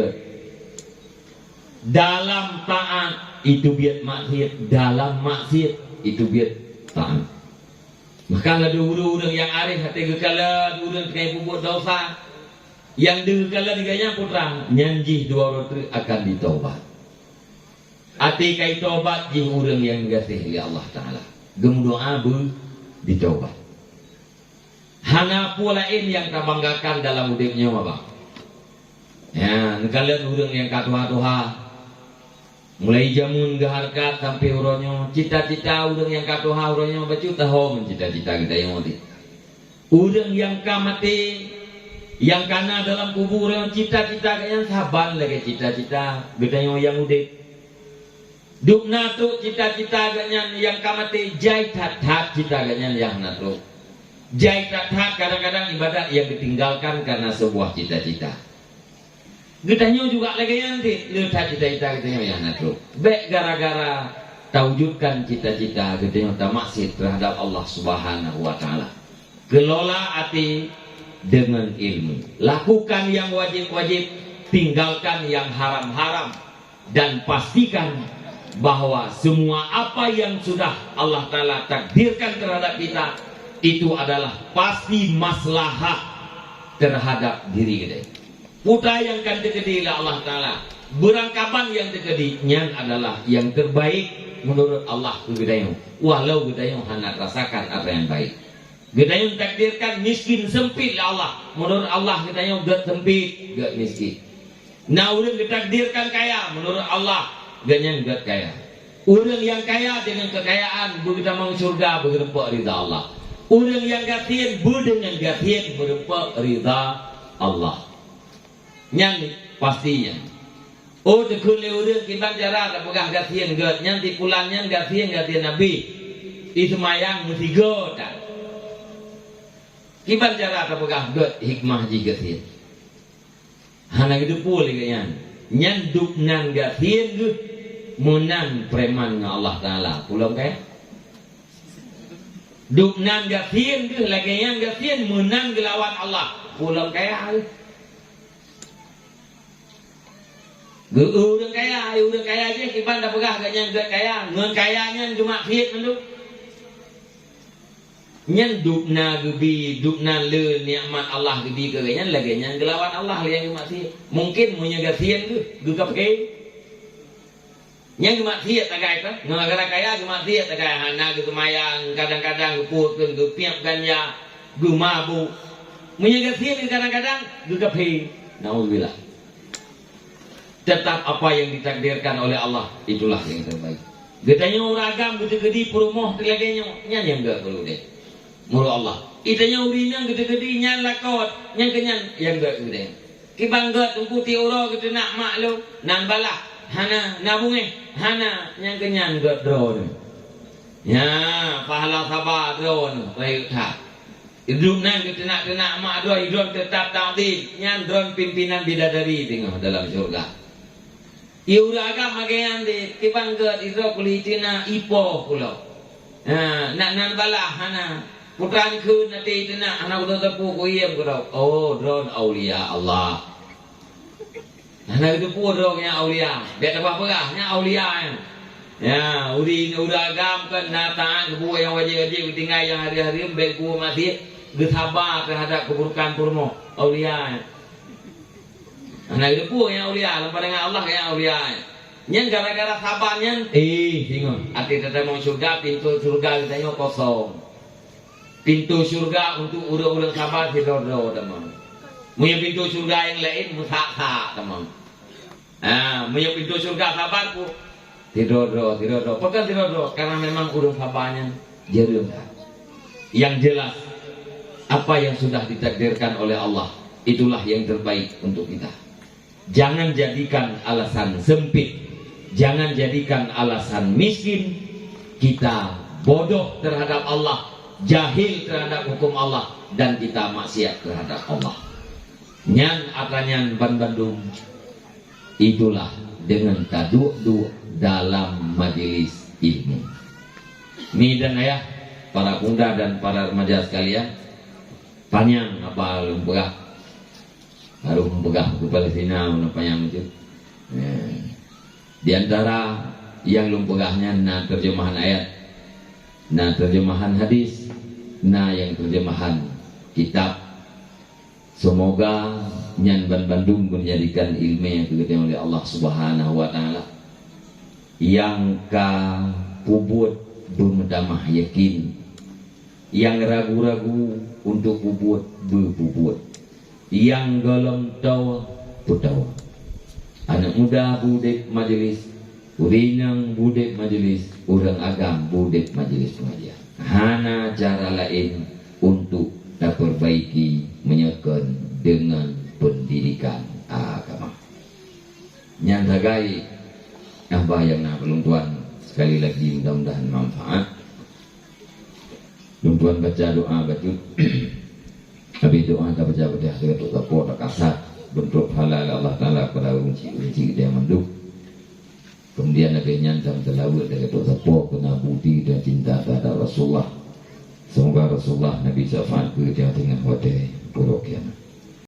Speaker 1: Dalam taat itu biat maksiat, dalam maksiat itu biat taat. Maka ada orang-orang yang arif hati gekala orang kaya pupuk dosa yang degekala diganya putra nyanjih dua orang akan ditaubat. Ati kai taubat jih orang yang gasih ya Allah Ta'ala gem doa bu ditaubat. Hana pula lain yang kabanggakan dalam hidupnya Bapak. Ya, kalian orang yang katuha-tuha mulai jamun gaharkat sampai uronyo cita-cita orang yang katuha uronyo bacu tahu mencita-cita kita yang mati. Orang yang kamati yang kana dalam kubur yang cita-cita yang saban lagi cita-cita kita yang udik. Dukna tu cita-cita ganyan yang kamati jai tat cita ganyan yang natu. Jai tat kadang-kadang ibadat yang ditinggalkan karena sebuah cita-cita. Getahnya juga lagi nanti letak cita-cita getahnya yang natu. Baik gara-gara tawujudkan cita-cita getahnya tak maksud terhadap Allah Subhanahu Wa Taala. Kelola hati dengan ilmu. Lakukan yang wajib-wajib, tinggalkan yang haram-haram, dan pastikan bahwa semua apa yang sudah Allah Taala takdirkan terhadap kita itu adalah pasti maslahat terhadap diri kita. Putra yang kan terjadi Allah Ta'ala berangkapan yang terjadinya adalah yang terbaik menurut Allah Gedayung. Walau Gedayung hendak rasakan apa yang baik. Gedayung takdirkan miskin sempit Allah. Menurut Allah Gedayung gak sempit, gak miskin. Nah orang ditakdirkan kaya menurut Allah ganyan gak kaya. Orang yang kaya dengan kekayaan begitu mau surga berempat ridha Allah. Orang yang gatian dengan gatian berempat ridha Allah. Nyan pastinya. Oh tekule urang kiban cara tak pegah gatian gat nyan di pulannya gatian Nabi. Itu mayang mesti goda. Kiban cara tak pegah gat hikmah ji gatian. Hana gitu pule nyan. Nyan duknan gatian ge menang preman nga Allah Taala. Pulang kaya? Duknan gatian ge lagi yang gatian menang gelawan Allah. Pulang kaya? Orang kaya aja kiban dah pegah ganyan kaya, ngan kayanya cuma fiat mendu. Nyan dukna gebi, dukna le nikmat Allah gebi ke ganyan lagi nyan gelawan Allah yang cuma fiat. Mungkin punya gasian tu, gugap ke. Nyan cuma fiat tak kaya, ngagara kaya cuma fiat tak kaya. Hana gitu mayang kadang-kadang geputkan, gepiap ganja, gemabu. Punya gasian kadang-kadang gugap ke. Nauzubillah. Tetap apa yang ditakdirkan oleh Allah itulah yang terbaik. Getanya uragam gede-gede perumoh telaganya nyan yang enggak perlu deh. Mulu Allah. Itanya urinang gede-gede nyan lakot nyan kenyan yang enggak gede. Kibanggat tungku ti uro gede nak mak lu nan balah hana nabunge hana nyan kenyan enggak drone. Ya pahala sabar drone baik tak. Hidup nang gede nak mak dua hidup tetap takdir nyan drone pimpinan bidadari tengok dalam surga. Iuraga magayan di kibanggat idro kulitina ipo pulau. Nak nan balah hana putran kun nanti tina anak udah tepu kuyem kurau. Oh drone aulia Allah. Anak itu pun drone nya aulia. Biar apa nya aulia. Ya uragam kan nataan kebu yang wajib tinggal yang hari-hari beku mati bersabar terhadap keburukan purmo aulia. Anak itu pun yang aulia, lempar dengan Allah yang aulia. Yang gara-gara sabarnya, tengok. Arti tetap mau surga, pintu surga kita kosong. Pintu surga untuk orang-orang sabar tidur-tidur teman. Punya pintu surga yang lain musak-sak teman. Punya pintu surga sabar pun tidur-tidur. Pekan tidur-tidur karena memang orang sabarnya jerum. Yang jelas apa yang sudah ditakdirkan oleh Allah itulah yang terbaik untuk kita. Jangan jadikan alasan sempit, jangan jadikan alasan miskin. Kita bodoh terhadap Allah, jahil terhadap hukum Allah, dan kita maksiat terhadap Allah. Nyan akanyan ban Bandung itulah dengan tadu dalam majelis ilmu. Mi dan ayah, para bunda dan para remaja sekalian, panjang apa lumpurah harus mempegang ke Palestina menapanya macam. Di antara yang lumpegahnya na terjemahan ayat, na terjemahan hadis, na yang terjemahan kitab. Semoga nyan Bandung menjadikan ilmu yang diberikan oleh Allah Subhanahu wa taala yang ka puput bermedamah yakin, yang ragu-ragu untuk puput berpuput, yang golong tahu putawa. Anak muda budek majelis, urinang budek majelis, orang agam budek majelis pengajian. Hana cara lain untuk perbaiki menyekan dengan pendidikan agama. Nyantagai apa yang nak belum tuan, sekali lagi mudah-mudahan manfaat. Belum tuan baca doa baca. Habis doa kita baca akhirat untuk kapur kasat bentuk halal Allah Taala pada unci dia manduk. Kemudian Nabi nyantang terlawat dari doa kapur kena budi dan cinta terhadap Rasulullah. Semoga Rasulullah Nabi syafaat ke dia dengan wadai buruk kiamat.